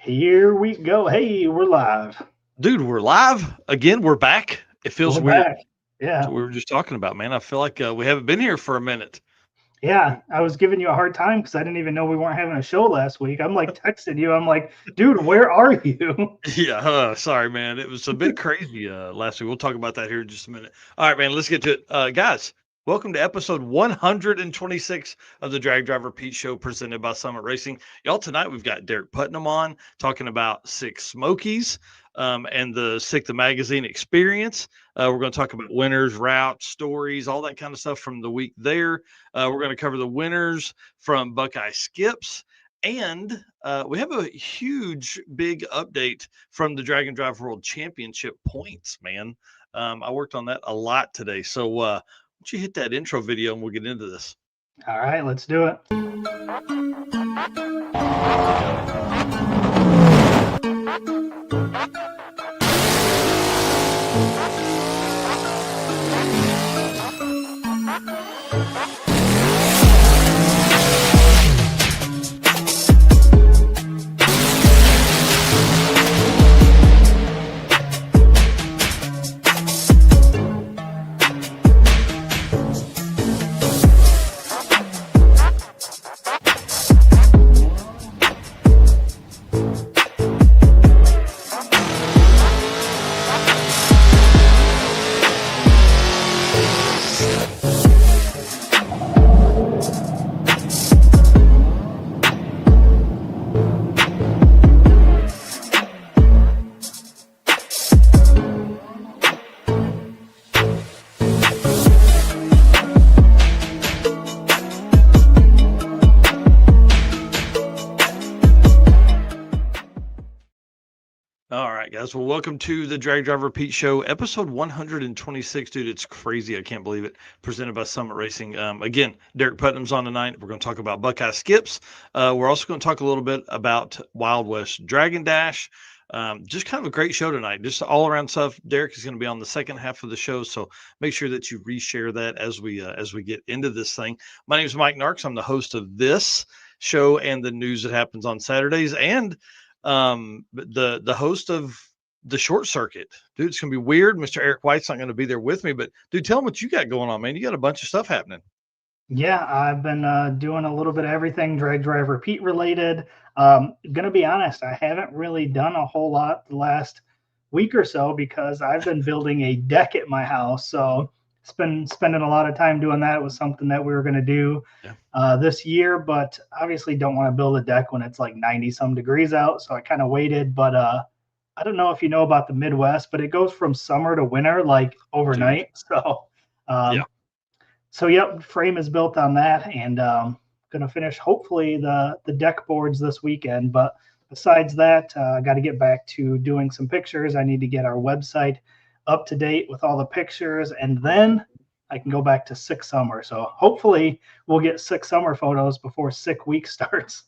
Here we go. Hey, we're live. Dude, we're live again. We're back. It feels We're weird. back. That's Yeah. what we were just talking about, man. I feel like we haven't been here for a minute. Yeah. I was giving you a hard time because I didn't even know we weren't having a show last week. I'm like texting you. I'm like, dude, where are you? Yeah, sorry, man. It was a bit crazy last week. We'll talk about that here in just a minute. All right, man. Let's get to it, guys. Welcome to episode 126 of the Drag Driver Pete Show, presented by Summit Racing. Y'all, tonight we've got Derek Putnam on talking about Sick Smokies and the Sick the Magazine experience. We're going to talk about winners, routes, stories, all that kind of stuff from the week there. We're going to cover the winners from Buckeye Skips. And we have a huge, big update from the Drag and Drive World Championship points, man. I worked on that a lot today. So why don't you hit that intro video and we'll get into this. All right, let's do it. All right, guys. Well, welcome to the Drag Driver Pete Show, episode 126. Dude, it's crazy. I can't believe it. Presented by Summit Racing. Again, Derek Putnam's on tonight. We're going to talk about Buckeye Skips. We're also going to talk a little bit about Wild West Dragon Dash. Just kind of a great show tonight. Just all around stuff. Derek is going to be on the second half of the show, so make sure that you reshare that as we get into this thing. My name is Mike Narks. I'm the host of this show and the news that happens on Saturdays, and the host of the Short Circuit. Dude, it's gonna be weird. Mr. Eric White's not gonna be there with me, but dude, tell him what you got going on, man. You got a bunch of stuff happening. Yeah, I've been doing a little bit of everything drag driver Pete related. Gonna be honest, I haven't really done a whole lot the last week or so because I've been building a deck at my house. So spending a lot of time doing that. It was something that we were gonna do this year, but obviously don't want to build a deck when it's like 90 some degrees out. So I kind of waited, but I don't know if you know about the Midwest, but it goes from summer to winter like overnight. So Yeah. so yep, frame is built on that, and gonna finish hopefully the deck boards this weekend. But besides that, I got to get back to doing some pictures. I need to get our website up to date with all the pictures, and then I can go back to Sick Summer. So hopefully we'll get Sick Summer photos before Sick Week starts.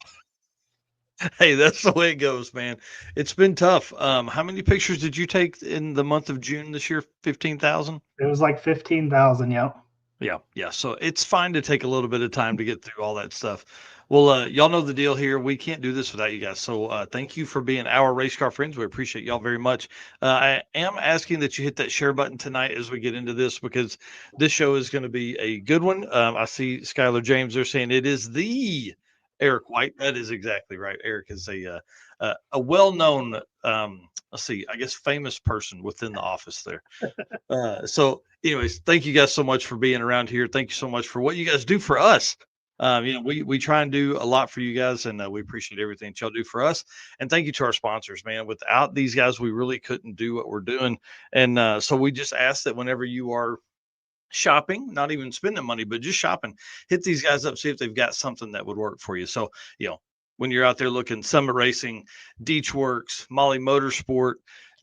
Hey, that's the way it goes, man. It's been tough. How many pictures did you take in the month of June this year? 15,000? It was like 15,000. Yep. Yeah. So it's fine to take a little bit of time to get through all that stuff. Well, y'all know the deal here. We can't do this without you guys. So thank you for being our race car friends. We appreciate y'all very much. I am asking that you hit that share button tonight as we get into this, because this show is going to be a good one. I see Skylar James. They're saying it is the Eric White. That is exactly right. Eric is a well-known, let's see, I guess famous person within the office there. So anyways, thank you guys so much for being around here. Thank you so much for what you guys do for us. We try and do a lot for you guys, and we appreciate everything that y'all do for us. And thank you to our sponsors, man. Without these guys, we really couldn't do what we're doing. And so we just ask that whenever you are shopping, not even spending money, but just shopping, hit these guys up, see if they've got something that would work for you. So, when you're out there looking, Summit Racing, Deech Works, Molly Motorsport,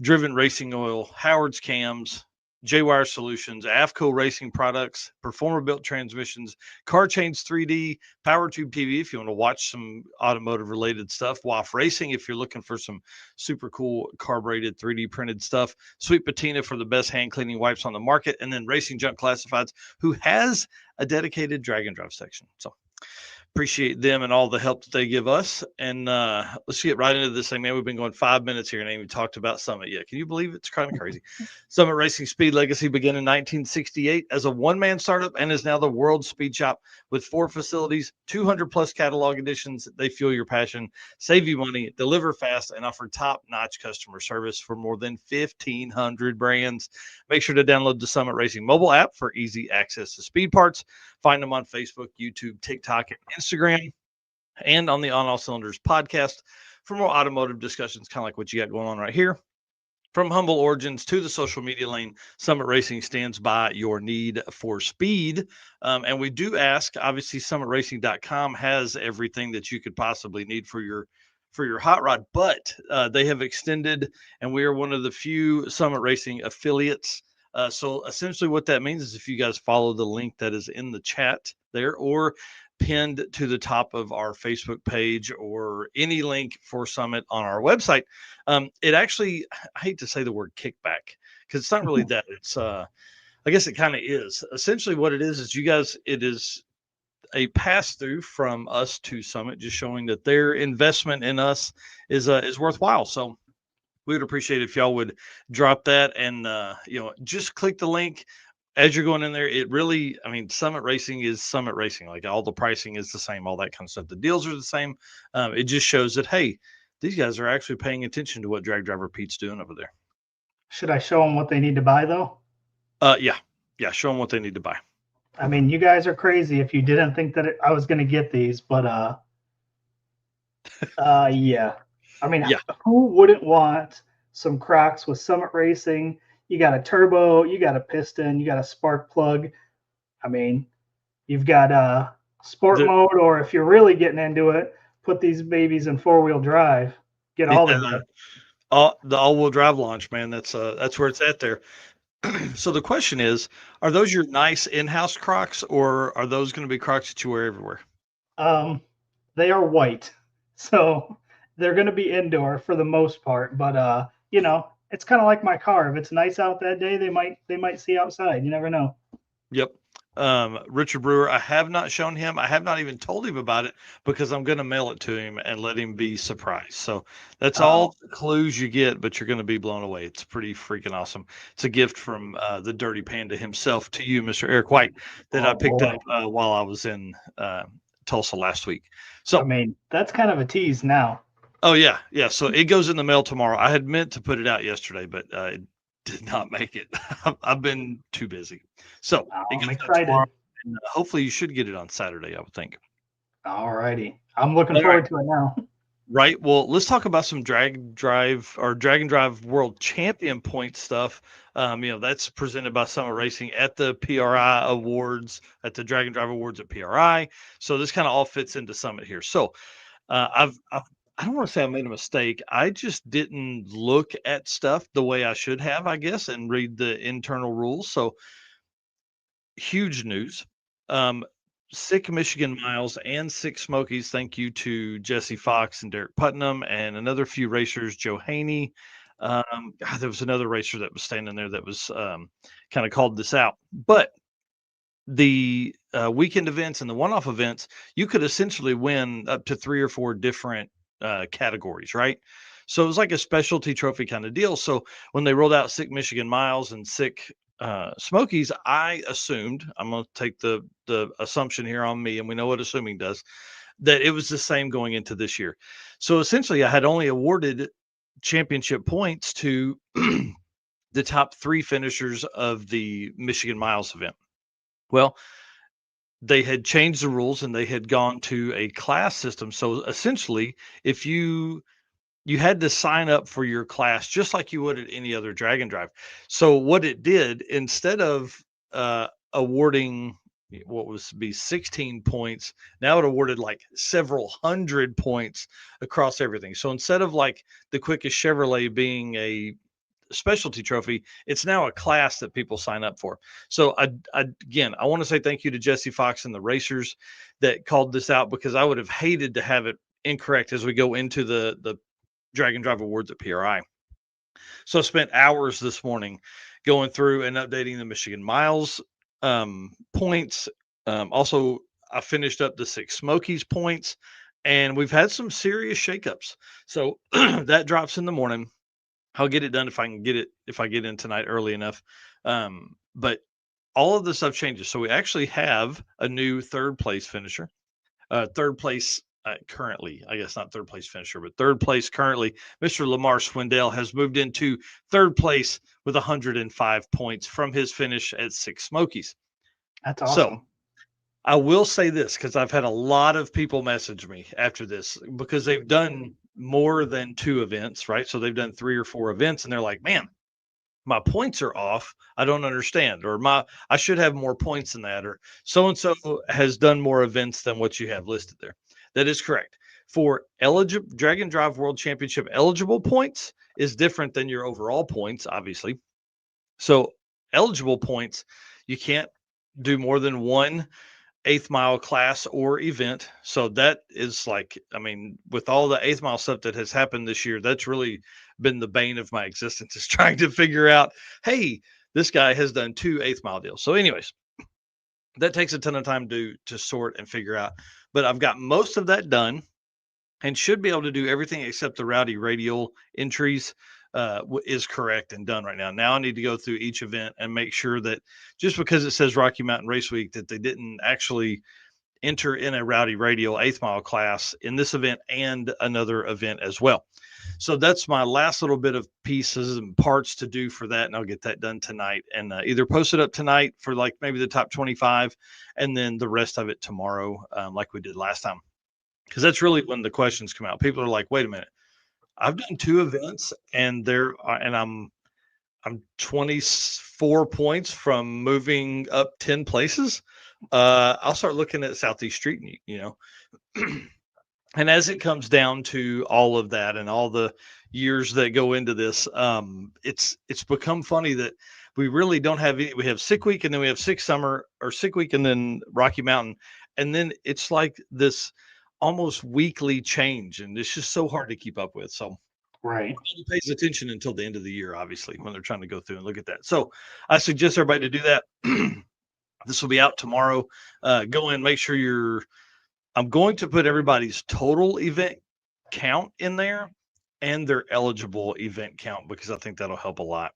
Driven Racing Oil, Howard's Cams, J-Wire Solutions, AFCO Racing Products, Performer Built Transmissions, Car Chains 3D, Power Tube TV if you want to watch some automotive related stuff, WAF Racing if you're looking for some super cool carbureted 3D printed stuff, Sweet Patina for the best hand cleaning wipes on the market, and then Racing Junk Classifieds, who has a dedicated drag and drive section. So appreciate them and all the help that they give us. And let's get right into this thing, man. We've been going 5 minutes here and ain't even talked about Summit yet. Can you believe it? It's kind of crazy. Summit Racing Speed Legacy began in 1968 as a one-man startup and is now the world's speed shop with 4 facilities, 200 plus catalog editions. They fuel your passion, save you money, deliver fast, and offer top-notch customer service for more than 1,500 brands. Make sure to download the Summit Racing mobile app for easy access to speed parts. Find them on Facebook, YouTube, TikTok, and Instagram, and on the On All Cylinders podcast for more automotive discussions, kind of like what you got going on right here. From humble origins to the social media lane, Summit Racing stands by your need for speed. And we do ask, obviously, summitracing.com has everything that you could possibly need for your hot rod, but they have extended, and we are one of the few Summit Racing affiliates. So essentially what that means is if you guys follow the link that is in the chat there or pinned to the top of our Facebook page or any link for Summit on our website, it actually, I hate to say the word kickback because it's not really that. It's, I guess it kind of is. Essentially what it is you guys, it is a pass through from us to Summit, just showing that their investment in us is worthwhile. So we would appreciate if y'all would drop that and just click the link as you're going in there. It really, I mean, Summit Racing is Summit Racing. Like all the pricing is the same, all that kind of stuff. The deals are the same. It just shows that, hey, these guys are actually paying attention to what Drag Driver Pete's doing over there. Should I show them what they need to buy though? Yeah. Show them what they need to buy. I mean, you guys are crazy if you didn't think that I was going to get these, but yeah. I mean, Yeah. who wouldn't want some Crocs with Summit Racing? You got a turbo, you got a piston, you got a spark plug. I mean, you've got a sport mode, or if you're really getting into it, put these babies in 4-wheel drive. Get all of them. The all-wheel drive launch, man. That's where it's at there. So the question is, are those your nice in-house Crocs, or are those going to be Crocs that you wear everywhere? They are white, so they're going to be indoor for the most part. But it's kind of like my car. If it's nice out that day, they might see outside. You never know. Yep. Richard Brewer, I have not shown him. I have not even told him about it because I'm going to mail it to him and let him be surprised. So that's all the clues you get, but you're going to be blown away. It's pretty freaking awesome. It's a gift from the Dirty Panda himself to you, Mr. Eric White, that I picked up while I was in Tulsa last week. So I mean, that's kind of a tease now. Oh yeah. So it goes in the mail tomorrow. I had meant to put it out yesterday, but it did not make it. I've been too busy. So I'm excited. And hopefully you should get it on Saturday, I would think. All righty. I'm looking forward to it now. Right. Well, let's talk about some Drag and Drive World Champion Point stuff. That's presented by Summit Racing at the PRI Awards, at the Drag and Drive Awards at PRI. So this kind of all fits into Summit here. So I don't want to say I made a mistake. I just didn't look at stuff the way I should have, I guess, and read the internal rules. So huge news. Sick Michigan Miles and Sick Smokies. Thank you to Jesse Fox and Derek Putnam and another few racers, Joe Haney. There was another racer that was standing there that was kind of called this out. But the weekend events and the one-off events, you could essentially win up to 3 or 4 different categories, right? So it was like a specialty trophy kind of deal. So when they rolled out Sick Michigan Miles and Sick Smokies, I assumed, I'm going to take the assumption here on me, and we know what assuming does, that it was the same going into this year. So essentially I had only awarded championship points to the top 3 finishers of the Michigan Miles event. Well, they had changed the rules and they had gone to a class system. So essentially, if you had to sign up for your class just like you would at any other drag and drive. So what it did, instead of awarding what was to be 16 points, now it awarded like several hundred points across everything. So instead of like the quickest Chevrolet being a specialty trophy, it's now a class that people sign up for. So again, I want to say thank you to Jesse Fox and the racers that called this out, because I would have hated to have it incorrect as we go into the Drag and Drive Awards at PRI. So I spent hours this morning going through and updating the Michigan Miles points. Also, I finished up the Sick Smokies points, and we've had some serious shakeups. So that drops in the morning. I'll get it done if I can get it, if I get in tonight early enough. But all of the stuff changes. So we actually have a new third place finisher. Third place currently, I guess not third place finisher, but third place currently, Mr. Lamar Swindell has moved into third place with 105 points from his finish at Sick Smokies. That's So awesome. I will say this because I've had a lot of people message me after this because they've done more than 2 events, right? So they've done 3 or 4 events, and they're like, man, my points are off. I don't understand, or I should have more points than that, or so and so has done more events than what you have listed there. That is correct. For eligible Drag and Drive World Championship eligible points is different than your overall points, obviously. So eligible points, you can't do more than one eighth mile class or event. So that is like, I mean, with all the eighth mile stuff that has happened this year, that's really been the bane of my existence is trying to figure out, hey, this guy has done 2 eighth mile deals. So, anyways, that takes a ton of time to sort and figure out. But I've got most of that done and should be able to do everything except the rowdy radial entries is correct and done right now. Now I need to go through each event and make sure that just because it says Rocky Mountain Race Week, that they didn't actually enter in a rowdy radial eighth mile class in this event and another event as well. So that's my last little bit of pieces and parts to do for that. And I'll get that done tonight and either post it up tonight for like maybe the top 25 and then the rest of it tomorrow, like we did last time. Because that's really when the questions come out. People are like, wait a minute, I've done 2 events and I'm 24 points from moving up 10 places. I'll start looking at Southeast Street, you know. And as it comes down to all of that and all the years that go into this, it's become funny that we really don't have any. We have Sick Week and then we have Sick Summer or Sick Week and then Rocky Mountain, and then it's like this almost weekly change, and it's just so hard to keep up with. So Right. nobody pays attention until the end of the year, obviously, when they're trying to go through and look at that. So I suggest everybody to do that. This will be out tomorrow. Go in, make sure you're. I'm going to put everybody's total event count in there and their eligible event count because I think that'll help a lot.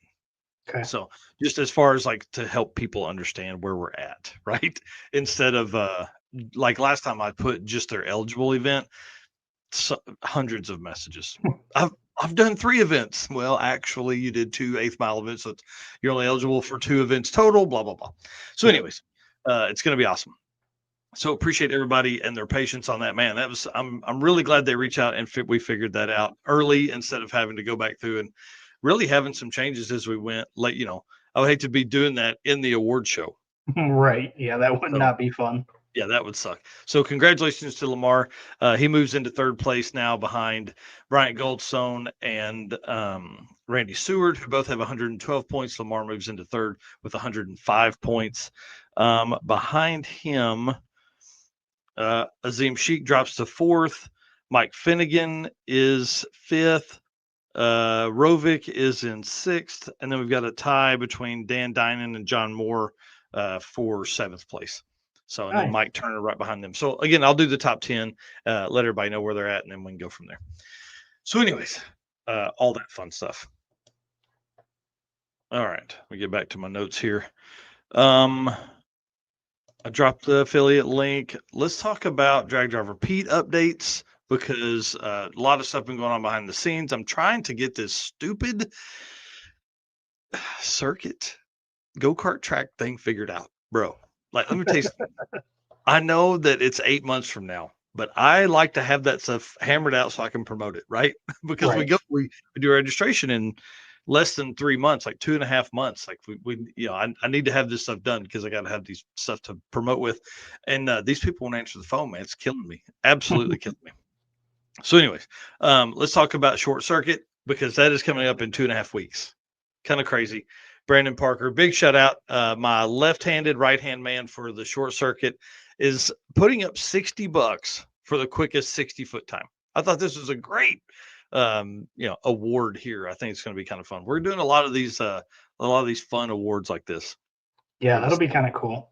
Okay. So just as far as like to help people understand where we're at, right? Instead of like last time I put just their eligible event, hundreds of messages. I've done 3 events. Well, actually, you did 2 eighth mile events, so you're only eligible for 2 events total. Blah blah blah. So, anyways, it's going to be awesome. So appreciate everybody and their patience on that. Man, that was I'm really glad they reached out and we figured that out early instead of having to go back through and really having some changes as we went. Like I would hate to be doing that in the award show. Right. Yeah, that would So not be fun. yeah, that would suck. So congratulations to Lamar. He moves into third place now behind Bryant Goldstone and Randy Seward, who both have 112 points. Lamar moves into third with 105 points. Behind him, Azim Sheik drops to fourth. Mike Finnegan is fifth. Rovic is in sixth. And then we've got a tie between Dan Dinan and John Moore for seventh place. So, and then Mike Turner right behind them. So, again, I'll do the top 10, let everybody know where they're at, and then we can go from there. So, anyways, all that fun stuff. All right. Let me get back to my notes here. I dropped the affiliate link. Let's talk about Drag Driver Pete updates because a lot of stuff been going on behind the scenes. I'm trying to get this stupid circuit go-kart track thing figured out, bro. Like, let me tell you something. I know that it's 8 months from now, but I like to have that stuff hammered out so I can promote it, right? Because we do registration in less than 3 months, like 2.5 months. Like I need to have this stuff done because I got to have these stuff to promote with. And these people won't answer the phone, man. It's killing me. Absolutely killing me. So, anyways, let's talk about Short Circuit because that is coming up in 2.5 weeks. Kind of crazy. Brandon Parker, big shout out. My left-handed, right-hand man for the Short Circuit is putting up $60 for the quickest 60-foot time. I thought this was a great, award here. I think it's going to be kind of fun. We're doing a lot of these fun awards like this. Yeah, that'll be kind of cool.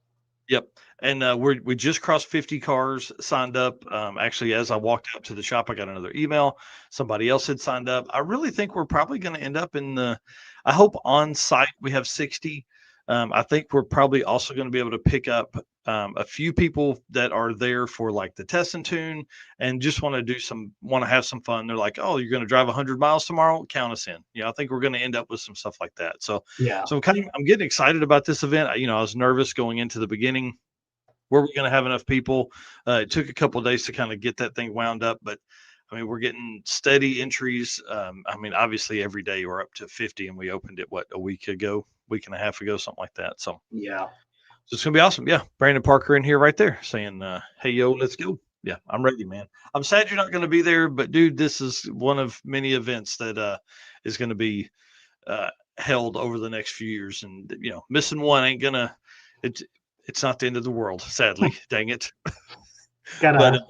Yep. And we just crossed 50 cars signed up. Actually, as I walked out to the shop, I got another email. Somebody else had signed up. I really think we're probably going to end up in the, I hope on site we have 60. I think we're probably also going to be able to pick up a few people that are there for like the test and tune and just want to have some fun. They're like, oh, you're going to drive 100 miles tomorrow? Count us in. I think we're going to end up with some stuff like that. So, Yeah. I'm getting excited about this event. I was nervous going into the beginning. Were we going to have enough people? It took a couple of days to kind of get that thing wound up, but I mean, we're getting steady entries. I mean, obviously every day we're up to 50, and we opened it a week and a half ago, something like that. So, Yeah. it's gonna be awesome. Yeah, Brandon Parker in here right there saying, "Hey, yo, let's go." Yeah, I'm ready, man. I'm sad you're not going to be there, but dude, this is one of many events that is going to be uh, held over the next few years, and missing one ain't gonna. It's it's not the end of the world, sadly. Dang it. Got But a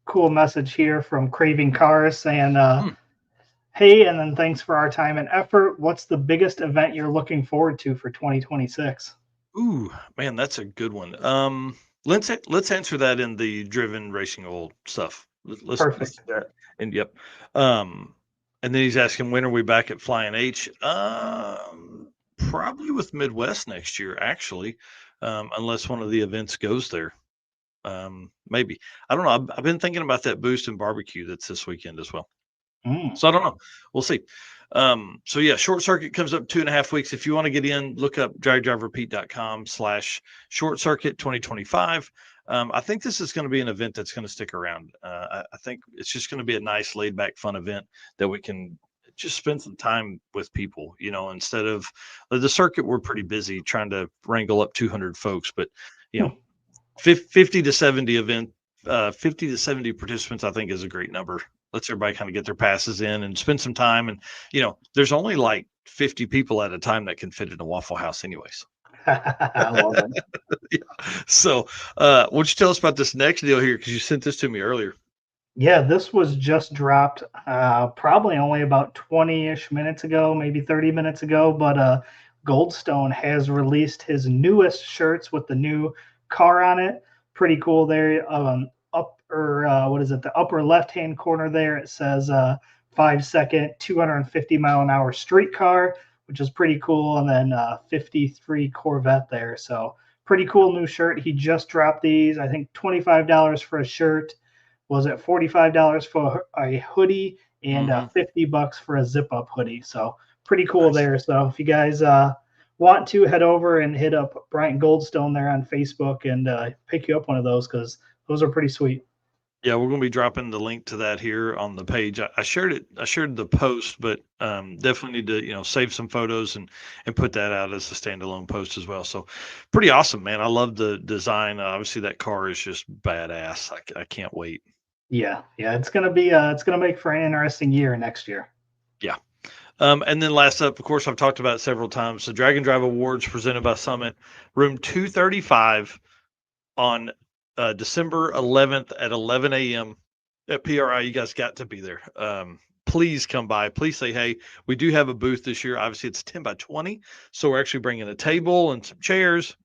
cool message here from Craving Cars saying, hmm, hey, and then thanks for our time and effort. What's the biggest event you're looking forward to for 2026? ooh, man, that's a good one. Let's answer that in the driven racing oil stuff. Let's Perfect. do that. And yep. Um, and then he's asking when are we back at Flying H? Probably with Midwest next year, actually, unless one of the events goes there. Maybe I don't know. I've been thinking about that boost and barbecue that's this weekend as well. Mm. So I don't know. We'll see. So yeah, short circuit comes up 2.5 weeks. If you want to get in, look up dragdriverpete.com/short circuit 2025. I think this is going to be an event that's going to stick around. I think it's just going to be a nice laid back fun event that we can just spend some time with people, instead of the circuit. We're pretty busy trying to wrangle up 200 folks, but you know, 50 to 70 50 to 70 participants, I think is a great number. Lets everybody kind of get their passes in and spend some time. And, there's only like 50 people at a time that can fit in a Waffle House anyways. I love it. Yeah. So, why don't you tell us about this next deal here? Cause you sent this to me earlier. Yeah, this was just dropped probably only about 20-ish minutes ago, maybe 30 minutes ago. But Goldstone has released his newest shirts with the new car on it. Pretty cool there. What is it? The upper left-hand corner there, it says 5-second, 250-mile-an-hour street car, which is pretty cool. And then 53 Corvette there. So pretty cool new shirt. He just dropped these. I think $25 for a shirt. Was it $45 for a hoodie and Mm-hmm. $50 for a zip up hoodie. So pretty cool Nice. there. So if you guys want to head over and hit up Brian Goldstone there on Facebook and pick you up one of those because those are pretty sweet. Yeah, we're going to be dropping the link to that here on the page. I shared it. I shared the post, but definitely need to save some photos and put that out as a standalone post as well. So pretty awesome, man. I love the design. Obviously, that car is just badass. I can't wait. Yeah, it's gonna make for an interesting year next year. Yeah. And then last up, of course, I've talked about it several times. The Drag and Drive Awards presented by Summit, room 235 on December 11th at 11 a.m. at PRI. You guys got to be there. Please come by. Please say hey. We do have a booth this year. Obviously, it's 10 by 20. So we're actually bringing a table and some chairs.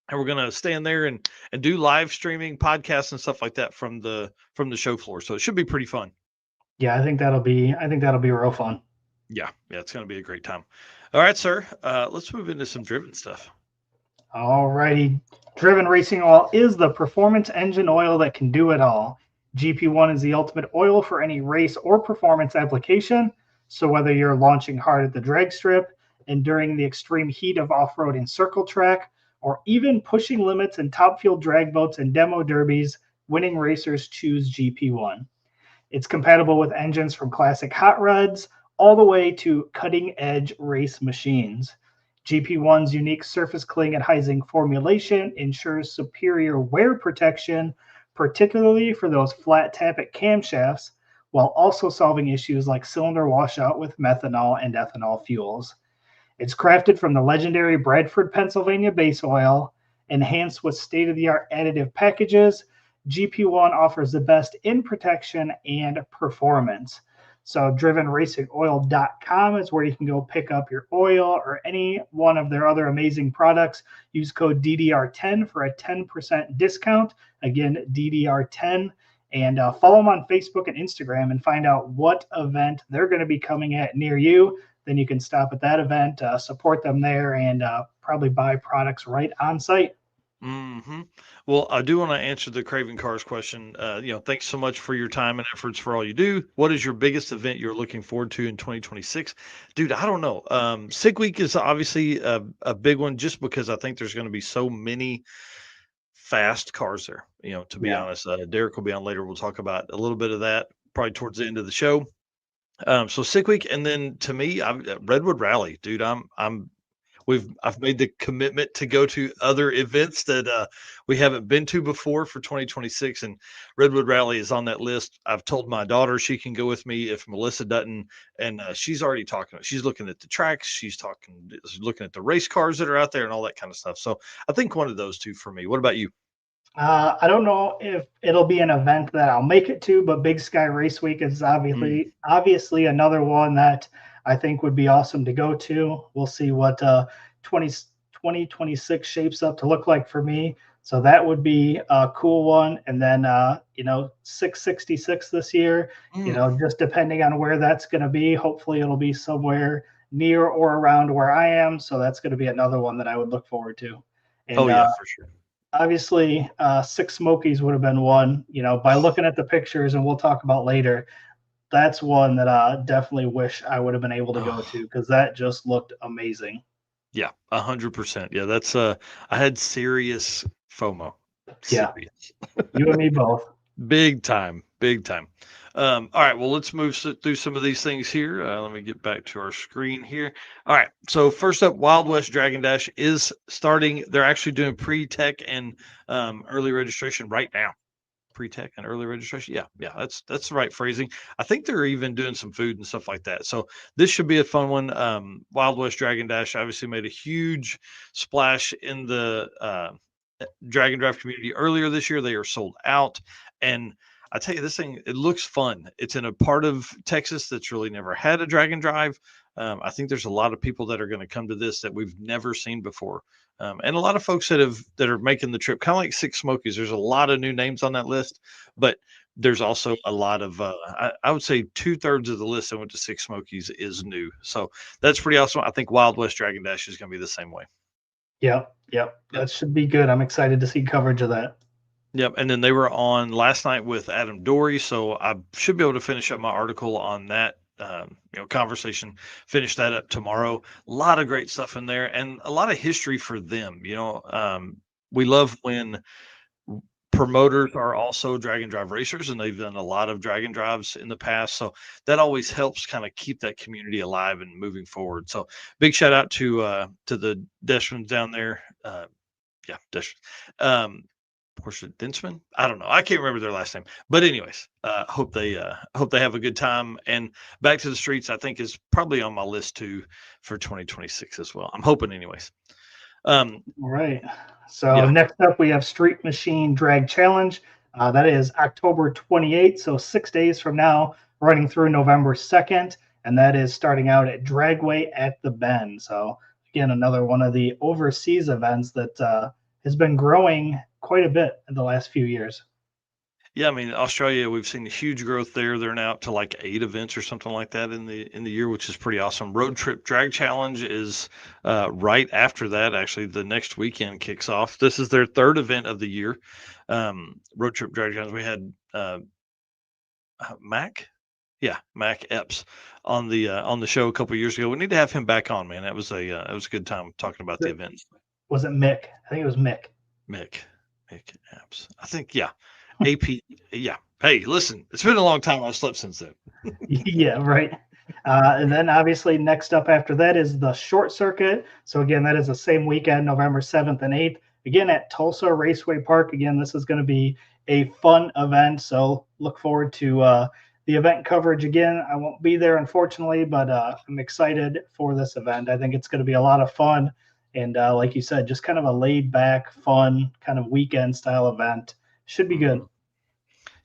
And we're going to stand there and do live streaming, podcasts, and stuff like that from the show floor. So it should be pretty fun. Yeah, I think that'll be real fun. Yeah, it's going to be a great time. All right, sir. Let's move into some driven stuff. All righty. Driven Racing Oil is the performance engine oil that can do it all. GP1 is the ultimate oil for any race or performance application. So whether you're launching hard at the drag strip, enduring the extreme heat of off-road and circle track, or even pushing limits in top field drag boats and demo derbies, winning racers choose GP1. It's compatible with engines from classic hot rods all the way to cutting-edge race machines. GP1's unique surface cling adhesing formulation ensures superior wear protection, particularly for those flat tappet camshafts, while also solving issues like cylinder washout with methanol and ethanol fuels. It's crafted from the legendary Bradford, Pennsylvania base oil, enhanced with state-of-the-art additive packages. GP1 offers the best in protection and performance. So drivenracingoil.com is where you can go pick up your oil or any one of their other amazing products. Use code DDR10 for a 10% discount. Again, DDR10. And follow them on Facebook and Instagram and find out what event they're going to be coming at near you. Then you can stop at that event, support them there, and probably buy products right on site. Well, I do want to answer the Craven Cars question. Thanks so much for your time and efforts for all you do. What is your biggest event you're looking forward to in 2026? Dude, I don't know. Sick Week is obviously a big one just because I think there's going to be so many fast cars there. To be Yeah. honest, Derek will be on later. We'll talk about a little bit of that probably towards the end of the show. So Sick Week, and then to me, Redwood Rally, dude. I've made the commitment to go to other events that we haven't been to before for 2026, and Redwood Rally is on that list. I've told my daughter she can go with me if Melissa doesn't, and she's already talking. She's looking at the tracks, she's looking at the race cars that are out there, and all that kind of stuff. So I think one of those two for me. What about you? I don't know if it'll be an event that I'll make it to, but Big Sky Race Week is Mm, obviously another one that I think would be awesome to go to. We'll see what 2026 shapes up to look like for me. So that would be a cool one. And then 666 this year, mm. just depending on where that's going to be. Hopefully it'll be somewhere near or around where I am. So that's going to be another one that I would look forward to. Oh And yeah, for sure. obviously, Sick Smokies would have been one. By looking at the pictures, and we'll talk about later. That's one that I definitely wish I would have been able to go Oh, to because that just looked amazing. yeah, 100%. Yeah, that's I had serious FOMO. Yeah, Serious. you and me both. Big time, big time. All right, well, let's move through some of these things here. Let me get back to our screen here. All right, so first up, Wild West Dragon Dash is starting. They're actually doing pre-tech and early registration right now. Pre-tech and early registration. Yeah, yeah, that's the right phrasing. I think they're even doing some food and stuff like that. So this should be a fun one. Wild West Dragon Dash obviously made a huge splash in the Dragon Drive community earlier this year. They are sold out, and I tell you, this thing it looks fun. It's in a part of Texas that's really never had a Dragon Drive. I think there's a lot of people that are going to come to this that we've never seen before, and a lot of folks that are making the trip, kind of like Sick Smokies. There's a lot of new names on that list, but there's also a lot of I would say 2/3 of the list that went to Sick Smokies is new. So that's pretty awesome. I think Wild West Dragon Dash is going to be the same way. Yep, yep. That should be good. I'm excited to see coverage of that. Yep, and then they were on last night with Adam Dory, so I should be able to finish up my article on that conversation. Finish that up tomorrow. A lot of great stuff in there, and a lot of history for them. We love when promoters are also drag and drive racers, and they've done a lot of drag and drives in the past, so that always helps kind of keep that community alive and moving forward. So big shout out to the Deshrans down there. Yeah, Desh. Portia Densman. I don't know. I can't remember their last name. But anyways, hope they have a good time. And Back to the Streets, I think, is probably on my list too for 2026 as well. I'm hoping, anyways. All right. So Yeah, next up, we have Street Machine Drag Challenge. That is October 28th, so 6 days from now, running through November 2nd, and that is starting out at Dragway at the Bend. So again, another one of the overseas events that has been growing quite a bit in the last few years. yeah. I mean, Australia, we've seen huge growth there. They're now up to like 8 events or something like that in the year, which is pretty awesome. Road Trip Drag Challenge is right after that. Actually, the next weekend kicks off. This is their third event of the year. Road Trip Drag Challenge. We had Mac. Yeah, Mac Epps on the show a couple years ago. We need to have him back on, man. That was a good time talking about the events. Was it Mick? I think it was Mick. Mick, Mick Epps. I think yeah, AP. Yeah. Hey, listen, it's been a long time. I've slept since then. Yeah, right. And then obviously next up after that is the short circuit. So again, that is the same weekend, November 7th and 8th, again at Tulsa Raceway Park. Again, this is going to be a fun event. So look forward to the event coverage again. I won't be there, unfortunately, but I'm excited for this event. I think it's going to be a lot of fun. And like you said, just kind of a laid back, fun kind of weekend style event. Should be good.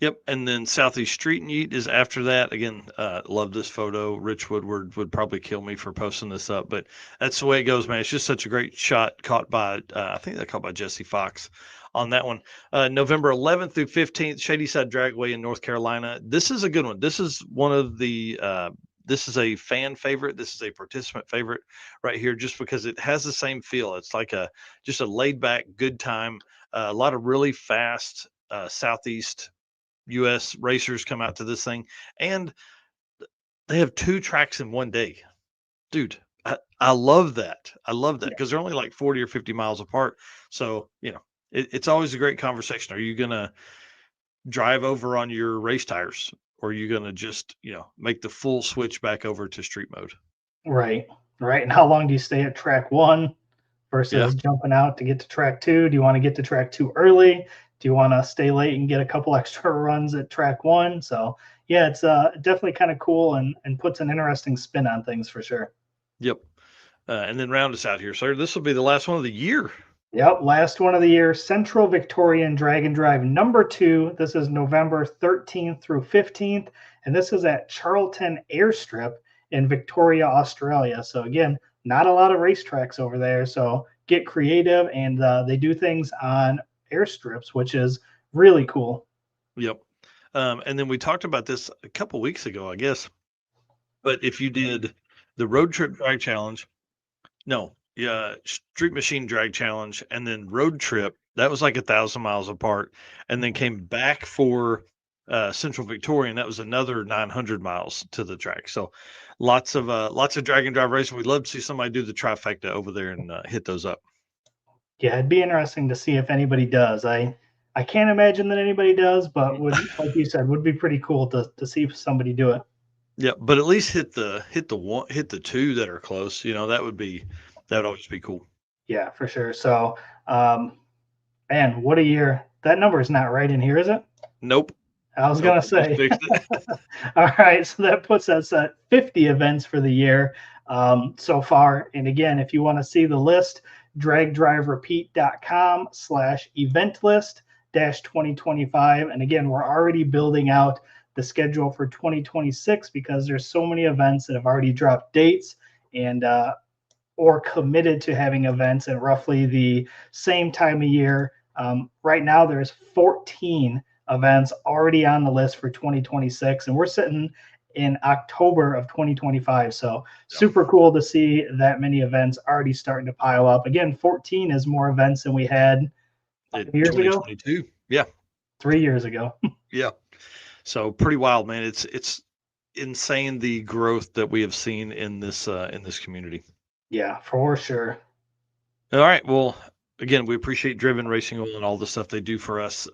Yep, and then Southeast Street and Eat is after that. Again, love this photo. Rich Woodward would probably kill me for posting this up, but that's the way it goes, man. It's just such a great shot caught by, I think that caught by Jesse Fox on that one. November 11th through 15th, Shady Side Dragway in North Carolina. This is a good one. This is one of the, this is a fan favorite. This is a participant favorite right here, just because it has the same feel. It's like just a laid back, good time. A lot of really fast Southeast US racers come out to this thing, and they have 2 tracks in one day. Dude, I love that. I love that Yeah. because they're only like 40 or 50 miles apart. So, it's always a great conversation. Are you gonna drive over on your race tires, or are you gonna just, make the full switch back over to street mode? Right. Right. And how long do you stay at track one Yeah. versus jumping out to get to track two? Do you want to get to track two early? Do you want to stay late and get a couple extra runs at track one? So yeah, it's definitely kind of cool and puts an interesting spin on things for sure. Yep. And then round us out here, sir. This will be the last one of the year. Yep, last one of the year, Central Victorian Drag and Drive number 2. This is November 13th through 15th, and this is at Charlton Airstrip in Victoria, Australia. So again, not a lot of racetracks over there. So get creative, and they do things on airstrips, which is really cool. Yep. And then we talked about this a couple weeks ago, I guess. But if you did the road trip drag challenge, no, yeah, street machine drag challenge, and then road trip, that was like 1,000 miles apart, and then came back for Central Victoria, and that was another 900 miles to the track. So lots of drag and drive racing. We'd love to see somebody do the trifecta over there and hit those up. Yeah, it'd be interesting to see if anybody does. I can't imagine that anybody does, but would, like you said, would be pretty cool to see if somebody do it. Yeah, but at least hit the two that are close. That would always be cool. Yeah, for sure. So, man, what a year. That number is not right in here, is it? Nope. I was Nope. going to Just say. fixed it. All right. So that puts us at 50 events for the year so far. And again, if you want to see the list, dragdriverepeat.com/event list 2025. And again, we're already building out the schedule for 2026 because there's so many events that have already dropped dates and or committed to having events at roughly the same time of year. Right now, there's 14 events already on the list for 2026, and we're sitting in October of 2025. So super cool to see that many events already starting to pile up. Again, 14 is more events than we had 5 years ago. 2022. Yeah. 3 years ago. Yeah. So pretty wild, man. It's insane the growth that we have seen in this community. Yeah, for sure. All right. Well, again, we appreciate Driven Racing Oil and all the stuff they do for us.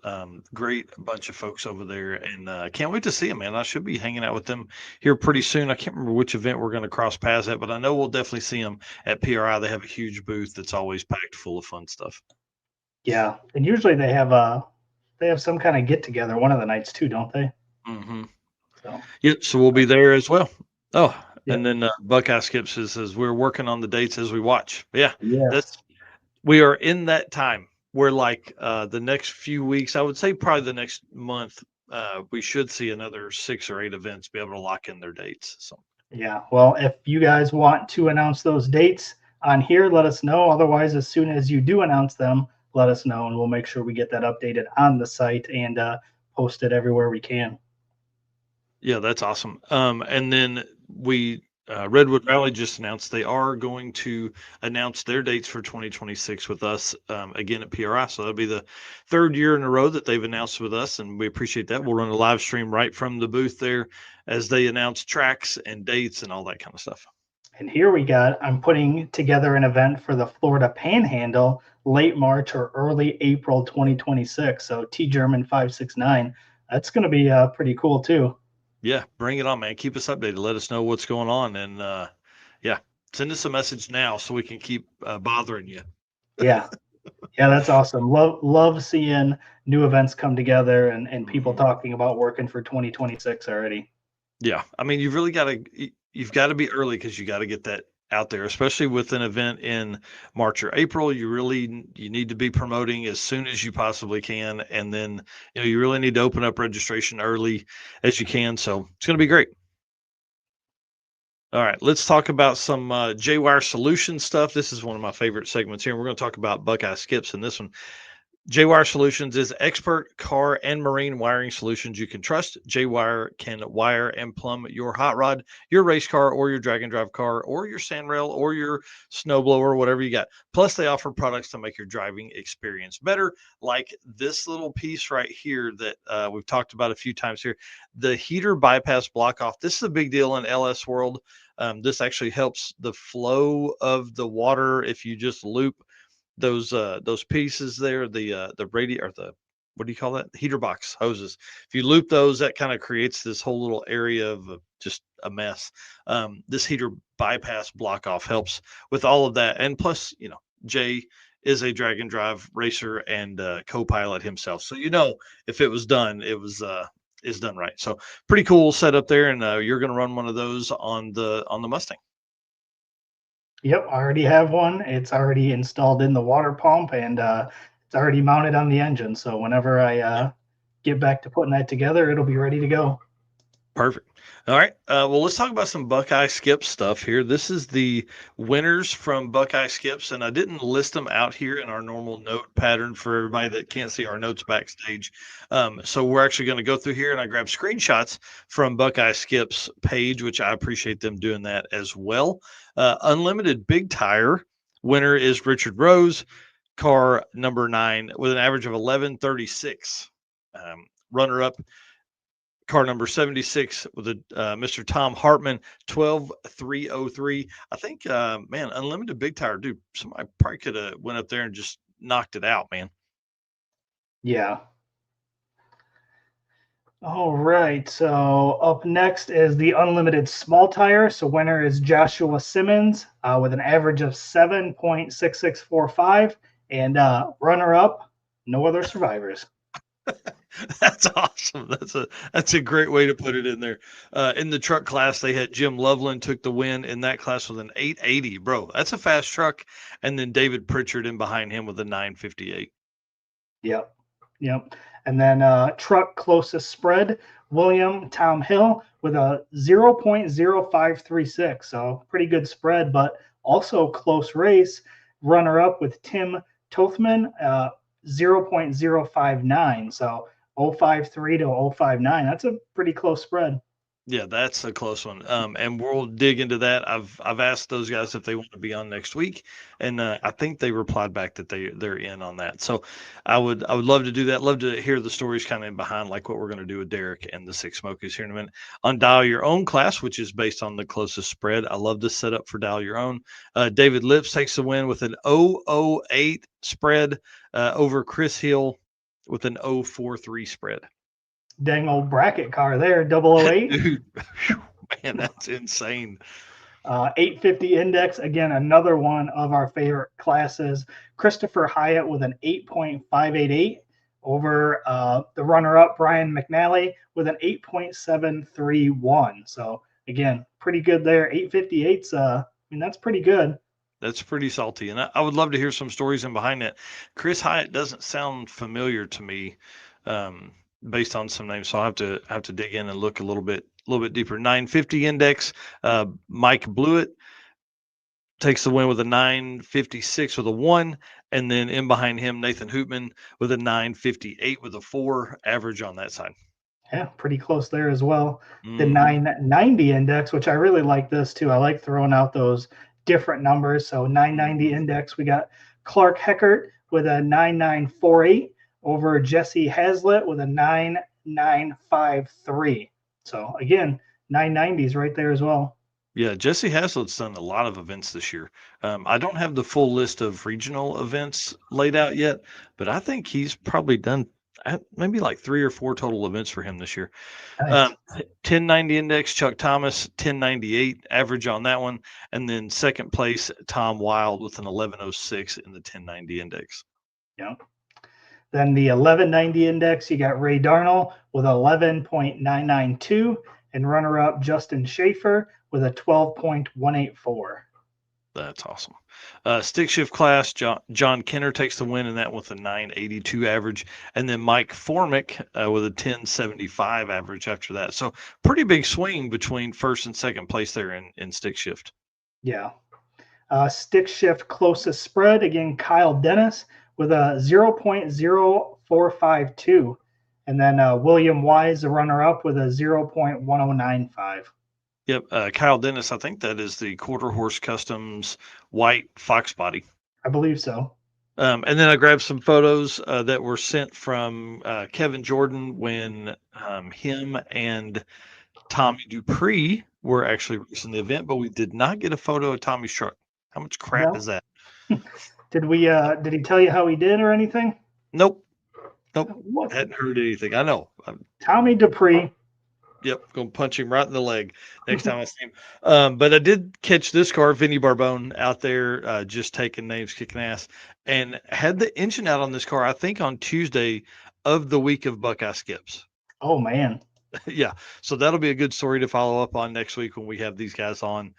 Great bunch of folks over there, and can't wait to see them, man. I should be hanging out with them here pretty soon. I can't remember which event we're going to cross paths at, but I know we'll definitely see them at PRI. They have a huge booth that's always packed full of fun stuff. Yeah, and usually they have some kind of get together one of the nights too, don't they? Mm-hmm. So Yep. So we'll be there as well. Oh, yep. and then Buckeye Skips says we're working on the dates as we watch. Yeah, Yes. we are in that time where like the next few weeks, I would say probably the next month, we should see another 6 or 8 events be able to lock in their dates. So Yeah. Well, if you guys want to announce those dates on here, let us know. Otherwise, as soon as you do announce them, let us know, and we'll make sure we get that updated on the site and post it everywhere we can. yeah, that's awesome. And then we Redwood Rally just announced they are going to announce their dates for 2026 with us again at PRI. So that'll be the 3rd year in a row that they've announced with us, and we appreciate that. We'll run a live stream right from the booth there as they announce tracks and dates and all that kind of stuff. And here I'm putting together an event for the Florida Panhandle late March or early April 2026. So T German 569. That's going to be pretty cool too. Yeah, bring it on, man. Keep us updated. Let us know what's going on. And yeah, send us a message now so we can keep bothering you. Yeah. Yeah, that's awesome. Love seeing new events come together and people talking about working for 2026 already. Yeah. I mean, you've got to be early because you got to get that out there, especially with an event in March or April. You need to be promoting as soon as you possibly can, and then you really need to open up registration early as you can. So it's going to be great. All right, let's talk about some J-Wire Solution stuff. This is one of my favorite segments here. We're going to talk about Buckeye Skips in this one. J-Wire Solutions is expert car and marine wiring solutions you can trust. J-Wire can wire and plumb your hot rod, your race car, or your drag and drive car, or your sand rail, or your snowblower, whatever you got. Plus, they offer products to make your driving experience better, like this little piece right here that we've talked about a few times here, the heater bypass block off. This is a big deal in LS world. This actually helps the flow of the water if you just loop those pieces there, the radiator, or the, what do you call that, heater box hoses. If you loop those, that kind of creates this whole little area of just a mess. This heater bypass block off helps with all of that, and plus, Jay is a drag and drive racer and co-pilot himself, so if it was done, it was is done right. So pretty cool setup there, and you're going to run one of those on the Mustang. Yep, I already have one. It's already installed in the water pump, and it's already mounted on the engine. So whenever I get back to putting that together, it'll be ready to go. Perfect. All right. Well, let's talk about some Buckeye Skips stuff here. This is the winners from Buckeye Skips, and I didn't list them out here in our normal note pattern for everybody that can't see our notes backstage. So we're actually going to go through here, and I grabbed screenshots from Buckeye Skips page, which I appreciate them doing that as well. Unlimited Big Tire winner is Richard Rose, car number 9 with an average of 1136. Runner-up, car number 76 with a Mr. Tom Hartman, 12303. I think, man, Unlimited Big Tire, dude, somebody probably could have went up there and just knocked it out, man. Yeah. All right. So up next is the Unlimited Small Tire. So winner is Joshua Simmons with an average of 7.6645, and runner-up, no other survivors. That's awesome. That's a great way to put it in there. In the truck class, they had Jim Loveland took the win in that class with an 880, bro. That's a fast truck. And then David Pritchard in behind him with a 958. Yep. And then truck closest spread, William Tom Hill with a 0.0536. So pretty good spread, but also close race. Runner-up with Tim Tothman, 0.059. So 053 to 059. That's a pretty close spread. Yeah, that's a close one. And we'll dig into that. I've asked those guys if they want to be on next week, and I think they replied back that they're in on that. So I would love to do that. Love to hear the stories kind of behind, like what we're going to do with Derek and the Sick Smokies here in a minute. On Dial Your Own class, which is based on the closest spread. I love this setup for Dial Your Own. David Lips takes the win with an 008 spread over Chris Hill with an 043 spread. Dang old bracket car there, 008. Dude, man, that's insane. 850 index, again, another one of our favorite classes. Christopher Hyatt with an 8.588 over the runner-up, Brian McNally, with an 8.731. So, again, pretty good there. 858's, that's pretty good. That's pretty salty. And I would love to hear some stories in behind that. Chris Hyatt doesn't sound familiar to me. Based on some names, so I have to dig in and look a little bit deeper. 950 index. Mike Blewett takes the win with a 956 with a 1, and then in behind him, Nathan Hootman with a 958 with a 4 average on that side. Yeah, pretty close there as well. The 990 index, which I really like this too. I like throwing out those different numbers. So 990 index, we got Clark Heckert with a 9948. Over Jesse Hazlitt with a 9953. So again, 990s right there as well. Yeah, Jesse Hazlitt's done a lot of events this year. I don't have the full list of regional events laid out yet, but I think he's probably done maybe like 3 or 4 total events for him this year. Nice. 1090 index, Chuck Thomas, 1098 average on that one. And then second place, Tom Wild with an 1106 in the 1090 index. Yeah. Then the 1190 index, you got Ray Darnell with 11.992, and runner-up Justin Schaefer with a 12.184. That's awesome. Stick shift class, John Kenner takes the win in that with a 982 average, and then Mike Formick with a 1075 average after that. So pretty big swing between first and second place there in stick shift. Yeah. Stick shift closest spread, again, Kyle Dennis with a 0.0452. And then William Wise, the runner up, with a 0.1095. Yep, Kyle Dennis, I think that is the Quarter Horse Customs white fox body. I believe so. And then I grabbed some photos that were sent from Kevin Jordan when him and Tommy Dupree were actually racing the event, but we did not get a photo of Tommy's truck. How much crap is No. that? Did we? Did he tell you how he did or anything? Nope. Nope. What? Hadn't heard anything. I know. Tommy Dupree. Yep, gonna punch him right in the leg next time I see him. But I did catch this car, Vinny Barbone, out there just taking names, kicking ass, and had the engine out on this car. I think on Tuesday of the week of Buckeye Skips. Oh man. Yeah, so that'll be a good story to follow up on next week when we have these guys on.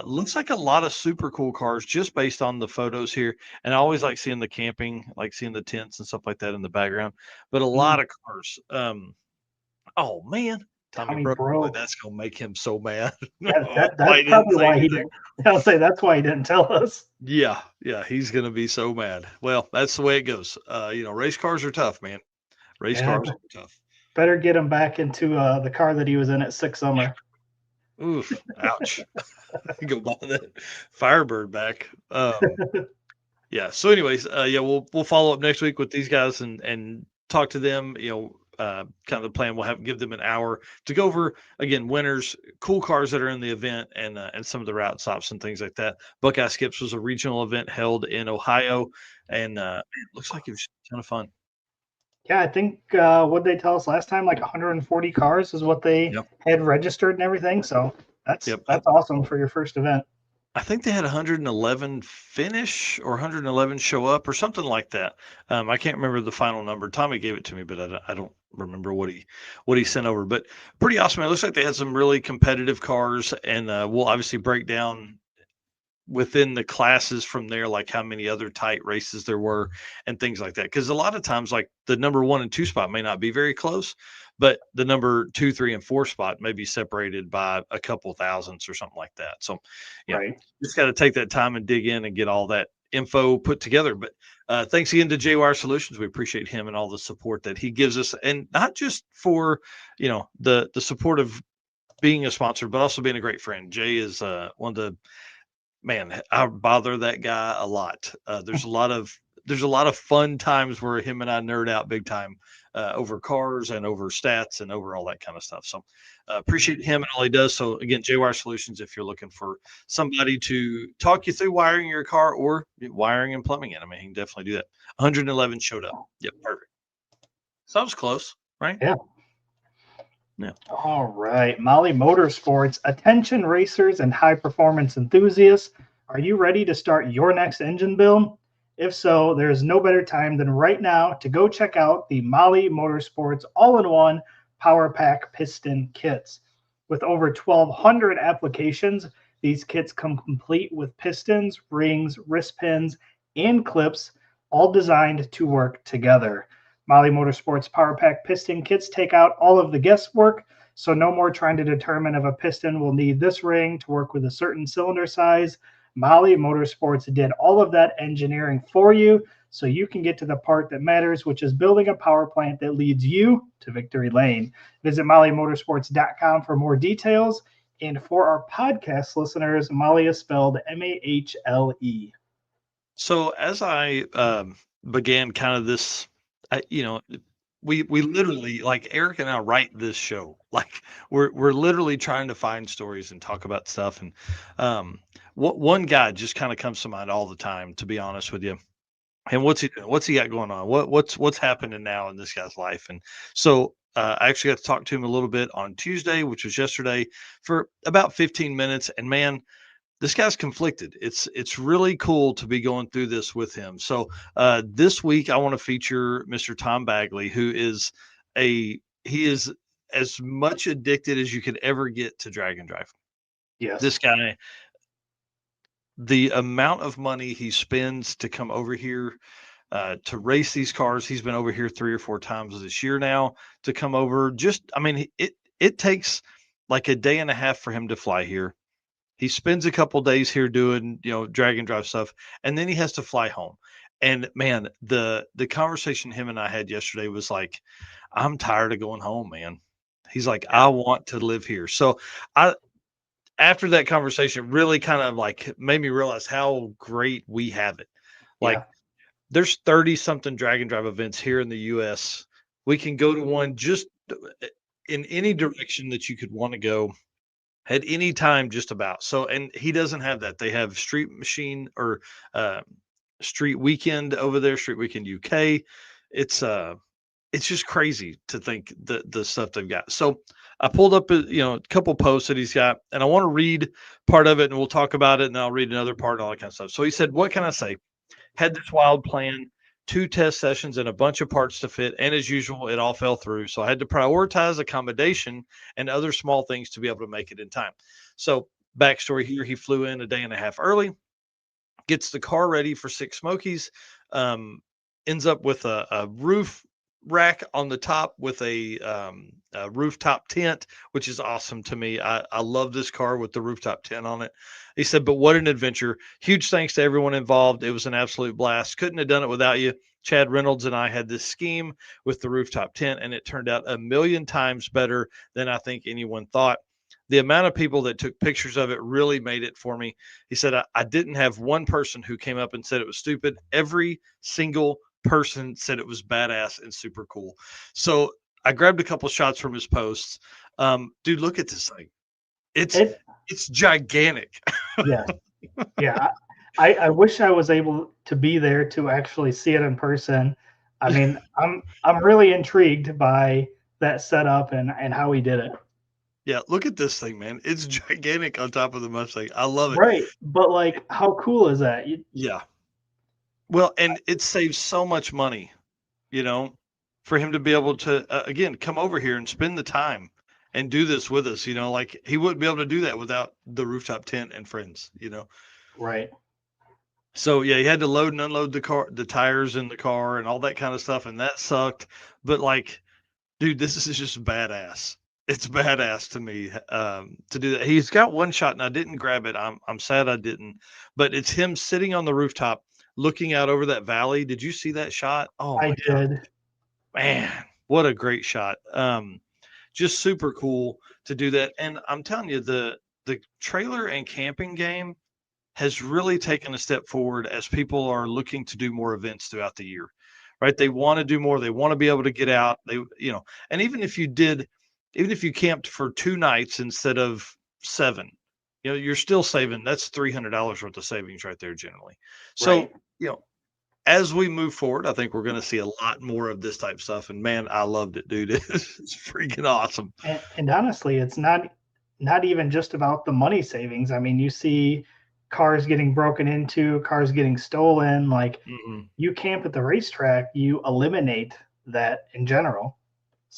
Looks like a lot of super cool cars just based on the photos here. And I always like seeing the camping, like seeing the tents and stuff like that in the background. But a lot of cars. Oh man, Tommy Tommy broke. Boy, broke. that's gonna make him so mad. That's Why he didn't probably say why he anything. didn't. I'll say that's why he didn't tell us. Yeah, yeah, he's gonna be so mad. Well, that's the way it goes. Race cars are tough, man. Race Yeah, cars are tough. better get him back into the car that he was in at Sick Summer. Oof, ouch. Go buy that Firebird back. Yeah. So, anyways, yeah, we'll follow up next week with these guys and talk to them. Kind of the plan. We'll give them an hour to go over again winners, cool cars that are in the event, and some of the route stops and things like that. Buckeye Skips was a regional event held in Ohio, and it looks like it was a ton of fun. Yeah, I think what they tell us last time, like 140 cars is what they Yep. had registered and everything. So that's Yep. awesome for your first event. I think they had 111 finish or 111 show up or something like that. I can't remember the final number. Tommy gave it to me, but I don't remember what he sent over. But pretty awesome. It looks like they had some really competitive cars, and we'll obviously break down within the classes from there, like how many other tight races there were and things like that. Because a lot of times, like the number 1 and 2 spot may not be very close, but the number 2, 3, and 4 spot may be separated by a couple thousandths or something like that. So, Right. just got to take that time and dig in and get all that info put together. But thanks again to JWire Solutions. We appreciate him and all the support that he gives us, and not just for the support of being a sponsor, but also being a great friend. Jay is one of the man, I bother that guy a lot. There's a lot of fun times where him and I nerd out big time over cars and over stats and over all that kind of stuff. So appreciate him and all he does. So again, JWire Solutions, if you're looking for somebody to talk you through wiring your car or wiring and plumbing it, I mean, he can definitely do that. 111 showed up. Yep, perfect. So that was close, right? Yeah. Yeah. All right. Molly Motorsports. Attention racers and high performance enthusiasts. Are you ready to start your next engine build? If so, there is no better time than right now to go check out the Molly Motorsports all-in-one Power Pack piston kits. With over 1,200 applications, these kits come complete with pistons, rings, wrist pins, and clips, all designed to work together. Molly Motorsports Power Pack piston kits take out all of the guesswork, so no more trying to determine if a piston will need this ring to work with a certain cylinder size. Molly Motorsports did all of that engineering for you, so you can get to the part that matters, which is building a power plant that leads you to victory lane. Visit mollymotorsports.com for more details. And for our podcast listeners, Molly is spelled Mahle. So as I began kind of this, we literally, like Eric and I write this show. Like we're literally trying to find stories and talk about stuff. And what one guy just kind of comes to mind all the time, to be honest with you. And what's he doing? What's he got going on? What's happening now in this guy's life? And so I actually got to talk to him a little bit on Tuesday, which was yesterday, for about 15 minutes. And man, this guy's conflicted. It's really cool to be going through this with him. So this week I want to feature Mr. Tom Bagley, who is he is as much addicted as you could ever get to drag and drive. Yes. This guy the amount of money he spends to come over here to race these cars. He's been over here 3 or 4 times this year now to come over. I mean, it takes like a day and a half for him to fly here. He spends a couple days here doing, drag and drive stuff, and then he has to fly home. And man, the conversation him and I had yesterday was like, I'm tired of going home, man. He's like, Yeah. I want to live here. So I after that conversation really kind of like made me realize how great we have it. Like Yeah. there's 30 something drag and drive events here in the US. We can go to one just in any direction that you could want to go at any time, just about. So, and he doesn't have that. They have Street Machine or uh, Street Weekend over there, Street Weekend UK. It's it's just crazy to think the stuff they've got. So I pulled up a couple posts that he's got, and I want to read part of it, and we'll talk about it, and I'll read another part and all that kind of stuff. So he said, "What can I say? Had this wild plan, 2 test sessions, and a bunch of parts to fit. And as usual, it all fell through. So I had to prioritize accommodation and other small things to be able to make it in time." So, backstory here, he flew in a day and a half early, gets the car ready for Sick Smokies, um, ends up with a roof rack on the top with a rooftop tent, which is awesome to me. I love this car with the rooftop tent on it. He said, but what an adventure. Huge thanks to everyone involved. It was an absolute blast. Couldn't have done it without you. Chad Reynolds and I had this scheme with the rooftop tent, and it turned out a million times better than I think anyone thought. The amount of people that took pictures of it really made it for me. He said, I didn't have one person who came up and said it was stupid. Every single person said it was badass and super cool. So I grabbed a couple shots from his posts. Dude, look at this thing. It's It. it's gigantic. Yeah. Yeah. I wish I was able to be there to actually see it in person. I mean, I'm really intrigued by that setup and how he did it. Yeah, look at this thing, man. It's gigantic on top of the Mustang. I love it. Right. But like how cool is that? Yeah. Well, and it saves so much money, you know, for him to be able to again come over here and spend the time and do this with us. Like he wouldn't be able to do that without the rooftop tent and friends. Right. So yeah, he had to load and unload the tires in the car and all that kind of stuff, and that sucked. But like, dude, this is just badass. It's badass to me to do that. He's got one shot, and I didn't grab it. I'm sad I didn't. But it's him sitting on the rooftop, looking out over that valley. Did you see that shot? Oh I my god, did. man, what a great shot! Just super cool to do that. And I'm telling you, the trailer and camping game has really taken a step forward as people are looking to do more events throughout the year, right? They want to do more. They want to be able to get out. And even if you camped for 2 nights instead of 7, you're still saving. That's $300 worth of savings right there, generally. So, Right. you know, as we move forward, I think we're going to see a lot more of this type stuff. And man, I loved it, dude. It's freaking awesome. And honestly, it's not even just about the money savings. I mean, you see cars getting broken into, cars getting stolen. Like Hmm. you camp at the racetrack, you eliminate that in general.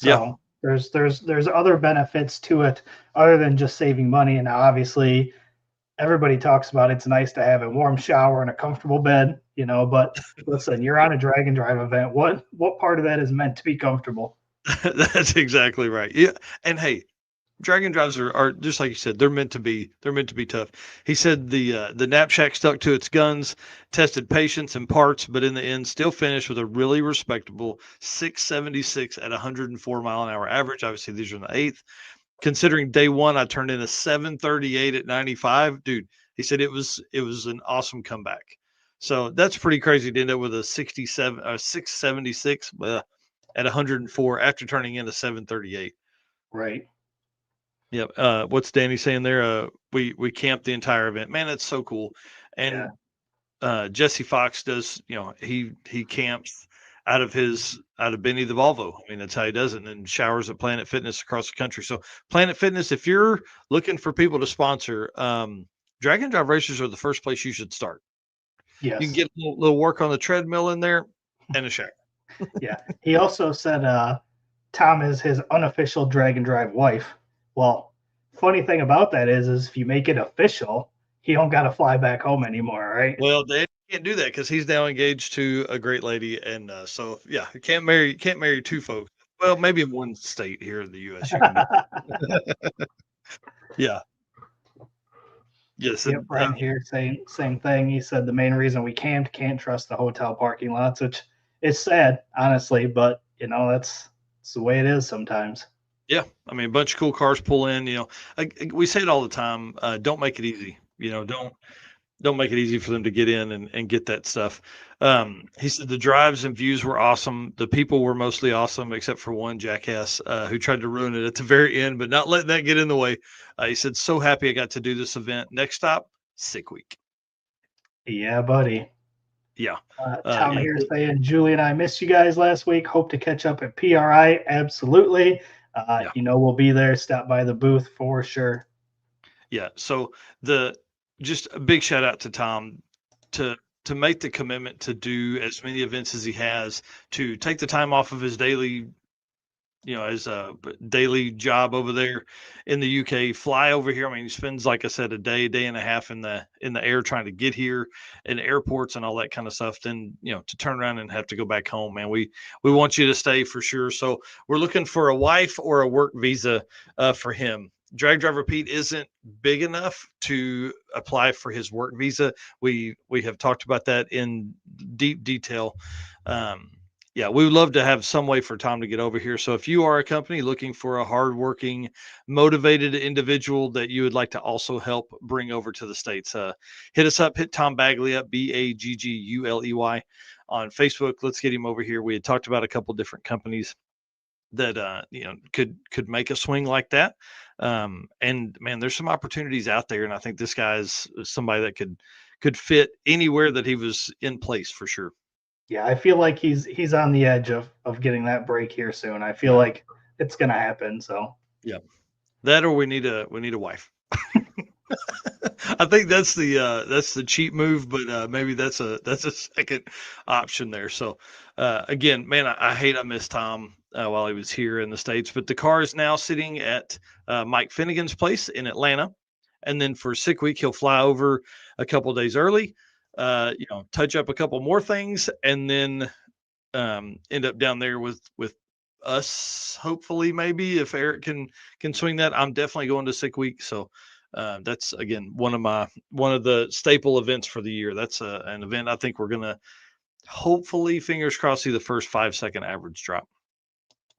Yeah. So there's other benefits to it other than just saving money. And now obviously everybody talks about it's nice to have a warm shower and a comfortable bed, but listen, you're on a drag and drive event. What part of that is meant to be comfortable? That's exactly right. Yeah. And hey, Dragon drives are just like you said. They're meant to be tough. He said the knapsack stuck to its guns, tested patience and parts, but in the end, still finished with a really respectable 676 at 104 mile an hour average. Obviously, these are in the eighth. Considering day one, I turned in a 738 at 95. Dude, he said it was an awesome comeback. So that's pretty crazy to end up with a 676 at 104 after turning in a 738. Right. Yep. What's Danny saying there? We camped the entire event. Man, that's so cool. Yeah. And Jesse Fox does. He camps out of Benny the Volvo. I mean, that's how he does it, and showers at Planet Fitness across the country. So Planet Fitness, if you're looking for people to sponsor, Dragon Drive Racers are the first place you should start. You can Yes. get a little work on the treadmill in there and a shower. Yeah. He also said Tom is his unofficial drag and drive wife. Well, funny thing about that is if you make it official, he don't got to fly back home anymore, right? Well, Dad can't do that because he's now engaged to a great lady, and so yeah, you can't marry two folks. Well, maybe in one state here in the U.S. you can do. Yeah. Yes, Yep, and Brian here saying same thing. He said the main reason we can't trust the hotel parking lots, which is sad, honestly, but that's the way it is sometimes. yeah, I mean, a bunch of cool cars pull in. We say it all the time. Don't make it easy. Don't make it easy for them to get in and get that stuff. He said the drives and views were awesome. The people were mostly awesome, except for one jackass who tried to ruin it at the very end, but not letting that get in the way. He said, "So happy I got to do this event. Next stop, Sick Week." Yeah, buddy. Yeah, Tom yeah, here saying, Julie and I missed you guys last week. Hope to catch up at PRI. Absolutely. yeah, We'll be there. Stop by the booth for sure. yeah. So the just a big shout out to Tom to to make the commitment to do as many events as he has, to take the time off of his daily his daily job over there in the UK, fly over here. I mean, he spends, like I said, a day and a half in the air trying to get here, in airports and all that kind of stuff. Then to turn around and have to go back home, man. We want you to stay for sure. So we're looking for a wife or a work visa for him. Drag Driver Pete isn't big enough to apply for his work visa. We have talked about that in deep detail. Um, yeah, we would love to have some way for Tom to get over here. So if you are a company looking for a hardworking, motivated individual that you would like to also help bring over to the States, hit us up, hit Tom Bagley up, Bagguley on Facebook. Let's get him over here. We had talked about a couple different companies that could make a swing like that. And man, there's some opportunities out there, and I think this guy's somebody that could fit anywhere that he was in place for sure. Yeah, I feel like he's on the edge of getting that break here soon. I feel like it's gonna happen. So Yeah. That, or we need a wife. I think that's the cheap move, but maybe that's a second option there. So again, man, I hate I missed Tom while he was here in the States, but the car is now sitting at Mike Finnegan's place in Atlanta, and then for Sick Week he'll fly over a couple days early, touch up a couple more things, and then end up down there with us, hopefully, maybe if Eric can swing that. I'm definitely going to Sick Week, so that's again one of the staple events for the year. That's an event I think we're gonna, hopefully, fingers crossed, see the first 5-second average drop.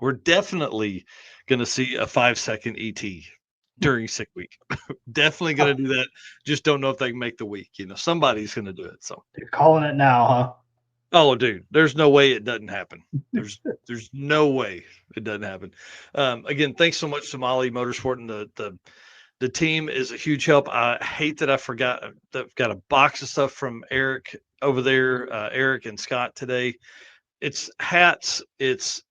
We're definitely gonna see a 5-second ET during Sick Week. Definitely gonna do that. Just don't know if they can make the week. Somebody's gonna do it. So you're calling it now, huh? oh, dude, there's no way it doesn't happen. There's no way it doesn't happen. Again, thanks so much to Molly Motorsport, and the team is a huge help. I hate that I forgot that I've got a box of stuff from Eric over there, Eric and Scott today. It's hats, it's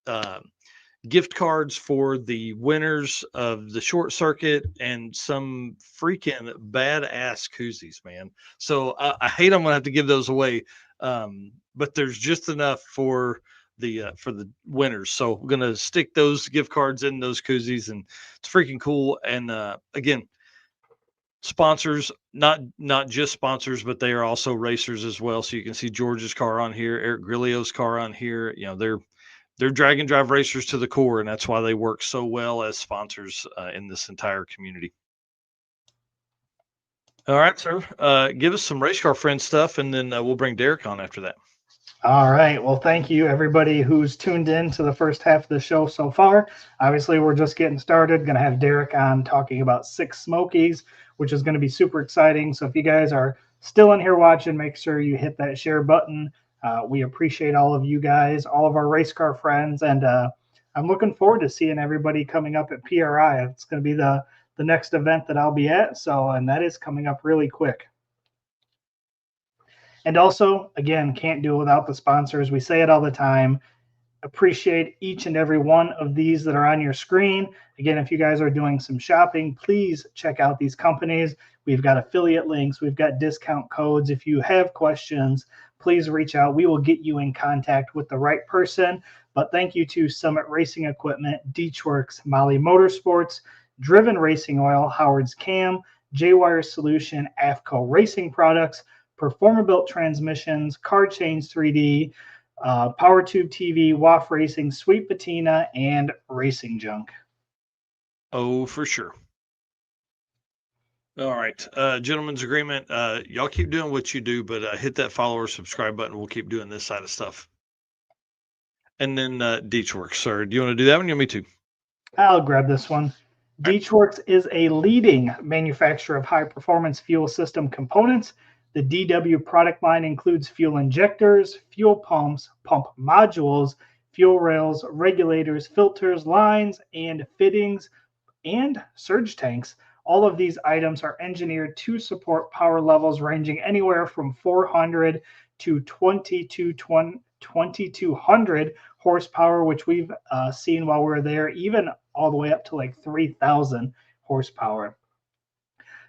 gift cards for the winners of the short circuit, and some freaking badass koozies, man. So I hate I'm gonna have to give those away, but there's just enough for the winners. So we're gonna stick those gift cards in those koozies, and it's freaking cool. And again, sponsors, not just sponsors, but they are also racers as well. So you can see George's car on here, Eric Grillio's car on here. They're drag and drive racers to the core, and that's why they work so well as sponsors in this entire community. All right, sir. Give us some race car friend stuff, and then we'll bring Derek on after that. All right. Well, thank you, everybody who's tuned in to the first half of the show so far. Obviously, we're just getting started. Going to have Derek on talking about Sick Smokies, which is going to be super exciting. So if you guys are still in here watching, make sure you hit that share button. We appreciate all of you guys, all of our race car friends, and I'm looking forward to seeing everybody coming up at PRI. It's going to be the next event that I'll be at. So, and that is coming up really quick. And also, again, can't do it without the sponsors. We say it all the time. Appreciate each and every one of these that are on your screen. Again, if you guys are doing some shopping, please check out these companies. We've got affiliate links. We've got discount codes. If you have questions, please reach out. We will get you in contact with the right person. But thank you to Summit Racing Equipment, Deechworks, Molly Motorsports, Driven Racing Oil, Howard's Cam, J-Wire Solution, AFCO Racing Products, Performabuilt Transmissions, Car Chains 3D, Power Tube TV, WAF Racing, Sweet Patina, and Racing Junk. Oh, for sure. All right. Gentlemen's agreement. Y'all keep doing what you do, but hit that follow or subscribe button. We'll keep doing this side of stuff. And then Deechworks, sir. Do you want to do that one? You want me to? I'll grab this one. Deechworks is a leading manufacturer of high-performance fuel system components. The DW product line includes fuel injectors, fuel pumps, pump modules, fuel rails, regulators, filters, lines, and fittings, and surge tanks. All of these items are engineered to support power levels ranging anywhere from 400 to 2200 horsepower, which we've seen while we were there, even all the way up to like 3,000 horsepower.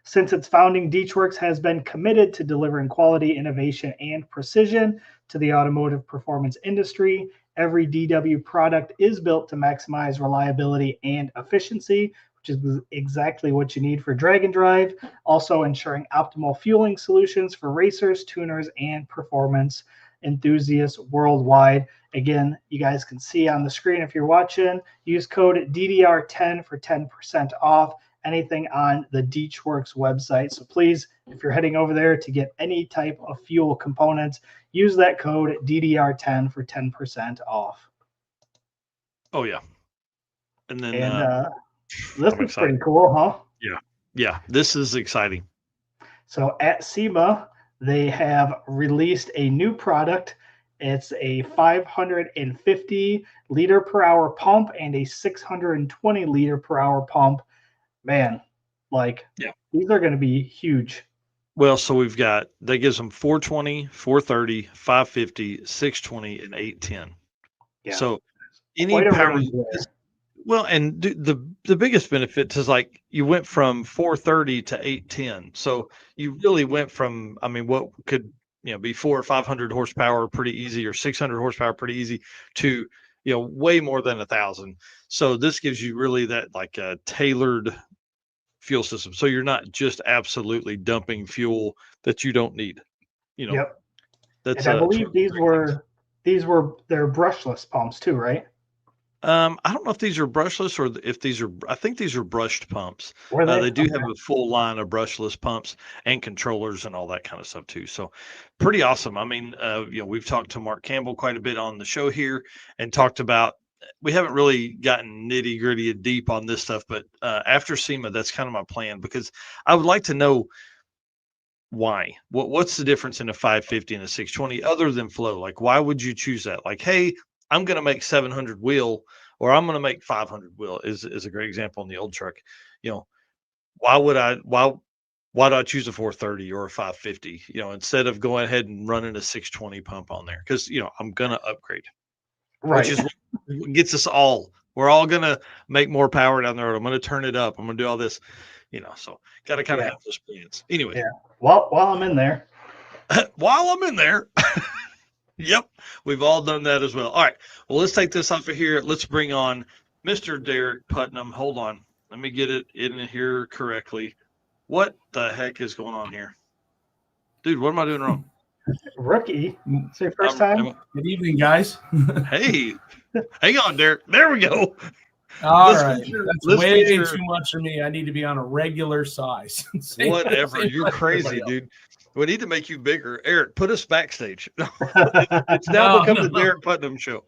Since its founding, Deechworks has been committed to delivering quality, innovation, and precision to the automotive performance industry. Every DW product is built to maximize reliability and efficiency, which is exactly what you need for drag and drive, also ensuring optimal fueling solutions for racers, tuners, and performance enthusiasts worldwide. Again, you guys can see on the screen if you're watching, use code DDR10 for 10% off anything on the Deechworks website. So please, if you're heading over there to get any type of fuel components, use that code DDR10 for 10% off. Oh, yeah. And then this is pretty cool, huh? Yeah, this is exciting. So at SEMA, they have released a new product. It's a 550 liter per hour pump and a 620 liter per hour pump. Man, these are going to be huge. Well, so we've got, that gives them 420, 430, 550, 620, and 810. Yeah. So any power. Well, and the biggest benefit is like you went from 430 to 810. So you really went from, I mean, what could, be 400 or 500 horsepower pretty easy, or 600 horsepower pretty easy, to, way more than 1,000. So this gives you really that like a tailored fuel system. So you're not just absolutely dumping fuel that you don't need. Yep. That's, and I believe these were their brushless pumps too, right? I don't know if these are brushless or if these are, I think these are brushed pumps. They do have a full line of brushless pumps and controllers and all that kind of stuff too. So pretty awesome. I mean, we've talked to Mark Campbell quite a bit on the show here and talked about, we haven't really gotten nitty gritty and deep on this stuff, but after SEMA, that's kind of my plan, because I would like to know why. What's the difference in a 550 and a 620 other than flow? Like, why would you choose that? Like, hey, I'm going to make 700 wheel, or I'm going to make 500 wheel is a great example in the old truck. Why do I choose a 430 or a 550, instead of going ahead and running a 620 pump on there? Because, I'm going to upgrade, right? Which is what gets us all. We're all going to make more power down the road. I'm going to turn it up. I'm going to do all this, so got to kind of have those plans. Anyway. Yeah. While I'm in there. While I'm in there. Yep, we've all done that as well. All right, well, let's take this off of here. Let's bring on Mr. Derek Putnam. Hold on. Let me get it in here correctly. What the heck is going on here? Dude, what am I doing wrong? Rookie. It's your first time? Good evening, guys. Hey, hang on, Derek. There we go. All right. That's way too much for me. I need to be on a regular size. Whatever. You're crazy, dude. We need to make you bigger. Eric, put us backstage. It's now become the Derek Putnam show.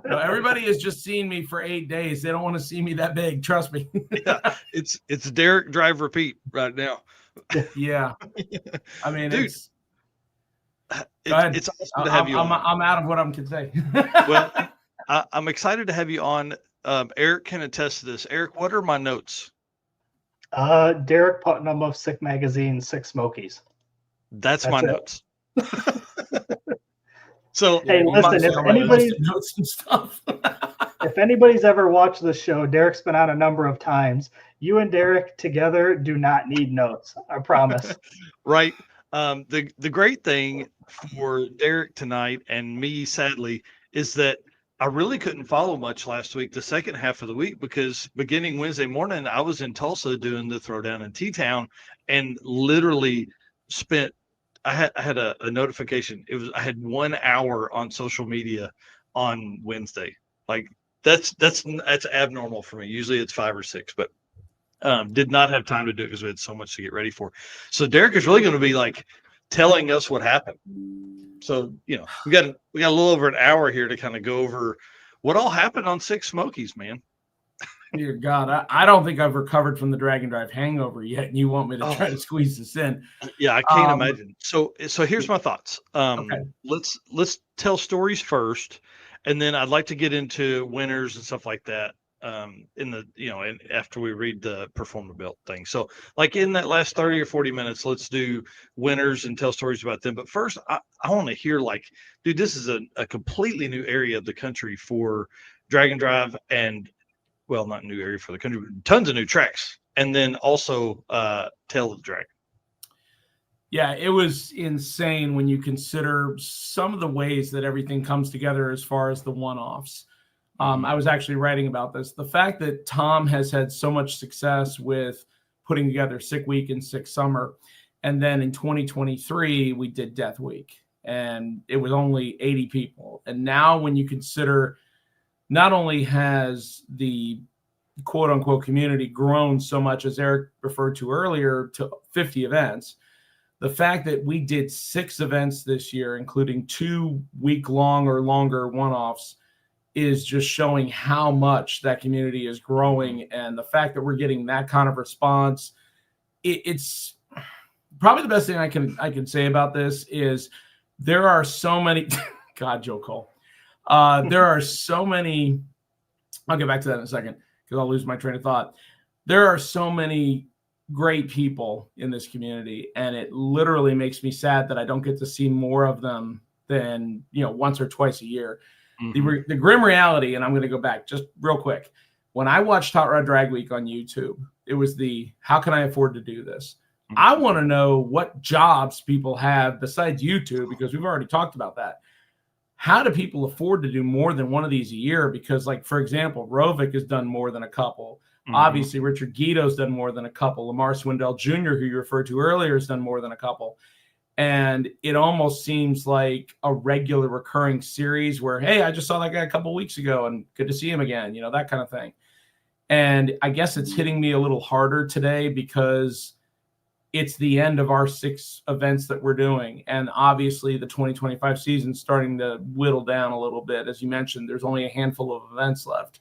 No, everybody has just seen me for 8 days. They don't want to see me that big. Trust me. Yeah, it's Derek Drive Repeat right now. Yeah. I mean, dude, it's awesome to have you on. I'm out of what I can say. Well, I'm excited to have you on. Eric can attest to this. Eric, what are my notes? Derek Putnam of Sick Magazine, Sick Smokies. That's my notes. So hey, listen, if anybody's notes and stuff. If anybody's ever watched the show, Derek's been on a number of times. You and Derek together do not need notes. I promise. Right. The great thing for Derek tonight, and me sadly, is that I really couldn't follow much last week, the second half of the week, because beginning Wednesday morning, I was in Tulsa doing the throwdown in T-Town, and literally spent. I had a notification. I had 1 hour on social media on Wednesday. Like that's abnormal for me. Usually it's 5 or 6, but did not have time to do it because we had so much to get ready for. So Derek is really going to be like telling us what happened. So, we got a little over an hour here to kind of go over what all happened on Sick Smokies, man. Dear God, I don't think I've recovered from the Dragon Drive hangover yet, and you want me to try to squeeze this in? Yeah, I can't imagine. So here's my thoughts. Okay. Let's tell stories first, and then I'd like to get into winners and stuff like that. And after we read the performer built thing. So like in that last 30 or 40 minutes, let's do winners and tell stories about them. But first I want to hear, like, dude, this is a completely new area of the country for Dragon Drive, and well, not new area for the country, but tons of new tracks. And then also Tail of the Dragon. Yeah, it was insane when you consider some of the ways that everything comes together as far as the one-offs. I was actually writing about this. The fact that Tom has had so much success with putting together Sick Week and Sick Summer. And then in 2023, we did Death Week, and it was only 80 people. And now when you consider not only has the quote unquote community grown so much, as Eric referred to earlier, to 50 events, the fact that we did 6 events this year, including 2 week-long or longer one-offs, is just showing how much that community is growing. And the fact that we're getting that kind of response, it's probably the best thing I can say about this is there are so many, God, Joe Cole. There are so many, I'll get back to that in a second because I'll lose my train of thought. There are so many great people in this community, and it literally makes me sad that I don't get to see more of them than, once or twice a year. Mm-hmm. The grim reality, and I'm going to go back just real quick. When I watched Hot Rod Drag Week on YouTube, it was how can I afford to do this? Mm-hmm. I want to know what jobs people have besides YouTube, because we've already talked about that. How do people afford to do more than one of these a year? Because, like, for example, Rovic has done more than a couple. Mm-hmm. Obviously, Richard Guido's done more than a couple. Lamar Swindell Jr., who you referred to earlier, has done more than a couple. And it almost seems like a regular recurring series where, hey, I just saw that guy a couple of weeks ago and good to see him again, that kind of thing. And I guess it's hitting me a little harder today because it's the end of our 6 events that we're doing. And obviously the 2025 season is starting to whittle down a little bit. As you mentioned, there's only a handful of events left.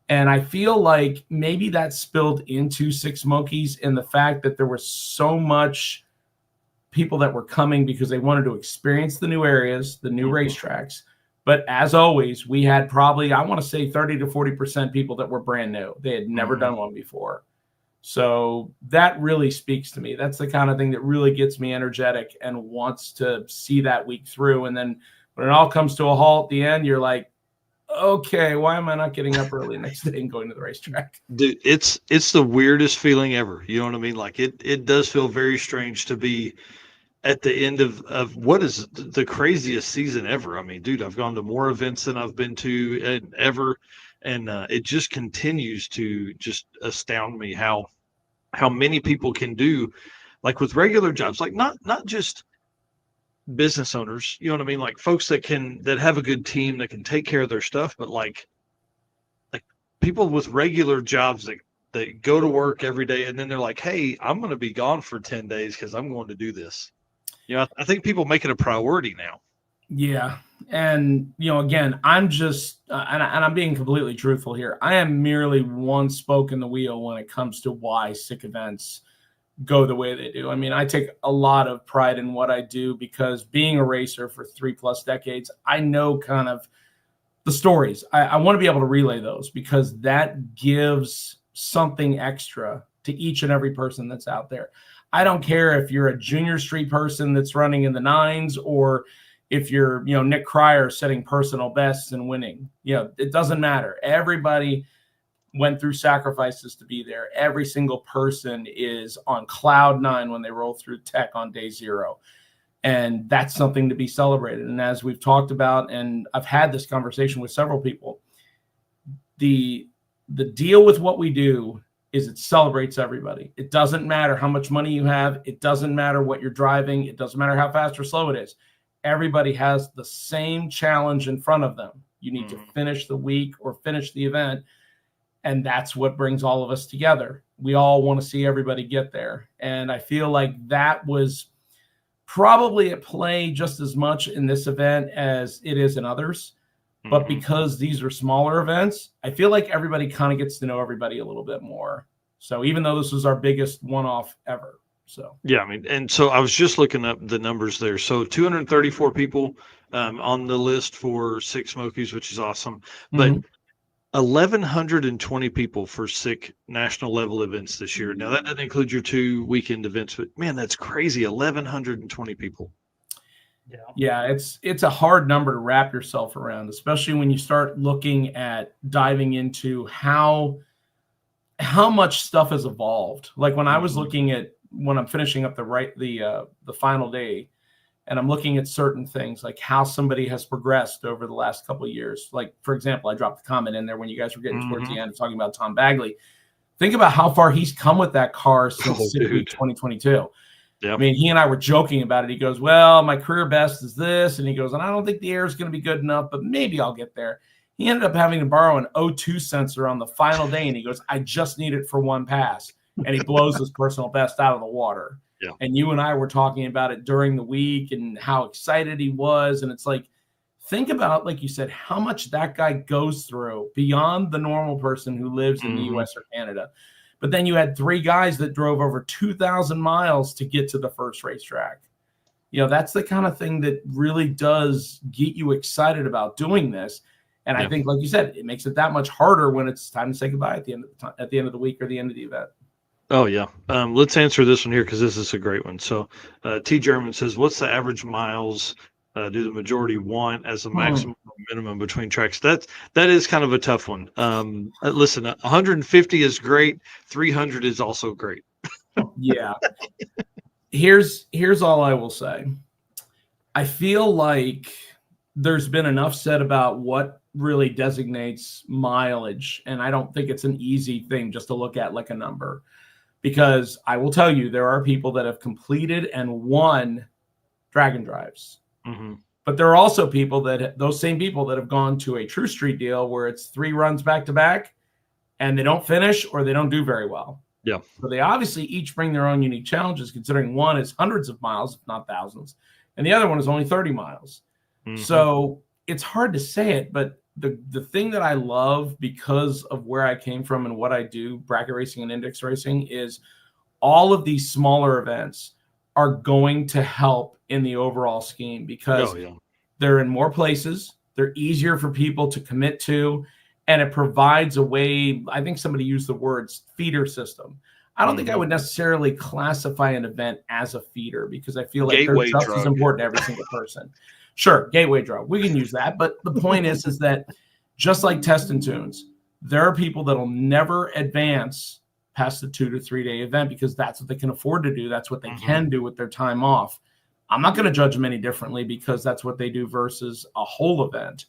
And I feel like maybe that spilled into Sick Smokies in the fact that there was so much people that were coming because they wanted to experience the new areas, the new racetracks. But as always, we had probably, I want to say 30 to 40% people that were brand new. They had never done one before. So that really speaks to me. That's the kind of thing that really gets me energetic and wants to see that week through. And then when it all comes to a halt at the end, you're like, okay, why am I not getting up early next day and going to the racetrack? Dude, it's the weirdest feeling ever. You know what I mean? Like it does feel very strange to be at the end of what is the craziest season ever. I mean, dude, I've gone to more events than I've been to ever. And it just continues to just astound me how many people can do, like, with regular jobs, like not just business owners, you know what I mean? Like folks that have a good team that can take care of their stuff, but like people with regular jobs that go to work every day. And then they're like, hey, I'm going to be gone for 10 days because I'm going to do this. I think people make it a priority now. Yeah. And, again, I'm just, and I'm being completely truthful here. I am merely one spoke in the wheel when it comes to why Sick events go the way they do. I mean, I take a lot of pride in what I do because being a racer for 3+ decades, I know kind of the stories. I want to be able to relay those because that gives something extra to each and every person that's out there. I don't care if you're a junior street person that's running in the 9s or if you're, Nick Cryer setting personal bests and winning. It doesn't matter. Everybody went through sacrifices to be there. Every single person is on cloud 9 when they roll through tech on day 0. And that's something to be celebrated. And as we've talked about, and I've had this conversation with several people, the deal with what we do is it celebrates everybody. It doesn't matter how much money you have. It doesn't matter what you're driving. It doesn't matter how fast or slow it is. Everybody has the same challenge in front of them. You need to finish the week or finish the event. And that's what brings all of us together. We all want to see everybody get there. And I feel like that was probably at play just as much in this event as it is in others. But because these are smaller events, I feel like everybody kind of gets to know everybody a little bit more. So even though this was our biggest one-off ever. So yeah, I mean, and so I was just looking up the numbers there. So 234 people on the list for Sick Smokies, which is awesome. But 1,120 people for Sick national level events this year. Now that doesn't include your 2 weekend events, but man, that's crazy. 1,120 people. Yeah, it's a hard number to wrap yourself around, especially when you start looking at diving into how much stuff has evolved. Like when I was looking at when I'm finishing up the final day, and I'm looking at certain things like how somebody has progressed over the last couple of years. Like, for example, I dropped a comment in there when you guys were getting towards the end talking about Tom Bagley. Think about how far he's come with that car since 2022. Yep. I mean, he and I were joking about it. He goes, well, my career best is this. And he goes, and I don't think the air is going to be good enough, but maybe I'll get there. He ended up having to borrow an O2 sensor on the final day. And he goes, I just need it for one pass. And he blows his personal best out of the water. Yeah. And you and I were talking about it during the week and how excited he was. And it's like, think about, like you said, how much that guy goes through beyond the normal person who lives in the U.S. or Canada. But then you had 3 guys that drove over 2,000 miles to get to the first racetrack. You know, that's the kind of thing that really does get you excited about doing this. And I think, like you said, it makes it that much harder when it's time to say goodbye at the end of the time, at the end of the week or the end of the event. Oh, yeah. Let's answer this one here because this is a great one. So T. German says, what's the average miles do the majority want as a maximum or minimum between tracks? That is kind of a tough one. Listen, 150 is great. 300 is also great. Yeah. Here's all I will say. I feel like there's been enough said about what really designates mileage, and I don't think it's an easy thing just to look at like a number. Because I will tell you, there are people that have completed and won Dragon Drives. But there are also people those same people that have gone to a True Street deal where it's 3 runs back to back and they don't finish or they don't do very well. Yeah. So they obviously each bring their own unique challenges, considering one is hundreds of miles, if not thousands, and the other one is only 30 miles. So it's hard to say it, but the thing that I love because of where I came from and what I do, bracket racing and index racing, is all of these smaller events are going to help in the overall scheme because they're in more places. They're easier for people to commit to, and it provides a way. I think somebody used the words feeder system. I don't think I would necessarily classify an event as a feeder because I feel like they're just as important to every single person. Sure, gateway drug. We can use that. But the point is that just like Test and Tunes, there are people that will never advance past the 2 to 3 day event because that's what they can afford to do. That's what they can do with their time off. I'm not going to judge them any differently because that's what they do versus a whole event.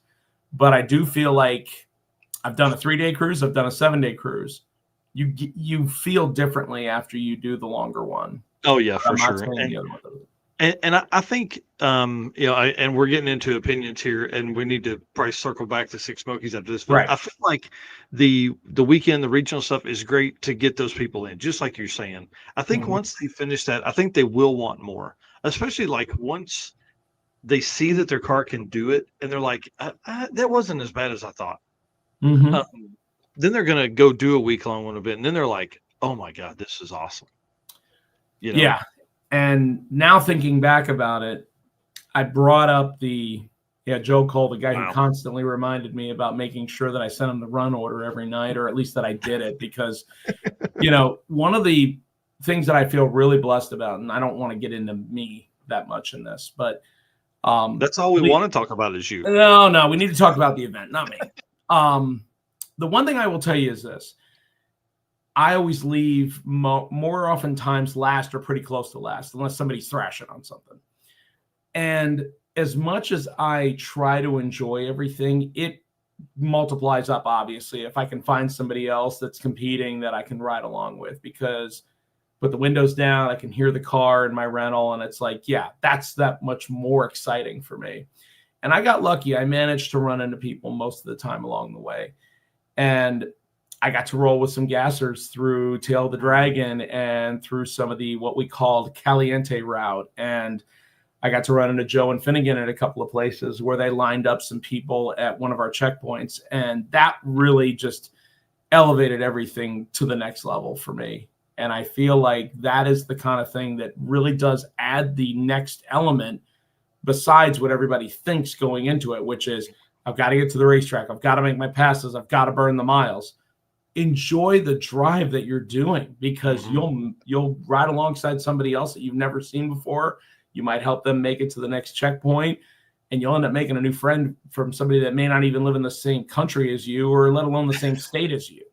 But I do feel like I've done a 3-day cruise. I've done a 7-day cruise. You feel differently after you do the longer one. Oh, yeah, for sure. And I think, and we're getting into opinions here, and we need to probably circle back to Sick Smokies after this. But I feel like the weekend, the regional stuff is great to get those people in, just like you're saying. I think once they finish that, I think they will want more, especially like once they see that their car can do it, and they're like, that wasn't as bad as I thought. Then they're going to go do a week-long one event, and then they're like, oh, my God, this is awesome. You know? Yeah. And now thinking back about it, I brought up Joe Cole, the guy who constantly reminded me about making sure that I sent him the run order every night, or at least that I did it because, one of the things that I feel really blessed about, and I don't want to get into me that much in this, but that's all we want to talk about is you. No, we need to talk about the event, not me. The one thing I will tell you is this. I always leave more oftentimes last or pretty close to last, unless somebody's thrashing on something. And as much as I try to enjoy everything, it multiplies up, obviously, if I can find somebody else that's competing that I can ride along with, because put the windows down, I can hear the car in my rental, and it's like, yeah, that's that much more exciting for me. And I got lucky. I managed to run into people most of the time along the way. And I got to roll with some gassers through Tail of the Dragon and through some of the what we called Caliente route. And I got to run into Joe and Finnegan at a couple of places where they lined up some people at one of our checkpoints. And that really just elevated everything to the next level for me. And I feel like that is the kind of thing that really does add the next element besides what everybody thinks going into it, which is I've got to get to the racetrack. I've got to make my passes. I've got to burn the miles. Enjoy the drive that you're doing, because you'll ride alongside somebody else that you've never seen before. You might help them make it to the next checkpoint, and you'll end up making a new friend from somebody that may not even live in the same country as you, or let alone the same state as you.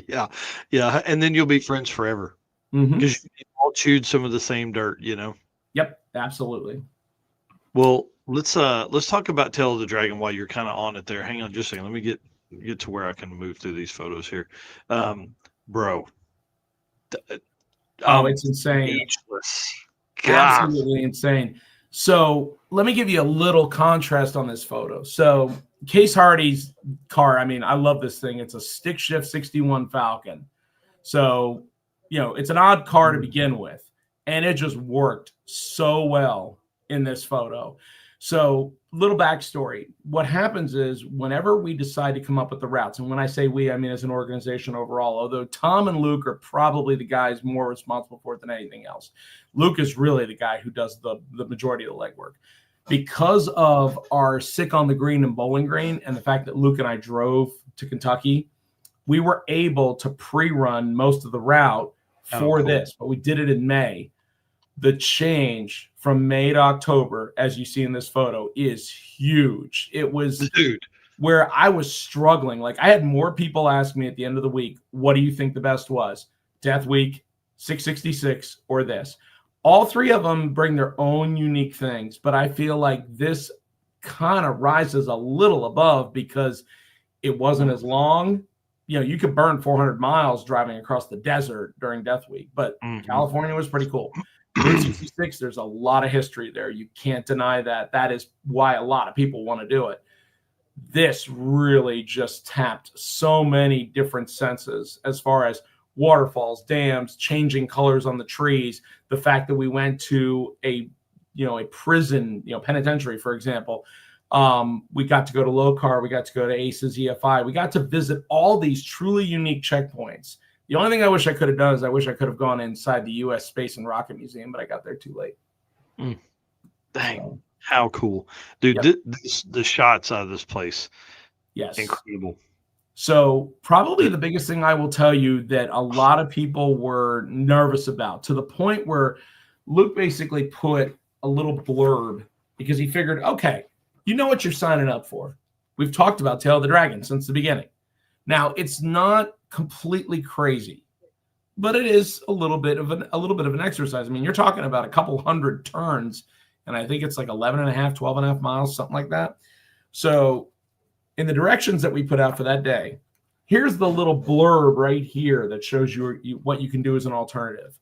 Yeah. Yeah. And then you'll be friends forever because you all chewed some of the same dirt, you know? Yep. Absolutely. Well, let's talk about Tail of the Dragon while you're kind of on it there. Hang on just a second. Let me get to where I can move through these photos here. Bro. It's insane. Speechless. Absolutely insane. So let me give you a little contrast on this photo. So Case Hardy's car, I mean, I love this thing. It's a stick shift 61 Falcon. So, you know, it's an odd car to begin with, and it just worked so well in this photo. So little backstory. What happens is whenever we decide to come up with the routes, and when I say we, I mean as an organization overall, although Tom and Luke are probably the guys more responsible for it than anything else. Luke is really the guy who does the majority of the legwork. Because of our Sick on the Green and Bowling Green and the fact that Luke and I drove to Kentucky, we were able to pre-run most of the route for this, but we did it in May. The change from May to October, as you see in this photo, is huge. It was where I was struggling. Like, I had more people ask me at the end of the week, what do you think the best was? Death Week, 666, or this? All three of them bring their own unique things, but I feel like this kind of rises a little above because it wasn't as long. You know, you could burn 400 miles driving across the desert during Death Week, but California was pretty cool. 366, there's a lot of history there. You can't deny that. That is why a lot of people want to do it. This really just tapped so many different senses as far as waterfalls, dams, changing colors on the trees, the fact that we went to a prison, penitentiary, for example. We got to go to Lokar, we got to go to ACES EFI, we got to visit all these truly unique checkpoints. The only thing I wish I could have done is I wish I could have gone inside the U.S. Space and Rocket Museum, but I got there too late. Dang, how cool. Dude, the shots out of this place, yes, incredible. So probably the biggest thing I will tell you that a lot of people were nervous about, to the point where Luke basically put a little blurb because he figured, okay, you know what you're signing up for. We've talked about Tail of the Dragon since the beginning. Now, it's not completely crazy, but it is a little bit of an exercise. I mean, you're talking about a couple hundred turns, and I think it's like 12 and a half miles, something like that. So in the directions that we put out for that day, here's the little blurb right here that shows you what you can do as an alternative.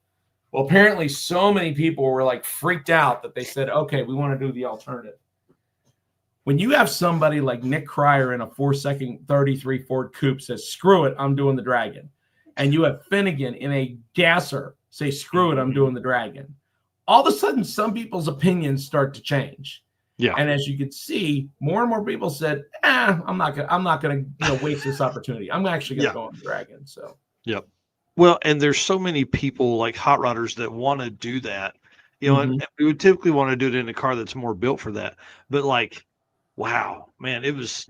Well, apparently so many people were like freaked out that they said, okay, we want to do the alternative. When you have somebody like Nick Cryer in a 4-second 33 Ford Coupe says, screw it, I'm doing the Dragon. And you have Finnegan in a gasser say, screw it, I'm doing the Dragon. All of a sudden, some people's opinions start to change. Yeah. And as you can see, more and more people said, I'm not gonna waste this opportunity. I'm actually gonna go on the Dragon. So yep. Well, and there's so many people like hot rodders that want to do that. And we would typically want to do it in a car that's more built for that. But like, wow, man, it was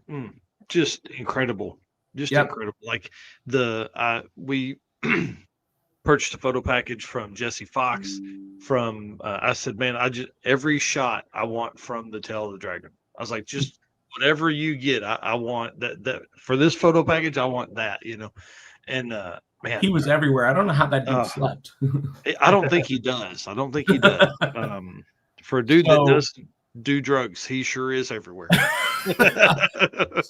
just incredible. Just incredible. Like we purchased a photo package from Jesse Fox from I said, man, every shot I want from the Tail of the Dragon. I was like, just whatever you get, I want that for this photo package, I want that, And man, he was everywhere. I don't know how that dude slept. I don't think he does. For a dude that does do drugs. He sure is everywhere.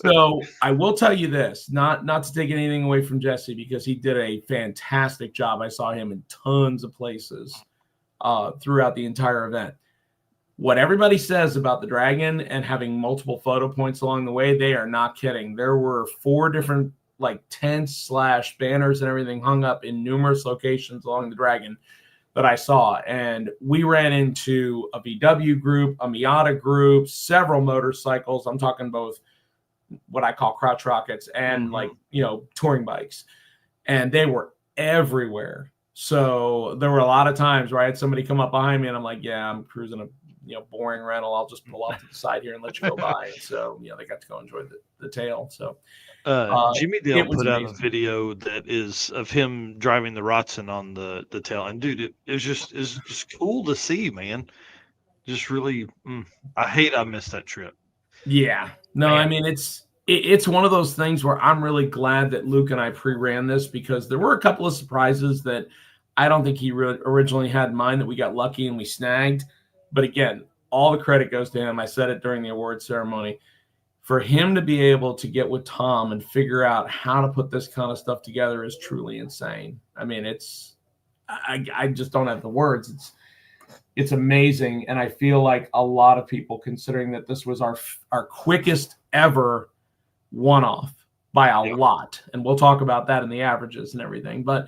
So I will tell you this, not to take anything away from Jesse, because he did a fantastic job. I saw him in tons of places throughout the entire event. What everybody says about the Dragon and having multiple photo points along the way, they are not kidding. There were 4 different like tents / banners and everything hung up in numerous locations along the Dragon that I saw. And we ran into a VW group, a Miata group, several motorcycles. I'm talking both what I call crotch rockets and like, touring bikes. And they were everywhere. So there were a lot of times where I had somebody come up behind me and I'm like, yeah, I'm cruising a boring rental. I'll just pull off to the side here and let you go by. And so, they got to go enjoy the tail. So Jimmy Dale put out a amazing video that is of him driving the Rotson on the tail. And dude, it was just cool to see, man. Just really, I missed that trip. Yeah. No, man. I mean, it's one of those things where I'm really glad that Luke and I pre-ran this, because there were a couple of surprises that I don't think he originally had in mind that we got lucky and we snagged. But again, all the credit goes to him. I said it during the award ceremony. For him to be able to get with Tom and figure out how to put this kind of stuff together is truly insane. I mean, I just don't have the words. It's amazing. And I feel like a lot of people, considering that this was our quickest ever one-off by a lot. And we'll talk about that in the averages and everything. But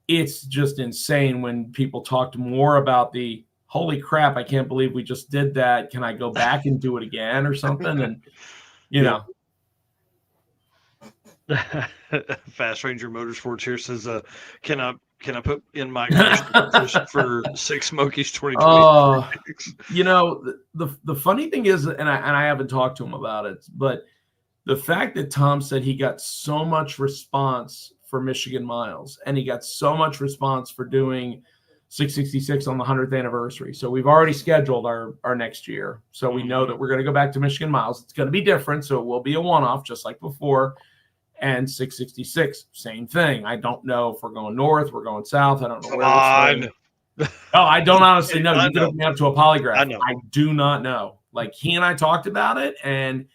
it's just insane when people talked more about the, holy crap, I can't believe we just did that. Can I go back and do it again or something? And, Fast Ranger Motorsports here says, can I put in my competition for Sick Smokies 2026? The funny thing is, and I haven't talked to him about it, but the fact that Tom said he got so much response for Michigan Miles, and he got so much response for doing 666 on the 100th anniversary. So we've already scheduled our next year. So we know that we're going to go back to Michigan Miles. It's going to be different. So it will be a one-off just like before. And 666, same thing. I don't know if we're going north, we're going south. I don't know where we're going. Oh, I don't honestly know. You could hook me up to a polygraph. I do not know. Like, he and I talked about it, and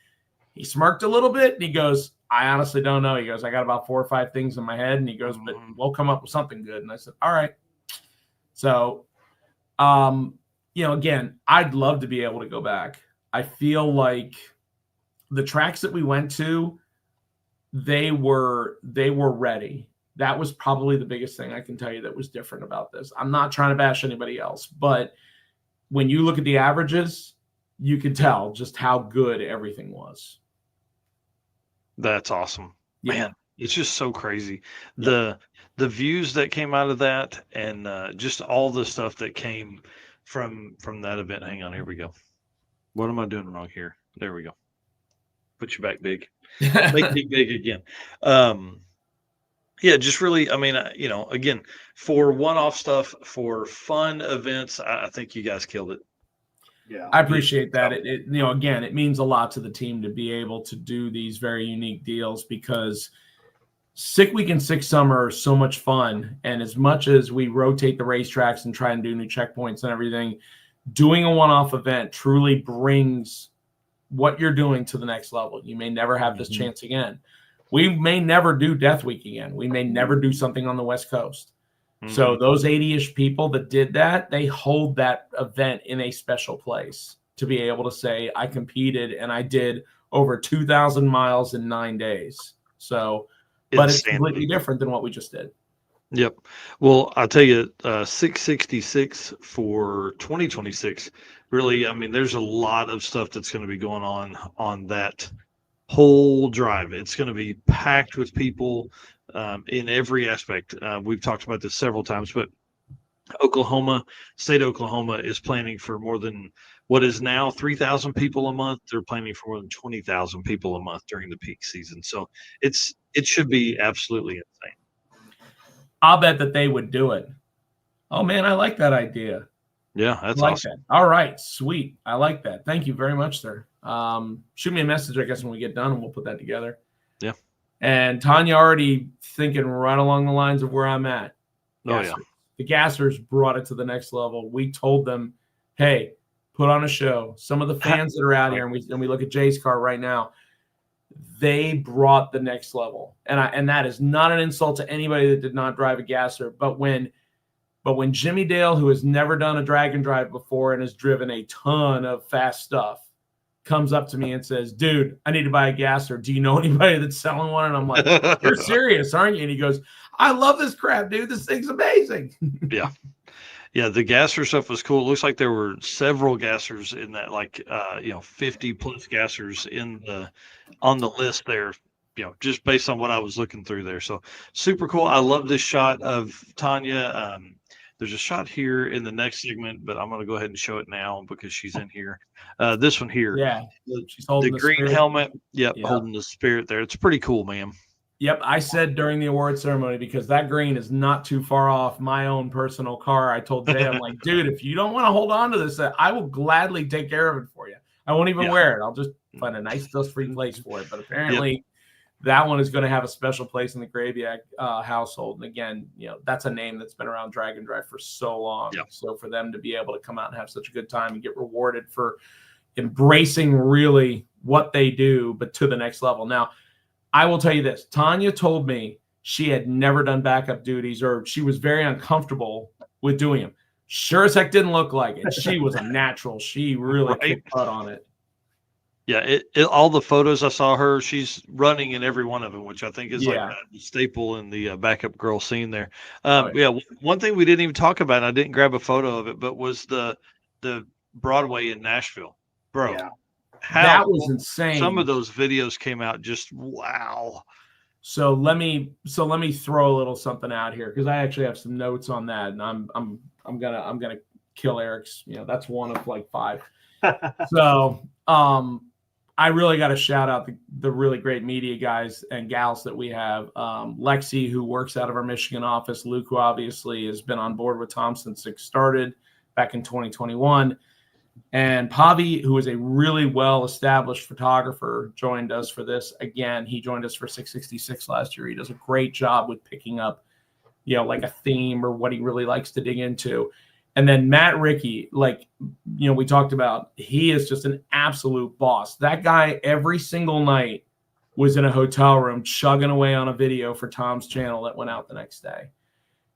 he smirked a little bit, and he goes, I honestly don't know. He goes, I got about 4 or 5 things in my head. And he goes, but we'll come up with something good. And I said, all right. So, again, I'd love to be able to go back. I feel like the tracks that we went to, they were ready. That was probably the biggest thing I can tell you that was different about this. I'm not trying to bash anybody else, but when you look at the averages, you can tell just how good everything was. That's awesome. Yeah. Man, it's just so crazy. Yeah. The views that came out of that, and just all the stuff that came from that event. Hang on, here we go. What am I doing wrong here? There we go. Put you back big. Make me big again. Yeah, just really, I mean, again, for one-off stuff, for fun events, I think you guys killed it. Yeah, I appreciate that. Again, it means a lot to the team to be able to do these very unique deals, because Sick Week and Sick Summer are so much fun. And as much as we rotate the racetracks and try and do new checkpoints and everything, doing a one-off event truly brings what you're doing to the next level. You may never have this chance again. We may never do Death Week again. We may never do something on the West Coast. So those 80-ish people that did that, they hold that event in a special place to be able to say, I competed and I did over 2,000 miles in 9 days. So, but it's completely different than what we just did. Yep. Well, I'll tell you, 666 for 2026, really, I mean, there's a lot of stuff that's going to be going on that whole drive. It's going to be packed with people in every aspect. We've talked about this several times, but State of Oklahoma is planning for more than what is now 3,000 people a month. They're planning for more than 20,000 people a month during the peak season. So it should be absolutely insane. I'll bet that they would do it. Oh man, I like that idea. Yeah, that's awesome. That. All right, sweet. I like that. Thank you very much, sir. Shoot me a message, I guess, when we get done, and we'll put that together. Yeah. And Tanya already thinking right along the lines of where I'm at. Oh, yeah. The Gassers brought it to the next level. We told them, hey, put on a show. Some of the fans that are out here, and we look at Jay's car right now, they brought the next level. And that is not an insult to anybody that did not drive a gasser. But when Jimmy Dale, who has never done a drag and drive before and has driven a ton of fast stuff, comes up to me and says, dude, I need to buy a gasser. Do you know anybody that's selling one? And I'm like, you're serious, aren't you? And he goes, I love this crap, dude. This thing's amazing. Yeah. Yeah, the gasser stuff was cool. It looks like there were several gassers in that, 50 plus gassers on the list there, just based on what I was looking through there. So super cool. I love this shot of Tanya. There's a shot here in the next segment, but I'm going to go ahead and show it now because she's in here. This one here. Yeah. She's holding the green spirit. helmet. Yep, holding the spirit there. It's pretty cool, man. Yep, I said during the award ceremony, because that green is not too far off my own personal car, I told Jay, I'm like, dude, if you don't want to hold on to this, I will gladly take care of it for you. I won't even wear it. I'll just find a nice dust-free place for it. But apparently that one is going to have a special place in the Graviak household. And again, that's a name that's been around Drag and Drive for so long. Yep. So for them to be able to come out and have such a good time and get rewarded for embracing really what they do, but to the next level. Now, I will tell you this. Tanya told me she had never done backup duties, or she was very uncomfortable with doing them. Sure as heck didn't look like it. She was a natural. She really kicked butt on it. Yeah, all the photos I saw her, she's running in every one of them, which I think is like a staple in the backup girl scene there. One thing we didn't even talk about, and I didn't grab a photo of it, but was the Broadway in Nashville. Bro. Yeah. That was insane. Some of those videos came out just wow. So let me throw a little something out here, because I actually have some notes on that, and I'm gonna kill Eric's. That's one of like 5. So I really got to shout out the really great media guys and gals that we have. Lexi, who works out of our Michigan office. Luke, who obviously has been on board with Tom since it started back in 2021. And Pavi, who is a really well-established photographer, joined us for this. Again, he joined us for 666 last year. He does a great job with picking up, like a theme or what he really likes to dig into. And then Matt Rickey, we talked about, he is just an absolute boss. That guy every single night was in a hotel room chugging away on a video for Tom's channel that went out the next day.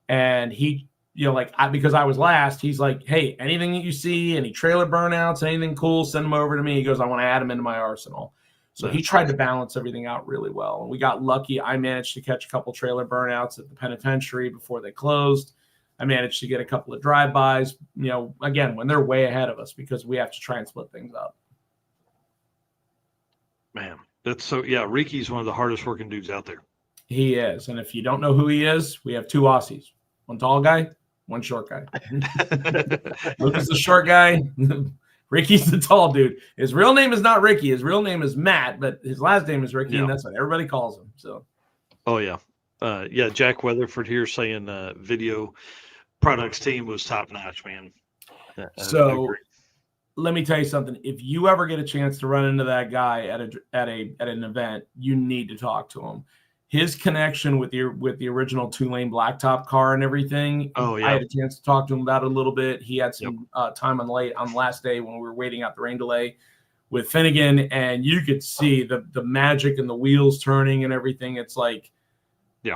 And he, because I was last, he's like, hey, anything that you see, any trailer burnouts, anything cool, send them over to me. He goes, I want to add them into my arsenal. So he tried to balance everything out really well. And we got lucky. I managed to catch a couple trailer burnouts at the penitentiary before they closed. I managed to get a couple of drive-bys, again, when they're way ahead of us, because we have to try and split things up. Man, that's so, Ricky's one of the hardest working dudes out there. He is. And if you don't know who he is, we have 2 Aussies, one tall guy, one short guy. Lucas the short guy. Ricky's the tall dude. His real name is not Ricky. His real name is Matt, but his last name is Ricky, and that's what everybody calls him. So, Jack Weatherford here saying video products team was top notch, man. So let me tell you something. If you ever get a chance to run into that guy at an event, you need to talk to him. His connection with the original 2-lane blacktop car and everything. I had a chance to talk to him about it a little bit. He had some time on the last day when we were waiting out the rain delay with Finnegan, and you could see the magic and the wheels turning and everything. It's like,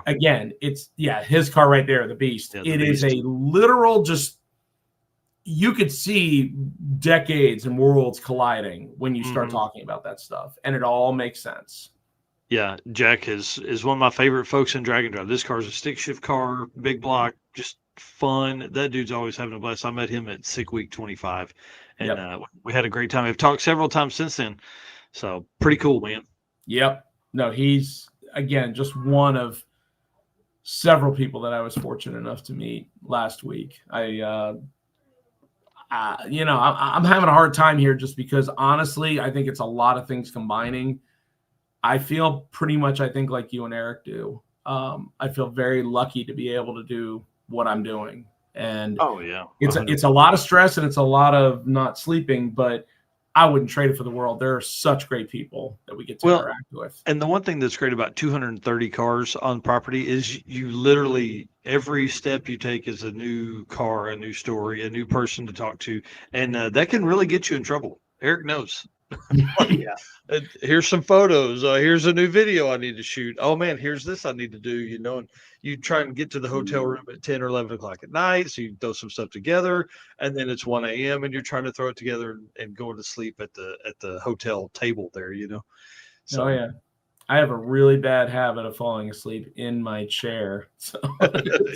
again, it's his car right there, the Beast. It is a literal, just, you could see decades and worlds colliding when you start talking about that stuff, and it all makes sense. Yeah, Jack is one of my favorite folks in Drag and Drive. This car's a stick shift car, big block, just fun. That dude's always having a blast. I met him at Sick Week 25, and we had a great time. We've talked several times since then, so pretty cool, man. Yep. No, he's, again, just one of several people that I was fortunate enough to meet last week. I'm having a hard time here just because, honestly, I think it's a lot of things combining. I feel pretty much, I think, like you and Eric do. I feel very lucky to be able to do what I'm doing. And it's a lot of stress and it's a lot of not sleeping, but I wouldn't trade it for the world. There are such great people that we get to interact with. And the one thing that's great about 230 cars on property is you literally, every step you take is a new car, a new story, a new person to talk to. And that can really get you in trouble. Eric knows. Here's some photos. Here's a new video I need to shoot. Oh man, here's this I need to do. And you try and get to the hotel room at 10 or 11 o'clock at night. So you throw some stuff together, and then it's 1 a.m. and you're trying to throw it together and going to sleep at the hotel table there. So, oh yeah, I have a really bad habit of falling asleep in my chair. So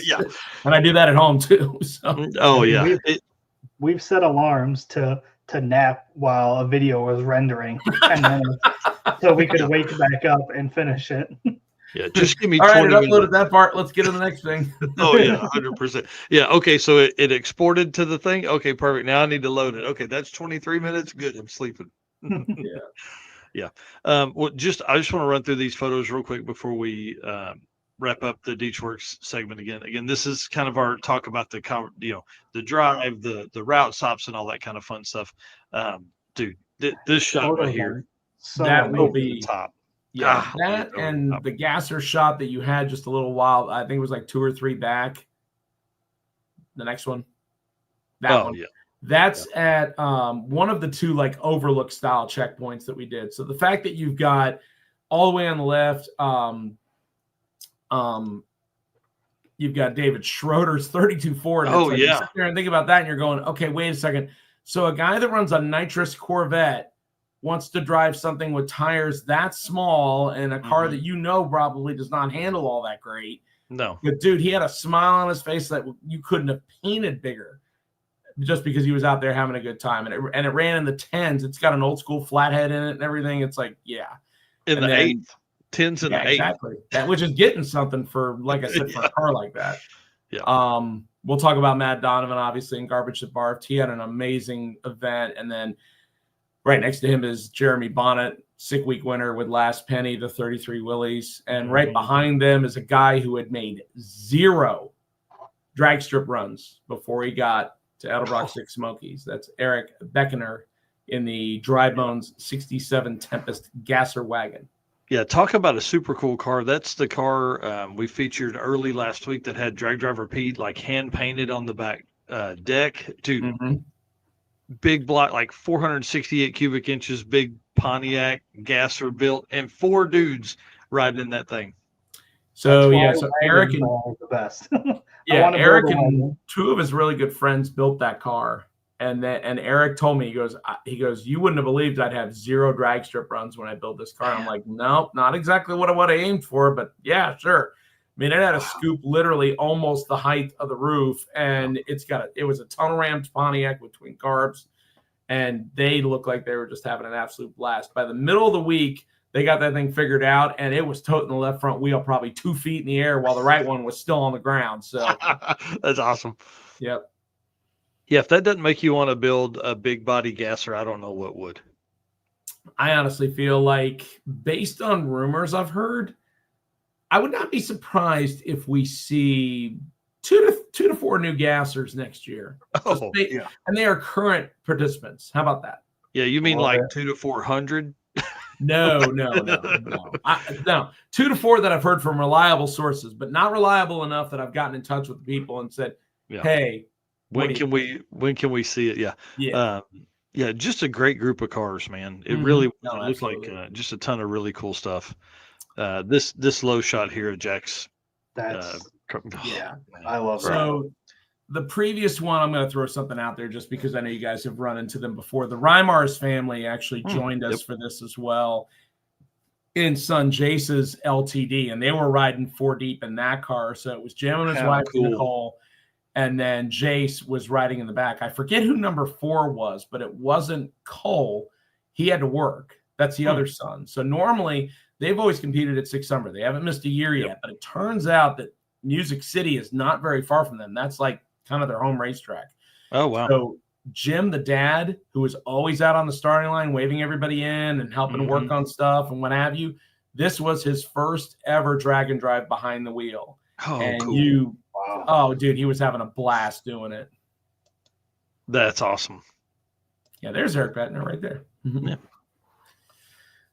yeah, and I do that at home too. So oh yeah, we've set alarms to nap while a video was rendering, and then so we could wake back up and finish it. Yeah, just give me all 20 right, it uploaded minutes. that part. Let's get to the next thing. Oh yeah, 100%. Yeah, okay, so it exported to the thing. Okay, perfect. Now I need to load it. Okay, that's 23 minutes. Good, I'm sleeping. Yeah. Well, I just want to run through these photos real quick before we wrap up the Deechworks segment again. Again, this is kind of our talk about the drive, the route stops, and all that kind of fun stuff. Dude, this shot right here, So that will amazing. be the top. Yeah, that and the gasser shot that you had just a little while, I think it was like 2 or 3 back. The next one. That one. Yeah. That's at one of the 2 like overlook style checkpoints that we did. So the fact that you've got all the way on the left, you've got David Schroeder's 32 Ford. Oh, like, yeah. You sit there and think about that, and you're going, okay, wait a second. So a guy that runs a nitrous Corvette wants to drive something with tires that small and a car that probably does not handle all that great. No. But dude, he had a smile on his face that you couldn't have painted bigger just because he was out there having a good time. And it ran in the 10s. It's got an old school flathead in it and everything. It's like, yeah. In the 8th. 10s in the 8th. Exactly. Which is getting something for, like I said, for a car like that. Yeah. We'll talk about Matt Donovan, obviously, in Garbage That Barfed. He had an amazing event. And then right next to him is Jeremy Bonnet, Sick Week winner with Last Penny, the 33 Willies. And right behind them is a guy who had made 0 drag strip runs before he got to Edelbrock Sick Smokies. That's Eric Beckener in the Dry Bones 67 Tempest Gasser wagon. Yeah, talk about a super cool car. That's the car we featured early last week that had Drag Driver Pete like hand painted on the back deck. Dude, big block, like 468 cubic inches, big Pontiac gasser built, and 4 dudes riding in that thing. So so Eric and the best. Eric and 2 of his really good friends built that car. And Eric told me, he goes, you wouldn't have believed I'd have 0 drag strip runs when I built this car. I'm like, nope, not exactly what I aimed for, but yeah, sure. I mean, it had a scoop literally almost the height of the roof, and it was a tunnel rammed Pontiac with twin carbs, and they looked like they were just having an absolute blast. By the middle of the week, they got that thing figured out, and it was toting the left front wheel probably 2 feet in the air while the right one was still on the ground. So that's awesome. Yep. Yeah, if that doesn't make you want to build a big body gasser, I don't know what would. I honestly feel like, based on rumors I've heard, I would not be surprised if we see 2 to 4 new gassers next year. Oh, and they are current participants. How about that? Yeah, you mean like 2 to 400? No. 2 to 4 that I've heard from reliable sources, but not reliable enough that I've gotten in touch with the people and said, hey, when can we see it? Yeah, just a great group of cars, man. It really looked like just a ton of really cool stuff. This low shot here of Jack's. That's I love that. So the previous one, I'm going to throw something out there just because I know you guys have run into them before. The Reimars family actually joined us for this as well in son Jace's LTD, and they were riding 4 deep in that car. So it was Jim and his wife Nicole. And then Jace was riding in the back. I forget who number 4 was, but it wasn't Cole. He had to work. That's the other son. So normally they've always competed at 6 Summer. They haven't missed a year yet, but it turns out that Music City is not very far from them. That's like kind of their home racetrack. Oh, wow. So Jim, the dad, who was always out on the starting line, waving everybody in and helping work on stuff and what have you, this was his first ever drag and drive behind the wheel. Oh, and cool. Oh, dude, he was having a blast doing it. That's awesome. Yeah, there's Eric Bettner right there. Yeah.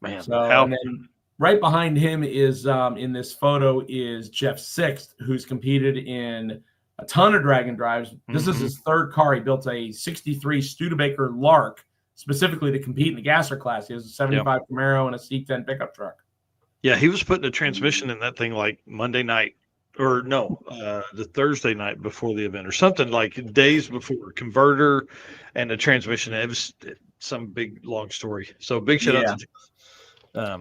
Man, so and then right behind him is in this photo is Jeff Sixt, who's competed in a ton of drag and drives. This is his third car. He built a 63 Studebaker Lark specifically to compete in the gasser class. He has a 75 Camaro and a C10 pickup truck. Yeah, he was putting a transmission in that thing like Monday night, or no, the Thursday night before the event, or something, like days before. Converter and a transmission. It was some big long story. So big shout out to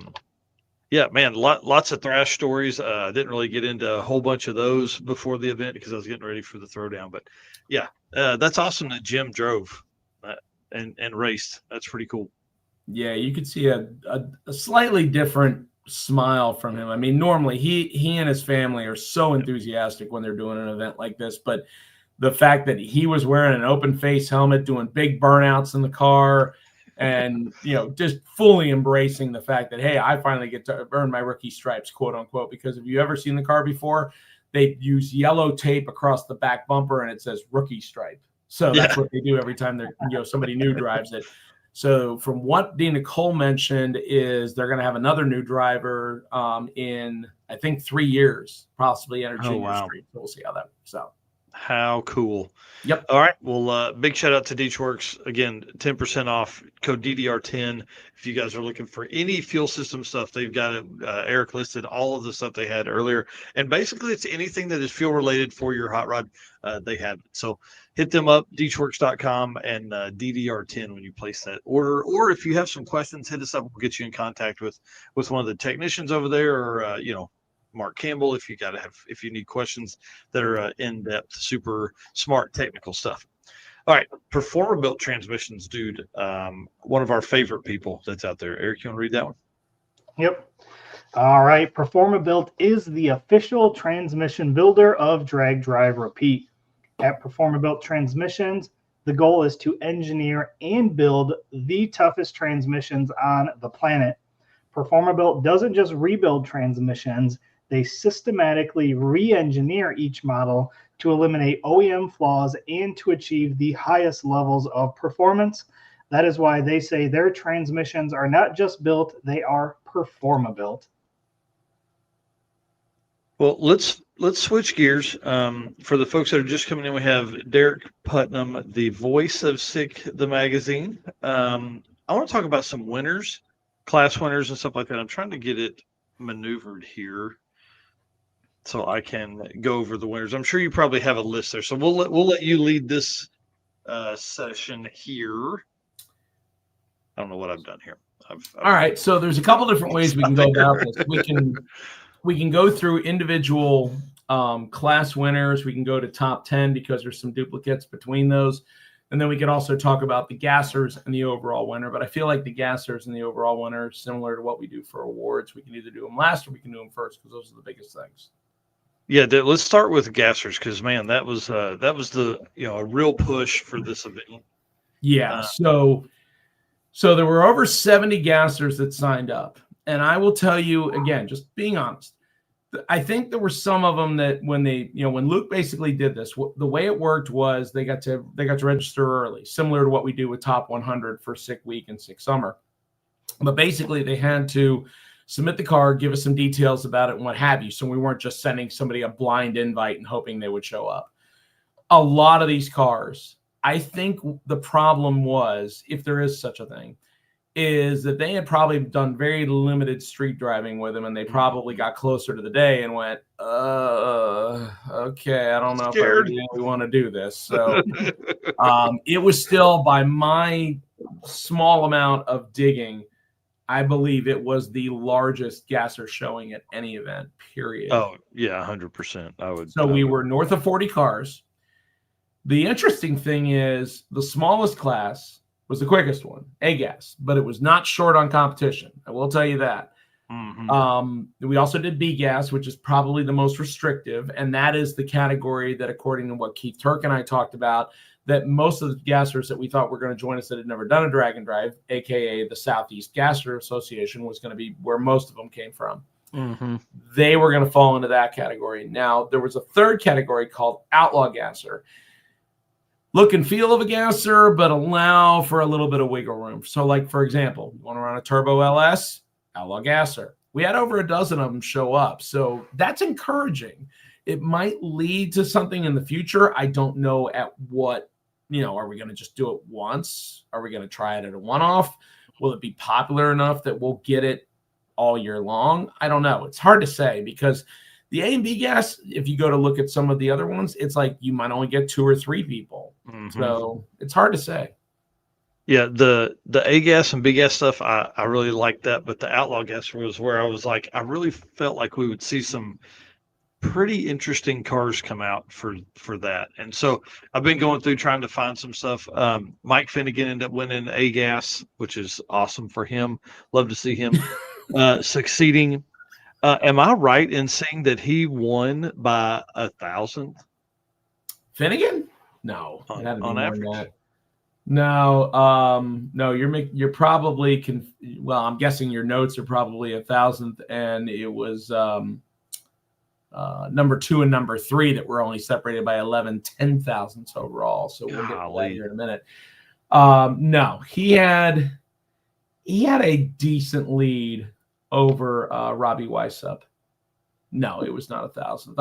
yeah, man, lots of thrash stories. I didn't really get into a whole bunch of those before the event because I was getting ready for the throwdown. But yeah, that's awesome that Jim drove and raced. That's pretty cool. Yeah, you could see a slightly different smile from him. I mean, normally he and his family are so enthusiastic when they're doing an event like this, but the fact that he was wearing an open face helmet, doing big burnouts in the car, and just fully embracing the fact that, hey, I finally get to earn my rookie stripes, quote unquote. Because if you ever seen the car before, they use yellow tape across the back bumper and it says rookie stripe. So that's what they do every time they're somebody new drives it. So from what Dean Nicole mentioned is they're going to have another new driver in, I think, 3 years, possibly enter Junior Street. So we'll see how that works out. How cool. Yep. All right. Well, big shout out to DeechWorks. Again, 10% off, code DDR10. If you guys are looking for any fuel system stuff, they've got it. Eric listed all of the stuff they had earlier. And basically, it's anything that is fuel related for your hot rod. They have it. So hit them up, DeechWorks.com, and DDR10 when you place that order. Or if you have some questions, hit us up. We'll get you in contact with one of the technicians over there, or, Mark Campbell, if you need questions that are in-depth, super smart technical stuff. All right, Performer Built Transmissions, dude. One of our favorite people that's out there. Eric, you want to read that one? Yep. All right, Performer Built is the official transmission builder of Drag Drive Repeat. At Performer Built Transmissions, the goal is to engineer and build the toughest transmissions on the planet. Performer Built doesn't just rebuild transmissions, they systematically re-engineer each model to eliminate OEM flaws and to achieve the highest levels of performance. That is why they say their transmissions are not just built, they are Performa-built. Well, let's switch gears. For the folks that are just coming in, we have Derek Putnam, the voice of Sick, the magazine. I want to talk about some winners, class winners and stuff like that. I'm trying to get it maneuvered here so I can go over the winners. I'm sure you probably have a list there, so we'll let you lead this session here. I don't know what I've done here. All right, so there's a couple different ways we can go about this. We can go through individual class winners. We can go to top 10 because there's some duplicates between those. And then we can also talk about the gassers and the overall winner. But I feel like the gassers and the overall winner are similar to what we do for awards. We can either do them last or we can do them first because those are the biggest things. Yeah, let's start with gassers because, man, that was the a real push for this event. Yeah, so there were over 70 gassers that signed up. And I will tell you, again, just being honest, I think there were some of them that when Luke basically did this, the way it worked was they got to register early, similar to what we do with Top 100 for Sick Week and Sick Summer. But basically, they had to submit the car, give us some details about it and what have you. So we weren't just sending somebody a blind invite and hoping they would show up. A lot of these cars, I think the problem was, if there is such a thing, is that they had probably done very limited street driving with them, and they probably got closer to the day and went, okay, I don't know if I really want to do this. So it was still, by my small amount of digging, I believe it was the largest gasser showing at any event, period. Oh, yeah, 100%. I would. So we were north of 40 cars. The interesting thing is the smallest class was the quickest one, A-gas, but it was not short on competition. I will tell you that. Mm-hmm. We also did B-gas, which is probably the most restrictive, and that is the category that, according to what Keith Turk and I talked about, that most of the gassers that we thought were going to join us that had never done a drag and drive, aka the Southeast Gasser Association, was going to be where most of them came from. Mm-hmm. They were going to fall into that category. Now, there was a third category called Outlaw Gasser. look and feel of a gasser, but allow for a little bit of wiggle room. So, like, for example, you want to run a turbo LS, outlaw gasser. We had over a dozen of them show up. So that's encouraging. It might lead to something in the future. I don't know at what, are we going to just do it once? Are we going to try it at a one-off? Will it be popular enough that we'll get it all year long? I don't know. It's hard to say because the A and B gas, if you go to look at some of the other ones, it's like you might only get 2 or 3 people. Mm-hmm. So it's hard to say. Yeah, the A gas and B gas stuff, I really like that. But the outlaw gas was where I was like, I really felt like we would see some pretty interesting cars come out for that. And so I've been going through trying to find some stuff. Mike Finnegan ended up winning A gas, which is awesome for him. Love to see him succeeding. Am I right in saying that he won by 1,000? Finnegan? No, on average. No, you're probably well, I'm guessing your notes are probably 1,000th, and it was number 2 and number 3 that were only separated by 11 10,000ths overall. So we'll get to that here in a minute. No, he had a decent lead over Robbie Weissup. No, it was not 1,000th.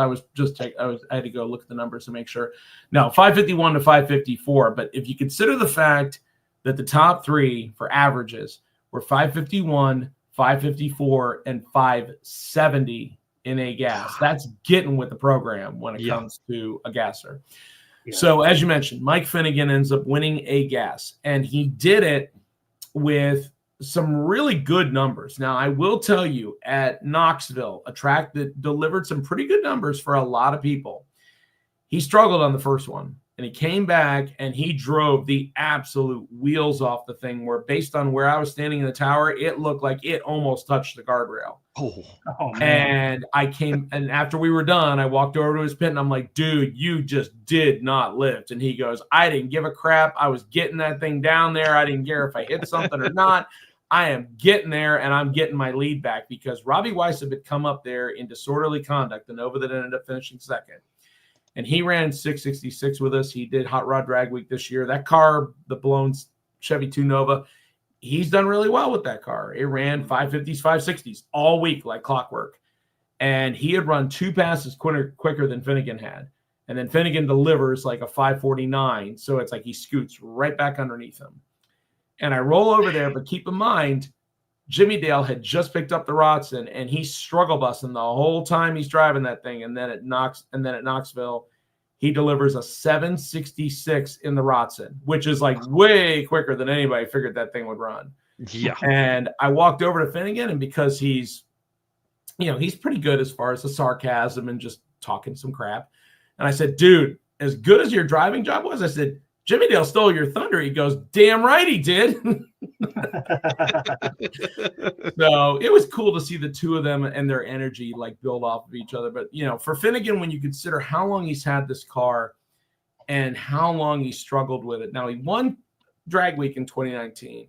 I had to go look at the numbers to make sure. No, 551 to 554. But if you consider the fact that the top 3 for averages were 551, 554, and 570 in a gas, that's getting with the program when it comes to a gasser. Yeah. So as you mentioned, Mike Finnegan ends up winning a gas, and he did it with some really good numbers. Now, I will tell you, at Knoxville, a track that delivered some pretty good numbers for a lot of people, he struggled on the first one, and he came back and he drove the absolute wheels off the thing, where based on where I was standing in the tower, it looked like it almost touched the guardrail. Oh man. And after we were done, I walked over to his pit and I'm like, dude, you just did not lift. And he goes, I didn't give a crap. I was getting that thing down there. I didn't care if I hit something or not. I am getting there, and I'm getting my lead back because Robbie Weissup had come up there in disorderly conduct, the Nova that ended up finishing second. And he ran 666 with us. He did Hot Rod Drag Week this year. That car, the blown Chevy 2 Nova, he's done really well with that car. It ran 550s, 560s all week like clockwork. And he had run 2 passes quicker than Finnegan had. And then Finnegan delivers like a 549. So it's like he scoots right back underneath him. And I roll over there, but keep in mind, Jimmy Dale had just picked up the Rodson, and he's struggle busting the whole time he's driving that thing. And then at Knoxville, he delivers a 766 in the Rodson, which is like way quicker than anybody figured that thing would run. Yeah. And I walked over to Finnegan, and because he's pretty good as far as the sarcasm and just talking some crap. And I said, dude, as good as your driving job was, I said, Jimmy Dale stole your thunder. He goes, damn right he did. So it was cool to see the two of them and their energy like build off of each other. But, for Finnegan, when you consider how long he's had this car and how long he struggled with it. Now, he won Drag Week in 2019.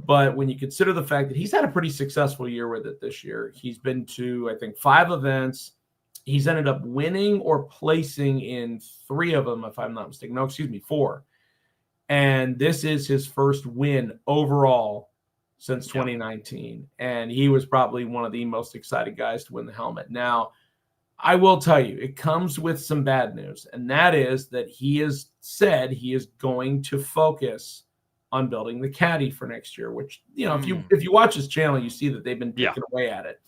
But when you consider the fact that he's had a pretty successful year with it this year, he's been to, I think, 5 events. He's ended up winning or placing in 3 of them, if I'm not mistaken. No, excuse me, 4. And this is his first win overall since 2019. And he was probably one of the most excited guys to win the helmet. Now, I will tell you, it comes with some bad news. And that is that he has said he is going to focus on building the caddy for next year, which, if you watch his channel, you see that they've been picking away at it.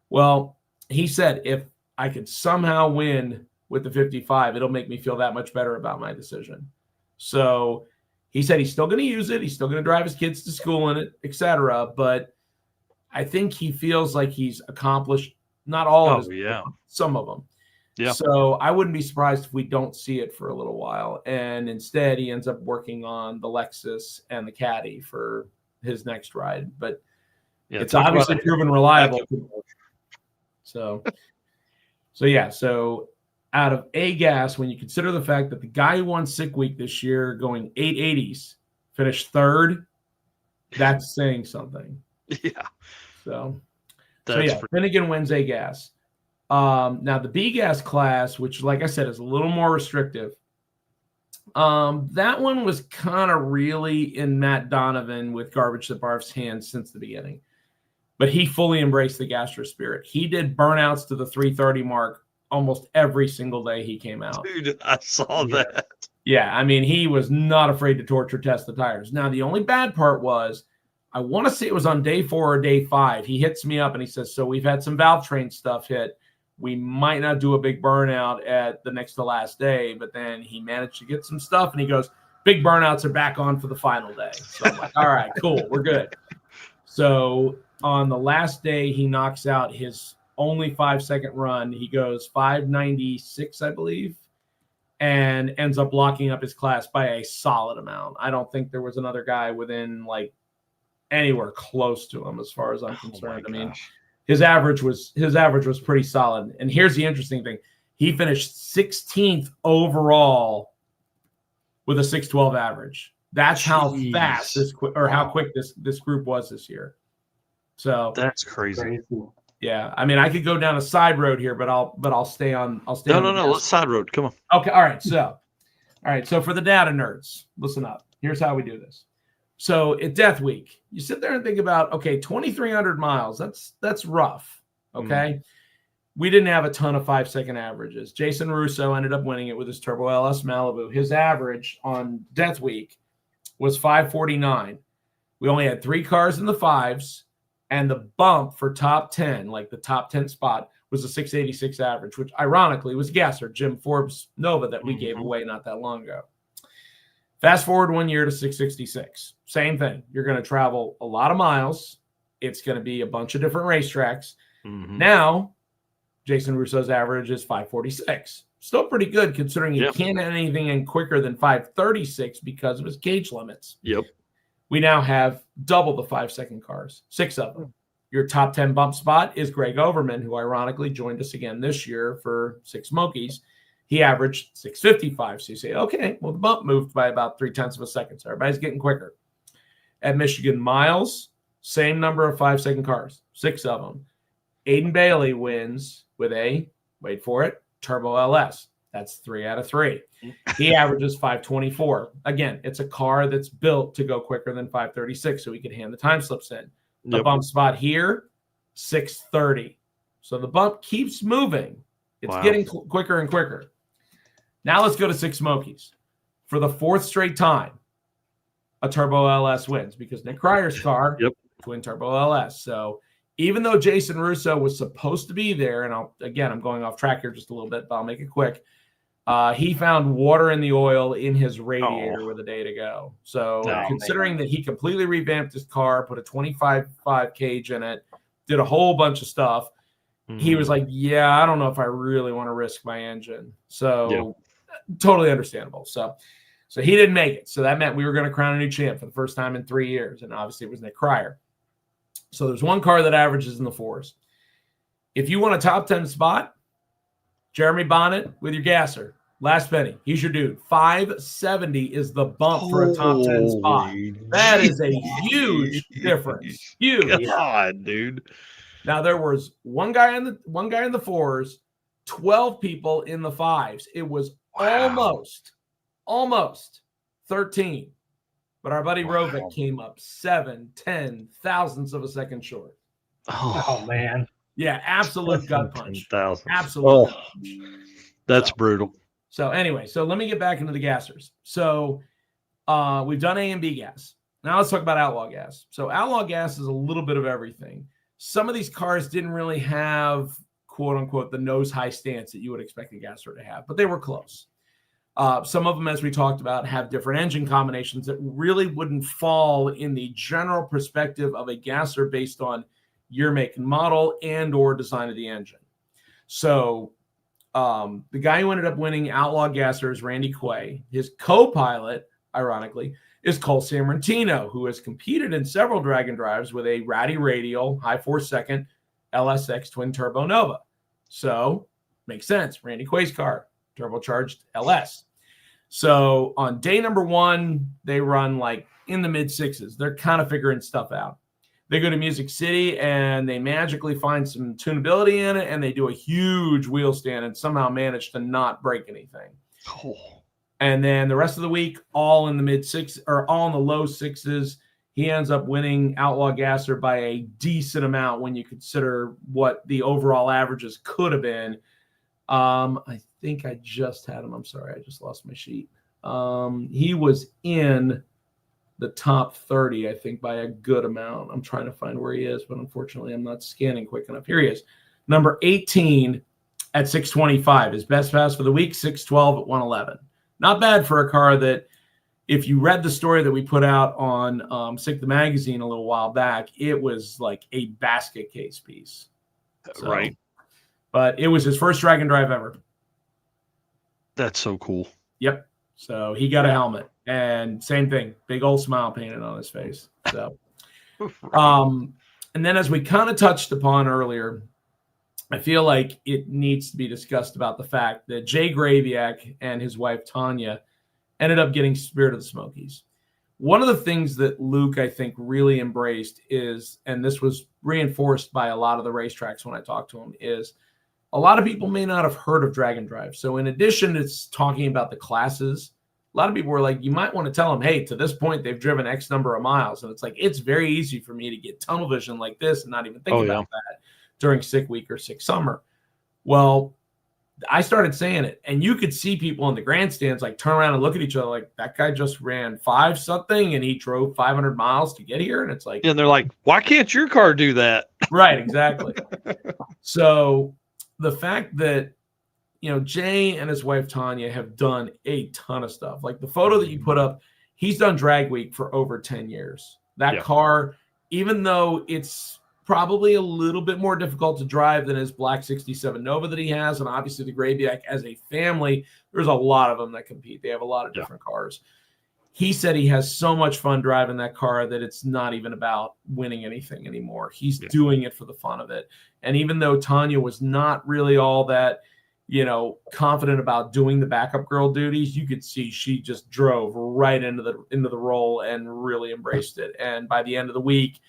Well, he said, if I could somehow win with the 55, it'll make me feel that much better about my decision. So he said he's still going to use it. He's still going to drive his kids to school in it, etc. But I think he feels like he's accomplished not all of his, some of them. Yeah. So I wouldn't be surprised if we don't see it for a little while. And instead, he ends up working on the Lexus and the Caddy for his next ride. But it's obviously proven reliable. So out of A-Gas, when you consider the fact that the guy who won Sick Week this year going 880s finished 3rd, that's saying something. Yeah. Finnegan wins A-Gas. Now, the B-Gas class, which, like I said, is a little more restrictive, That one was kind of really in Matt Donovan with Garbage That Barf's hands since the beginning. But he fully embraced the gastro spirit. He did burnouts to the 330 mark almost every single day he came out. Dude, I saw that. Yeah, I mean, he was not afraid to torture test the tires. Now, the only bad part was, I want to say it was on day 4 or day 5. He hits me up and he says, so we've had some valve train stuff hit. We might not do a big burnout at the next to last day, but then he managed to get some stuff and he goes, big burnouts are back on for the final day. So I'm like, all right, cool, we're good. So on the last day, he knocks out his only 5-second run. He goes 596, I believe, and ends up locking up his class by a solid amount. I don't think there was another guy within like anywhere close to him as far as I'm concerned. I mean, his average was pretty solid. And here's the interesting thing. He finished 16th overall with a 612 average. That's how fast how quick this group was this year. So that's crazy. Yeah, I mean, I could go down a side road here, but I'll stay on. No. Let's side road. Come on. Okay. All right. So for the data nerds, listen up. Here's how we do this. So at Death Week, you sit there and think about, okay, 2,300 miles. That's rough. Okay. We didn't have a ton of 5-second averages. Jason Russo ended up winning it with his Turbo LS Malibu. His average on Death Week was 549. We only had 3 cars in the 5s. And the bump for top 10, like the top 10 spot, was a 686 average, which ironically was Gasser, Jim Forbes Nova that we gave away not that long ago. Fast forward 1 year to 666. Same thing. You're going to travel a lot of miles. It's going to be a bunch of different racetracks. Now, Jason Russo's average is 546. Still pretty good considering he can't have anything in quicker than 536 because of his gauge limits. Yep. We now have double the 5-second cars, 6 of them. Your top 10 bump spot is Greg Overman, who ironically joined us again this year for Sick Smokies. He averaged 655. So you say, okay, well, the bump moved by about 0.3 of a second. So everybody's getting quicker. At Michigan Miles, same number of 5-second cars, 6 of them. Aiden Bailey wins with a, wait for it, Turbo LS. That's 3 out of 3. He averages 524. Again, it's a car that's built to go quicker than 536, so he could hand the time slips in. The bump spot here, 630. So the bump keeps moving. It's getting quicker and quicker. Now let's go to Sick Smokies. For the 4th straight time, a Turbo LS wins because Nick Cryer's car, twin Turbo LS. So even though Jason Russo was supposed to be there, and I'm going off track here just a little bit, but I'll make it quick. He found water in the oil in his radiator with a day to go. So considering that he completely revamped his car, put a 25.5 cage in it, did a whole bunch of stuff, he was like, yeah, I don't know if I really want to risk my engine. So totally understandable. So he didn't make it. So that meant we were going to crown a new champ for the first time in 3 years. And obviously it was Nick Cryer. So there's one car that averages in the 4s. If you want a top 10 spot, Jeremy Bonnet with your gasser. Last penny. He's your dude. 570 is the bump for a top 10 spot. That is a huge difference. Huge. God, dude. Now there was one guy in the 4s, 12 people in the 5s. It was almost 13. But our buddy Rovic came up 7/10 thousandths of a second short. Oh man. Yeah, absolute gut punch. Absolute. That's brutal. So anyway, so let me get back into the gassers. So we've done A and B gas. Now let's talk about outlaw gas. So outlaw gas is a little bit of everything. Some of these cars didn't really have, quote unquote, the nose high stance that you would expect a gasser to have, but they were close. Some of them, as we talked about, have different engine combinations that really wouldn't fall in the general perspective of a gasser based on year, make, and model and or design of the engine. So the guy who ended up winning Outlaw Gasser is Randy Quay. His co-pilot, ironically, is Cole Sammartino, who has competed in several Dragon Drives with a ratty radial, high 4-second LSX twin turbo Nova. So makes sense. Randy Quay's car, turbocharged LS. So on day number 1, they run like in the mid 6s. They're kind of figuring stuff out. They go to Music City and they magically find some tunability in it, and they do a huge wheel stand and somehow manage to not break anything. And then the rest of the week, all in the mid six or all in the low sixes. He ends up winning Outlaw Gasser by a decent amount when you consider what the overall averages could have been. I think I just had him. I'm sorry, I just lost my sheet. He was in the top 30, I think, by a good amount. I'm trying to find where he is, but unfortunately, I'm not scanning quick enough. Here he is. Number 18 at 625. His best pass for the week, 612 at 111. Not bad for a car that, if you read the story that we put out on Sick the Magazine a little while back, it was like a basket case piece. So, right. But it was his first drag and drive ever. That's so cool. Yep. So he got a helmet, and same thing, big old smile painted on his face. So, and then as we kind of touched upon earlier, I feel like it needs to be discussed about the fact that Jay Graviak and his wife Tanya ended up getting Spirit of the Smokies. One of the things that Luke, I think, really embraced is, and this was reinforced by a lot of the racetracks when I talked to him, is a lot of people may not have heard of drag and drive. So in addition to talking about the classes, a lot of people were like, you might want to tell them, hey, to this point, they've driven X number of miles. And it's like, it's very easy for me to get tunnel vision like this and not even think about that during Sick Week or Sick Summer. Well, I started saying it, and you could see people in the grandstands like turn around and look at each other like, that guy just ran 5 something and he drove 500 miles to get here. And it's like, and they're like, why can't your car do that? Right, exactly. So the fact that, you know, Jay and his wife Tanya have done a ton of stuff. Like the photo that you put up, he's done Drag Week for over 10 years. That car, even though it's probably a little bit more difficult to drive than his black 67 Nova that he has, and obviously the Graviak as a family, there's a lot of them that compete. They have a lot of different cars. He said he has so much fun driving that car that it's not even about winning anything anymore. He's doing it for the fun of it. And even though Tanya was not really all that, you know, confident about doing the backup girl duties, you could see she just drove right into the role and really embraced it. And by the end of the week,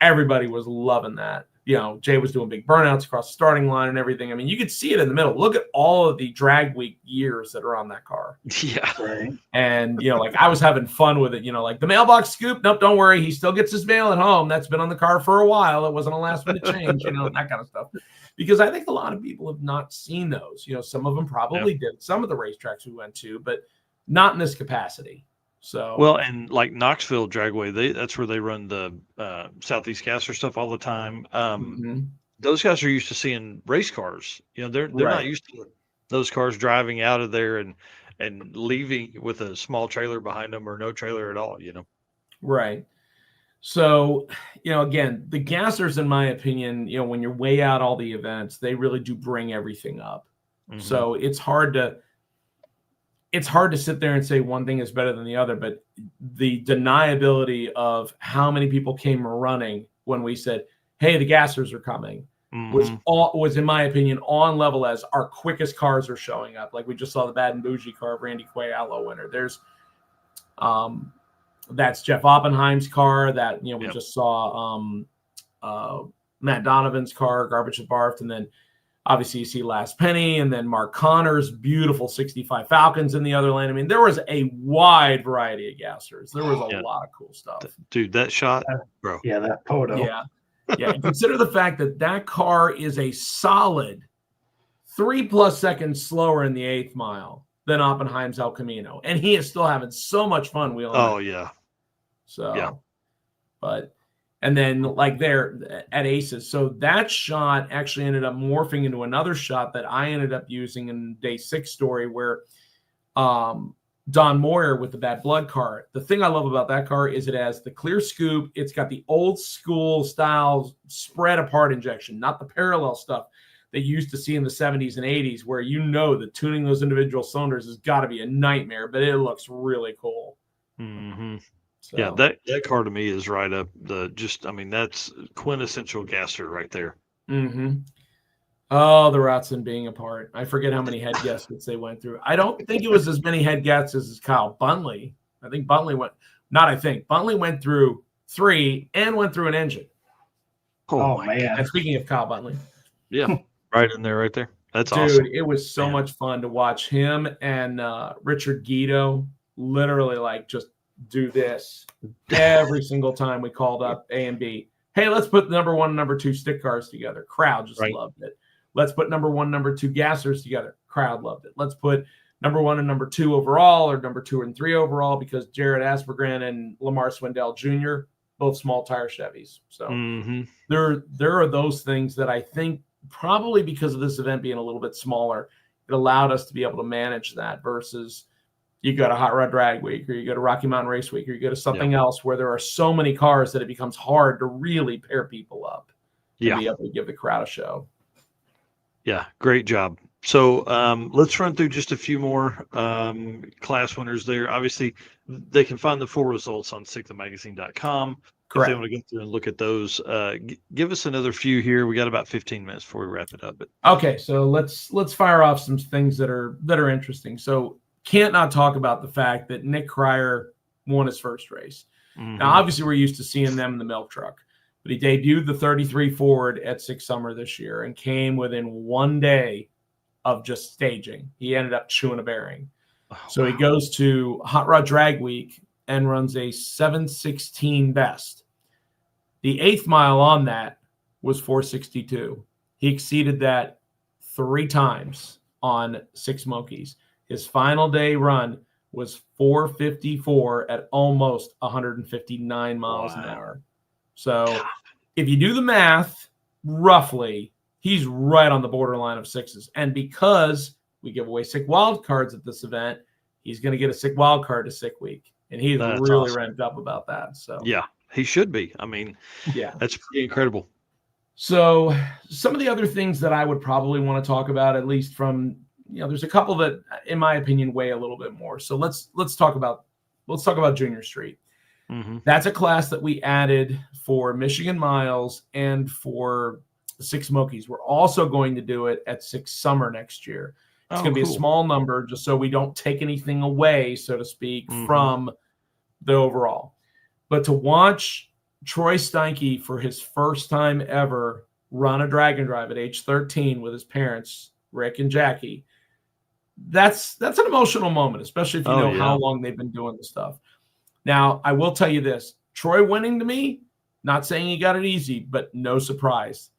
everybody was loving that. You know, Jay was doing big burnouts across the starting line and everything. I mean, you could see it in the middle. Look at all of the Drag Week years that are on that car. Yeah. Right. And, you know, like I was having fun with it, you know, like the mailbox scoop. Nope, don't worry. He still gets his mail at home. That's been on the car for a while. It wasn't a last minute change, you know, that kind of stuff. Because I think a lot of people have not seen those. You know, some of them probably did. Some of the racetracks we went to, but not in this capacity. So well, and like Knoxville Dragway, that's where they run the Southeast Gasser stuff all the time. Those guys are used to seeing race cars. You know, they're not used to those cars driving out of there and leaving with a small trailer behind them or no trailer at all. You know, right. So, you know, again, the Gassers, in my opinion, you know, when you weigh out all the events, they really do bring everything up. So it's hard to sit there and say one thing is better than the other, but the deniability of how many people came running when we said, hey, the Gassers are coming was, in my opinion, on level as our quickest cars are showing up. Like we just saw the Bad and Bougie car of Randy Quay Outlaw winner. There's that's Jeff Oppenheim's car that, you know, we just saw Matt Donovan's car, Garbage at Barfed, and then obviously you see Last Penny, and then Mark Connor's beautiful 65 Falcons in the other lane. I mean, there was a wide variety of gassers. There was a lot of cool stuff. Dude, that shot, bro. Yeah, that photo. Yeah. And consider the fact that that car is a solid 3+ seconds slower in the 8th mile than Oppenheim's El Camino. And he is still having so much fun wheeling. Oh, yeah. So, but, and then like there at Aces. So that shot actually ended up morphing into another shot that I ended up using in day 6 story where Don Moyer with the Bad Blood car. The thing I love about that car is it has the clear scoop. It's got the old school style spread apart injection, not the parallel stuff that you used to see in the 70s and 80s, where you know that tuning those individual cylinders has got to be a nightmare, but it looks really cool. So. Yeah, that car to me is right up that's quintessential gasser right there. Oh, the Rotson being apart. I forget how many head gaskets they went through. I don't think it was as many head gaskets as Kyle Bunley. I think Bunley Bunley went through 3 and went through an engine. Oh man. And speaking of Kyle Bunley. Yeah, right in there, right there. That's Dude, awesome. it was so much fun to watch him and Richard Guido literally like just do this every single time we called up A and B. Hey, let's put number 1 and number 2 stick cars together. Crowd just loved it. Let's put number 1, number 2 gassers together. Crowd loved it. Let's put number 1 and number 2 overall, or number 2 and 3 overall, because Jared Aspergren and Lamar Swindell Jr., both small tire Chevys. So there are those things that I think probably because of this event being a little bit smaller, it allowed us to be able to manage that versus you go to Hot Rod Drag Week, or you go to Rocky Mountain Race Week, or you go to something else where there are so many cars that it becomes hard to really pair people up and be able to give the crowd a show. Yeah, great job. So let's run through just a few more class winners there. Obviously, they can find the full results on sickthemagazine.com. Correct. If they want to go through and look at those, give us another few here. We got about 15 minutes before we wrap it up. But okay, so let's fire off some things that are interesting. So can't not talk about the fact that Nick Cryer won his first race. Now, obviously, we're used to seeing them in the milk truck, but he debuted the 33 Ford at Six Summer this year and came within 1 day of just staging. He ended up chewing a bearing. So he goes to Hot Rod Drag Week and runs a 7:16 best. The 8th mile on that was 4:62. He exceeded that 3 times on Sick Smokies. His final day run was 4:54 at almost 159 miles an hour. So if you do the math, roughly, he's right on the borderline of sixes. And because we give away sick wild cards at this event, he's going to get a sick wild card to Sick Week. And he's really ramped up about that. So yeah, he should be. I mean, that's pretty incredible. So some of the other things that I would probably want to talk about, at least from, there's a couple that, in my opinion, weigh a little bit more. So let's talk about Junior Street. That's a class that we added for Michigan Miles and for Sick Smokies. We're also going to do it at Six Summer next year. It's going to be a small number just so we don't take anything away, so to speak, from the overall. But to watch Troy Steinke for his first time ever run a drag and drive at age 13 with his parents, Rick and Jackie, that's an emotional moment, especially if you know how long they've been doing the stuff. Now, I will tell you this. Troy winning to me, not saying he got it easy, but no surprise.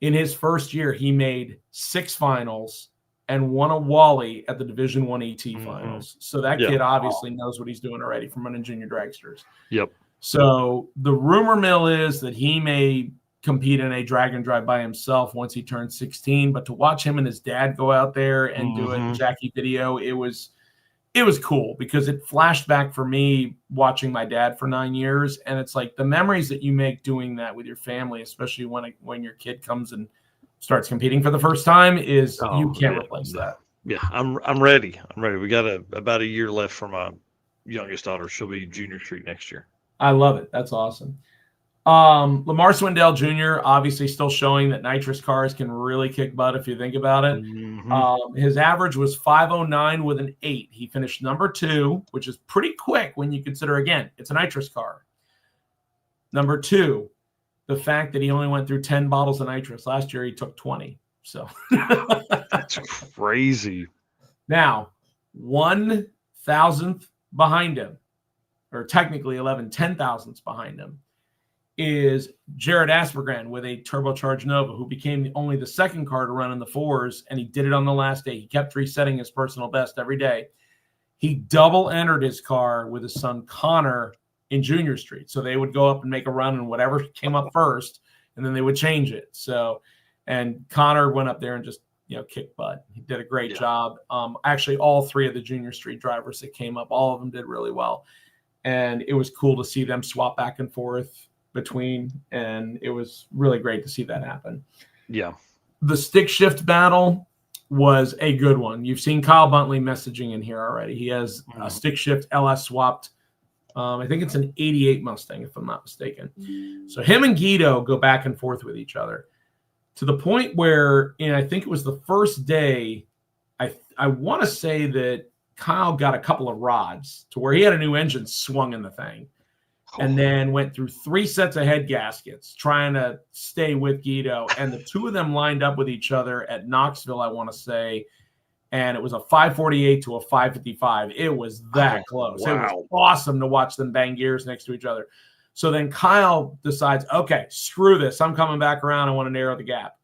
In his first year, he made 6 finals and won a Wally at the Division I ET finals. So that kid obviously knows what he's doing already from running junior dragsters. Yep. So the rumor mill is that he may compete in a drag and drive by himself once he turns 16. But to watch him and his dad go out there and do it, Jackie video, it was cool because it flashed back for me watching my dad for 9 years. And it's like the memories that you make doing that with your family, especially when your kid comes and starts competing for the first time, is you can't replace that. Yeah, I'm ready. We got about a year left for my youngest daughter. She'll be Junior Street next year. I love it. That's awesome. Lamar Swindell Jr. obviously still showing that nitrous cars can really kick butt if you think about it. His average was 5:09 with an 8. He finished number 2, which is pretty quick when you consider, again, it's a nitrous car. Number 2, the fact that he only went through 10 bottles of nitrous. Last year, he took 20. So that's crazy. Now, 1,000th behind him, or technically 10,000ths behind him, is Jared Aspergren with a turbocharged Nova, who became only the second car to run in the 4s, and he did it on the last day. He kept resetting his personal best every day. He double entered his car with his son Connor in Junior Street. So they would go up and make a run, and whatever came up first, and then they would change it. So, and Connor went up there and just, kicked butt. He did a great job. Actually, all 3 of the Junior Street drivers that came up, all of them did really well. And it was cool to see them swap back and forth between, and it was really great to see that happen. Yeah. The stick shift battle was a good one. You've seen Kyle Buntley messaging in here already. He has a stick shift LS swapped. I think it's an 88 Mustang, if I'm not mistaken. So him and Guido go back and forth with each other to the point where, I think it was the first day, I want to say that Kyle got a couple of rods to where he had a new engine swung in the thing. and then went through 3 sets of head gaskets trying to stay with Guido. And the 2 of them lined up with each other at Knoxville, I want to say. And it was a 548 to a 555. It was that close. Wow. It was awesome to watch them bang gears next to each other. So then Kyle decides, okay, screw this. I'm coming back around. I want to narrow the gap.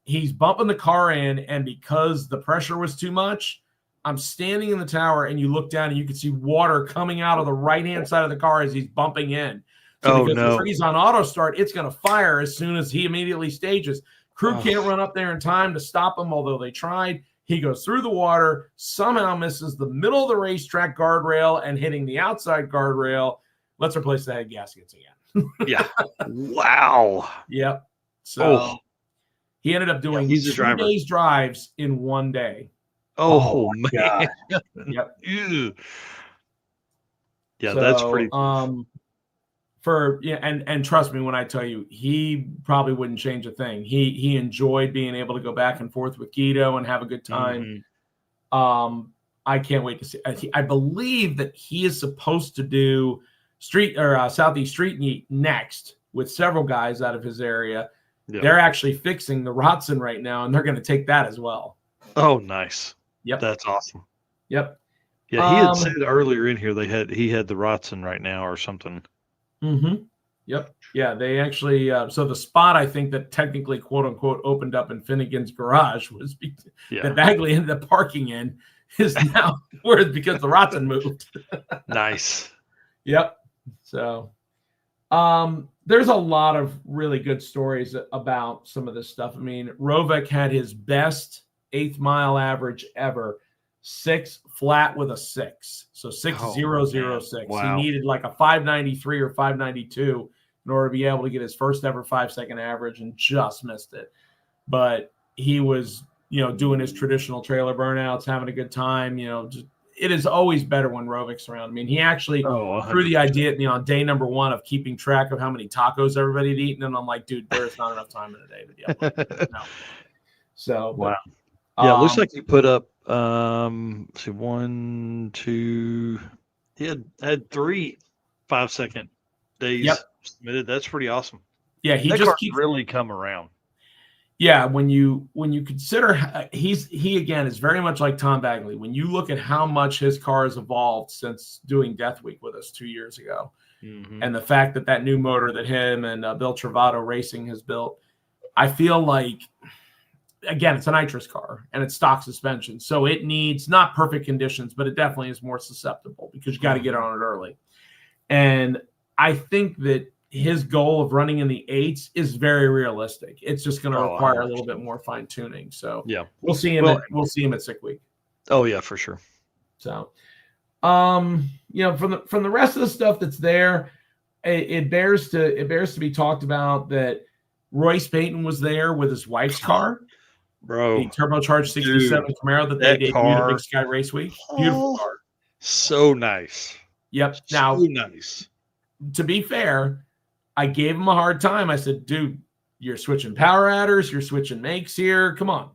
He's bumping the car in, and because the pressure was too much, I'm standing in the tower, and you look down, and you can see water coming out of the right-hand side of the car as he's bumping in. So because the tree's on auto start, it's going to fire as soon as he immediately stages. Crew can't run up there in time to stop him, although they tried. He goes through the water, somehow misses the middle of the racetrack guardrail and hitting the outside guardrail. Let's replace the head gaskets again. Yeah. Wow. Yep. So he ended up doing 2 days drives in 1 day. Oh man. Yep. Yeah, so, that's pretty. And trust me when I tell you, he probably wouldn't change a thing. He enjoyed being able to go back and forth with Guido and have a good time. Mm-hmm. I can't wait to see. I believe that he is supposed to do Southeast Street Meet next with several guys out of his area. Yep. They're actually fixing the Rotson right now, and they're going to take that as well. Oh, nice. Yep, that's awesome. Yep. Yeah, he had said earlier in here he had the Rotson right now or something. Mm-hmm. Yep. Yeah, they actually so the spot I think that technically quote unquote opened up in Finnegan's garage was that Bagley ended up parking in is now because the Rotson moved. Nice. Yep. So there's a lot of really good stories about some of this stuff. I mean, Rovek had his best 8th mile average ever, 6 flat with a 6. So 6.006. Wow. He needed like a 593 or 592 in order to be able to get his first ever 5-second average and just missed it. But he was, doing his traditional trailer burnouts, having a good time, it is always better when Rovek's around. I mean, he actually threw the idea, on day number 1 of keeping track of how many tacos everybody had eaten. And I'm like, dude, there's not enough time in a day to be able to no. So, wow. Yeah, it looks like he put up, 1, 2, he had 3 5-second days submitted. That's pretty awesome. Yeah, he keeps really come around. Yeah, when you consider he again is very much like Tom Bagley. When you look at how much his car has evolved since doing Death Week with us 2 years ago, and the fact that new motor that him and Bill Travato Racing has built, I feel like, again, it's a nitrous car and it's stock suspension, so it needs not perfect conditions, but it definitely is more susceptible because you got to get on it early. And I think that his goal of running in the 8s is very realistic. It's just going to require a little bit more fine tuning. So we'll see him. We'll see him at Sick Week. Oh yeah, for sure. So, from the rest of the stuff that's there, it bears to be talked about that Royce Payton was there with his wife's car, bro, the turbocharged 67 Camaro that they debuted at Big Sky Race Week. Beautiful car. So nice. Yep. Now, so nice. To be fair, I gave him a hard time. I said, dude, you're switching power adders, you're switching makes here. Come on.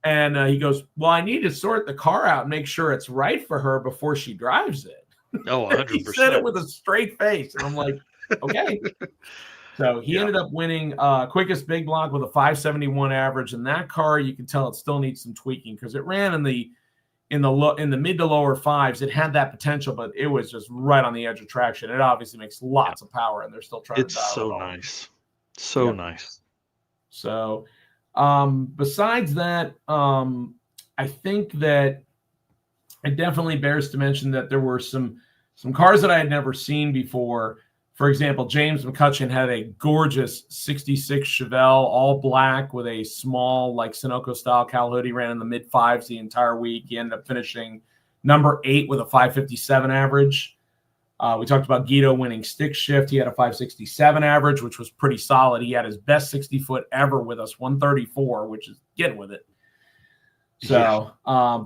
And he goes, well, I need to sort the car out and make sure it's right for her before she drives it. Oh, 100%. He said it with a straight face. And I'm like, okay. So he ended up winning quickest big block with a 571 average. And that car, you can tell it still needs some tweaking because it ran in the mid to lower 5s. It had that potential, but it was just right on the edge of traction. It obviously makes lots of power, and they're still trying to dial it. It's so nice. So nice. So besides that, I think that it definitely bears to mention that there were some cars that I had never seen before. For example, James McCutcheon had a gorgeous 66 Chevelle, all black with a small, like Sunoco style cowl hood. He ran in the mid 5s the entire week. He ended up finishing number 8 with a 557 average. We talked about Guido winning stick shift. He had a 567 average, which was pretty solid. He had his best 60-foot ever with us, 134, which is getting with it. So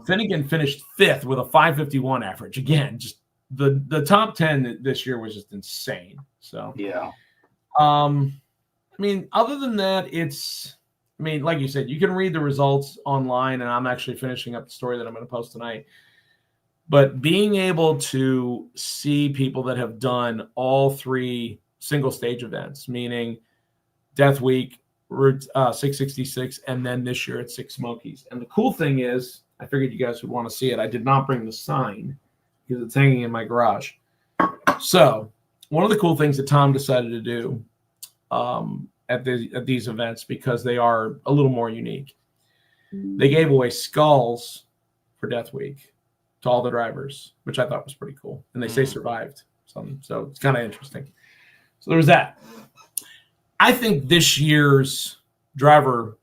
Finnegan finished 5th with a 551 average. Again, just the top 10 this year was just insane. So I mean, other than that, like you said, you can read the results online, and I'm actually finishing up the story that I'm going to post tonight. But being able to see people that have done all 3 single stage events, meaning Death Week, Route 666, and then this year at Sick Smokies. And the cool thing is, I figured you guys would want to see it. I did not bring the sign because it's hanging in my garage. So one of the cool things that Tom decided to do at these events, because they are a little more unique, they gave away skulls for Death Week to all the drivers, which I thought was pretty cool. And they say survived. So it's kind of interesting. So there was that. I think this year's driver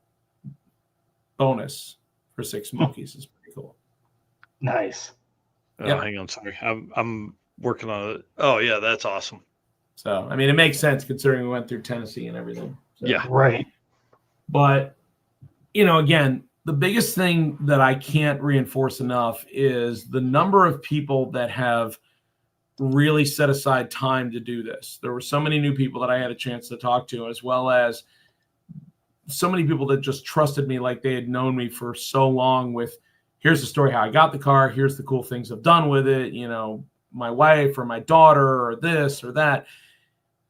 bonus for Sick Smokies is pretty cool. Nice. Oh, hang on, sorry. I'm working on it. Oh yeah, that's awesome. So I mean, it makes sense considering we went through Tennessee and everything. So. Yeah. Right. But again, the biggest thing that I can't reinforce enough is the number of people that have really set aside time to do this. There were so many new people that I had a chance to talk to, as well as so many people that just trusted me like they had known me for so long with, here's the story how I got the car, here's the cool things I've done with it, my wife or my daughter or this or that.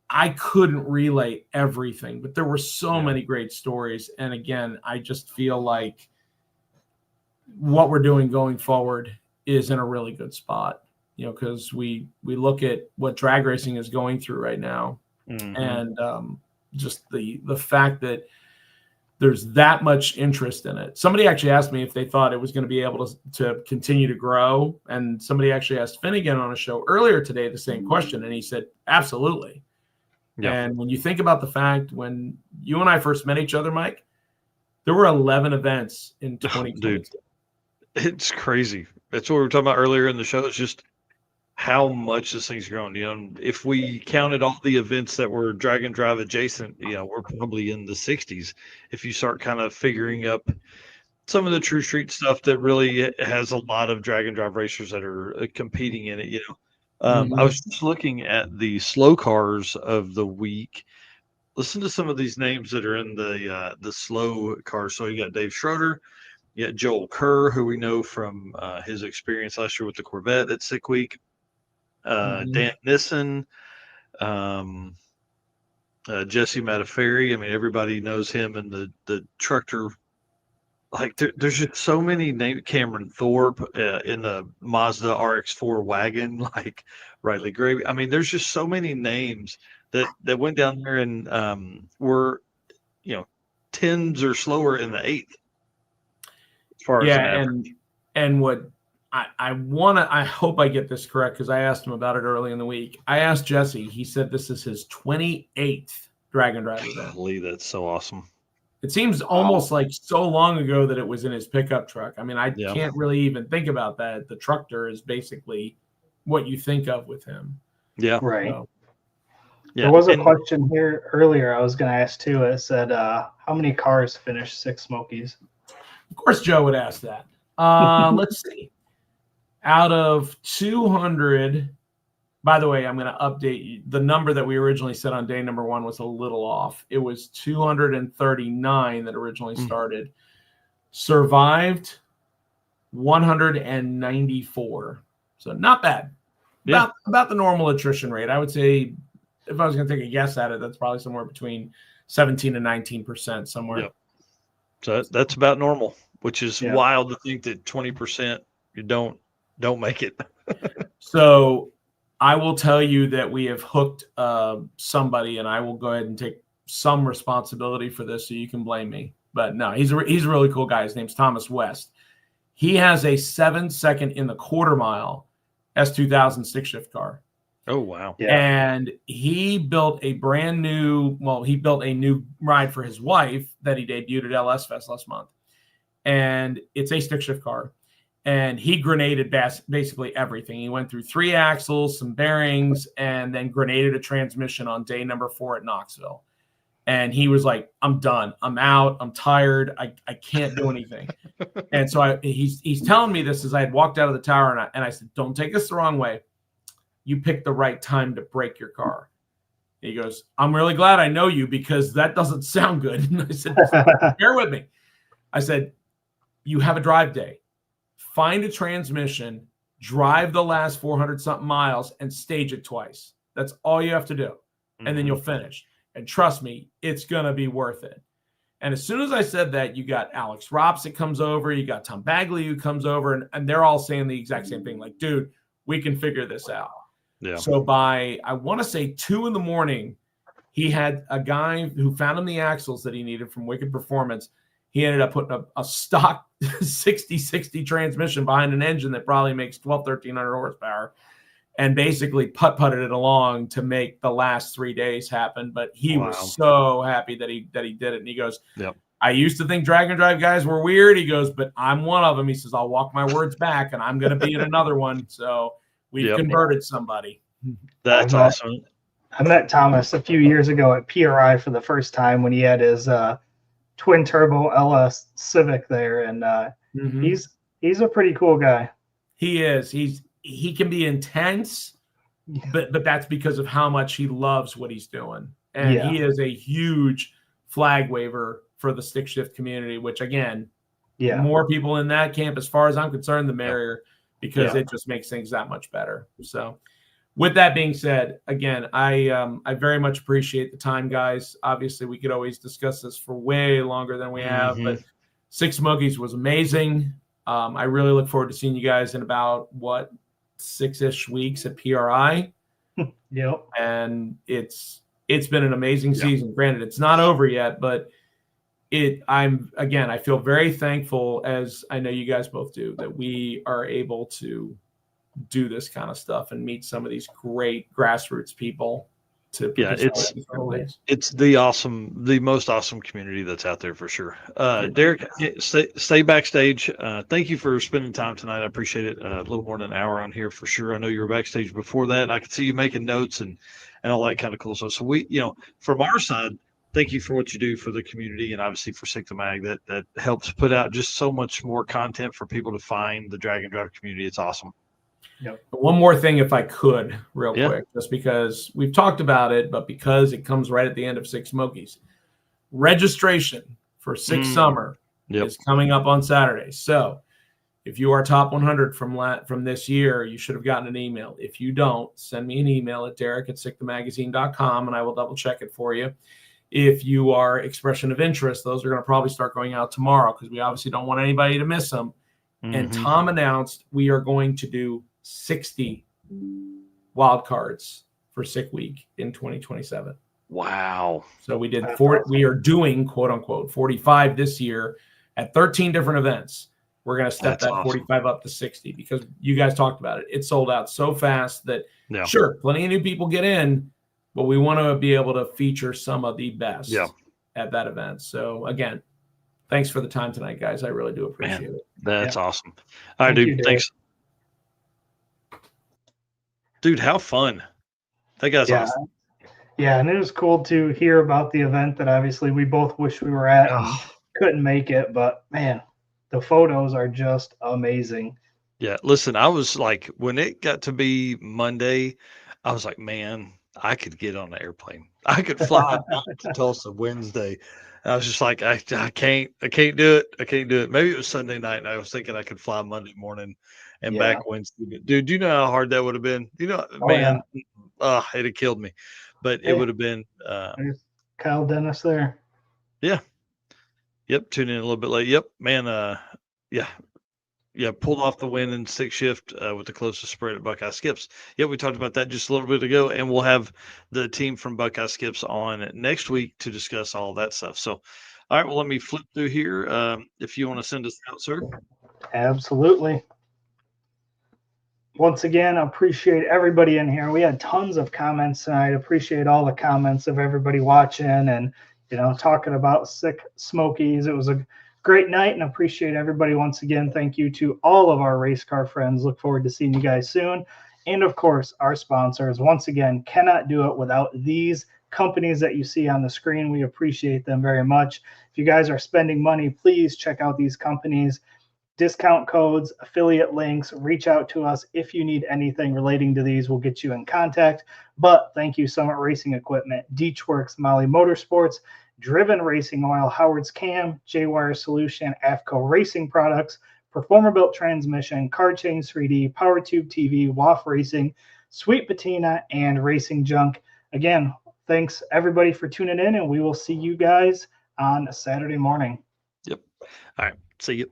I couldn't relay everything, but there were so many great stories. And again, I just feel like what we're doing going forward is in a really good spot. Because we look at what drag racing is going through right now, and just the fact that there's that much interest in it. Somebody actually asked me if they thought it was going to be able to continue to grow, and somebody actually asked Finnegan on a show earlier today the same question, and he said, absolutely. Yeah. And when you think about the fact when you and I first met each other, Mike, there were 11 events in 2020. Dude, it's crazy. That's what we were talking about earlier in the show. It's just how much this thing's grown. If we counted all the events that were drag and drive adjacent, we're probably in the 60s. If you start kind of figuring up some of the true street stuff that really has a lot of drag and drive racers that are competing in it, I was just looking at the slow cars of the week. Listen to some of these names that are in the slow cars. So you got Dave Schroeder, you got Joel Kerr, who we know from his experience last year with the Corvette at Sick Week. Dan Nissen, Jesse Mataferri. I mean, everybody knows him and the trucker. Like, there's just so many names. Cameron Thorpe in the Mazda RX-4 wagon, like Riley Gravy. I mean, there's just so many names that went down there and were, tens or slower in the eighth. As far as and what. I hope I get this correct because I asked him about it early in the week. I asked Jesse. He said this is his 28th drag and drive event. Golly, that's so awesome. It seems almost like so long ago that it was in his pickup truck. I mean, I can't really even think about that. The trucker is basically what you think of with him. Yeah. Right. So, there was a question here earlier I was going to ask too. It said, how many cars finished Sick Smokies? Of course, Joe would ask that. Let's see. Out of 200, by the way, I'm going to update you. The number that we originally said on day number 1 was a little off. It was 239 that originally started. Survived 194. So not bad. Yeah. About the normal attrition rate. I would say if I was going to take a guess at it, that's probably somewhere between 17 and 19% somewhere. Yep. So that's about normal, which is wild to think that 20% you don't make it. So I will tell you that we have hooked somebody, and I will go ahead and take some responsibility for this so you can blame me. But no, he's a really cool guy. His name's Thomas West. He has a 7-second in the quarter mile S2000 stick shift car. Oh, wow. Yeah. And he built a new ride for his wife that he debuted at LS Fest last month. And it's a stick shift car. And he grenaded basically everything. He went through 3 axles, some bearings, and then grenaded a transmission on day number 4 at Knoxville. And he was like, I'm done. I'm out. I'm tired. I can't do anything. And so he's telling me this as I had walked out of the tower, and I said, don't take this the wrong way. You picked the right time to break your car. He goes, I'm really glad I know you because that doesn't sound good. And I said, bear with me. I said, you have a drive day. Find a transmission drive the last 400 something miles and stage it twice. That's all you have to do. And then you'll finish. And trust me, it's going to be worth it. And as soon as I said that, you got Alex Rops that comes over, you got Tom Bagley who comes over, and they're all saying the exact same thing. Like, dude, we can figure this out. Yeah. So by, I want to say 2 a.m, he had a guy who found him the axles that he needed from Wicked Performance. He ended up putting a stock 60-60 transmission behind an engine that probably makes 1,300 horsepower, and basically putted it along to make the last 3 days happen. But he was so happy that he did it. And he goes, I used to think drag and drive guys were weird. He goes, but I'm one of them. He says, I'll walk my words back, and I'm going to be in another one. So we've converted somebody. That's awesome. I met Thomas a few years ago at PRI for the first time when he had his twin turbo LS Civic there, and he's a pretty cool guy. He is. He can be intense, but that's because of how much he loves what he's doing. And he is a huge flag waver for the stick shift community, which again, more people in that camp, as far as I'm concerned, the merrier, because it just makes things that much better. So with that being said, again, I very much appreciate the time, guys. Obviously, we could always discuss this for way longer than we have, but Sick Smokies was amazing. I really look forward to seeing you guys in about 6-ish weeks at PRI. And it's been an amazing season. Granted, it's not over yet, but I feel very thankful, as I know you guys both do, that we are able to do this kind of stuff and meet some of these great grassroots people. It's the most awesome community that's out there for sure. Derek, stay backstage. Thank you for spending time tonight. I appreciate it. A little more than an hour on here for sure. I know you were backstage before that. I could see you making notes and all that kind of cool stuff. So we, from our side, thank you for what you do for the community and obviously for Sick the Mag. That helps put out just so much more content for people to find the drag and drive community. It's awesome. One more thing, if I could, real quick, just because we've talked about it, but because it comes right at the end of Sick Smokies. Registration for Sick Summer is coming up on Saturday. So if you are top 100 from this year, you should have gotten an email. If you don't, send me an email at derek@sickthemagazine.com, and I will double check it for you. If you are expression of interest, those are going to probably start going out tomorrow because we obviously don't want anybody to miss them. And Tom announced we are going to do 60 wild cards for Sick Week in 2027. Wow. So we did we are doing quote unquote 45 this year at 13 different events. We're going to step that 45 up to 60 because you guys talked about it. It sold out so fast that sure, plenty of new people get in, but we want to be able to feature some of the best at that event. So again, thanks for the time tonight, guys. I really do appreciate it. That's awesome. All right, dude. Thanks. Dude, how fun. That guy's awesome. Yeah, and it was cool to hear about the event that obviously we both wish we were at and couldn't make it, but man, the photos are just amazing. Yeah, listen, I was like, when it got to be Monday, I was like, man, I could get on an airplane. I could fly to Tulsa Wednesday. I was just like, I can't do it. I can't do it. Maybe it was Sunday night, and I was thinking I could fly Monday morning and back Wednesday. Dude, do you know how hard that would have been? It'd have killed me. But it would have been Kyle Dennis there. Yeah. Yep. Tune in a little bit late. Yep, man. Pulled off the win in stick shift with the closest spread at Buckeye Skips. Yep, we talked about that just a little bit ago, and we'll have the team from Buckeye Skips on next week to discuss all that stuff. So, all right, well, let me flip through here. If you want to send us out, sir. Absolutely. Once again, I appreciate everybody in here. We had tons of comments tonight. Appreciate all the comments of everybody watching and, talking about Sick Smokies. It was a great night and appreciate everybody once again. Thank you to all of our race car friends. Look forward to seeing you guys soon. And of course, our sponsors, once again, cannot do it without these companies that you see on the screen. We appreciate them very much. If you guys are spending money, please check out these companies. Discount codes, affiliate links, reach out to us if you need anything relating to these. We'll get you in contact. But thank you, Summit Racing Equipment, Deechworks, Molly Motorsports, Driven Racing Oil, Howard's Cam, J-Wire Solution, AFCO Racing Products, Performer Built Transmission, Card Change 3D, Power Tube TV, WAF Racing, Sweet Patina, and Racing Junk. Again, thanks everybody for tuning in, and we will see you guys on Saturday morning. Yep. All right. See you.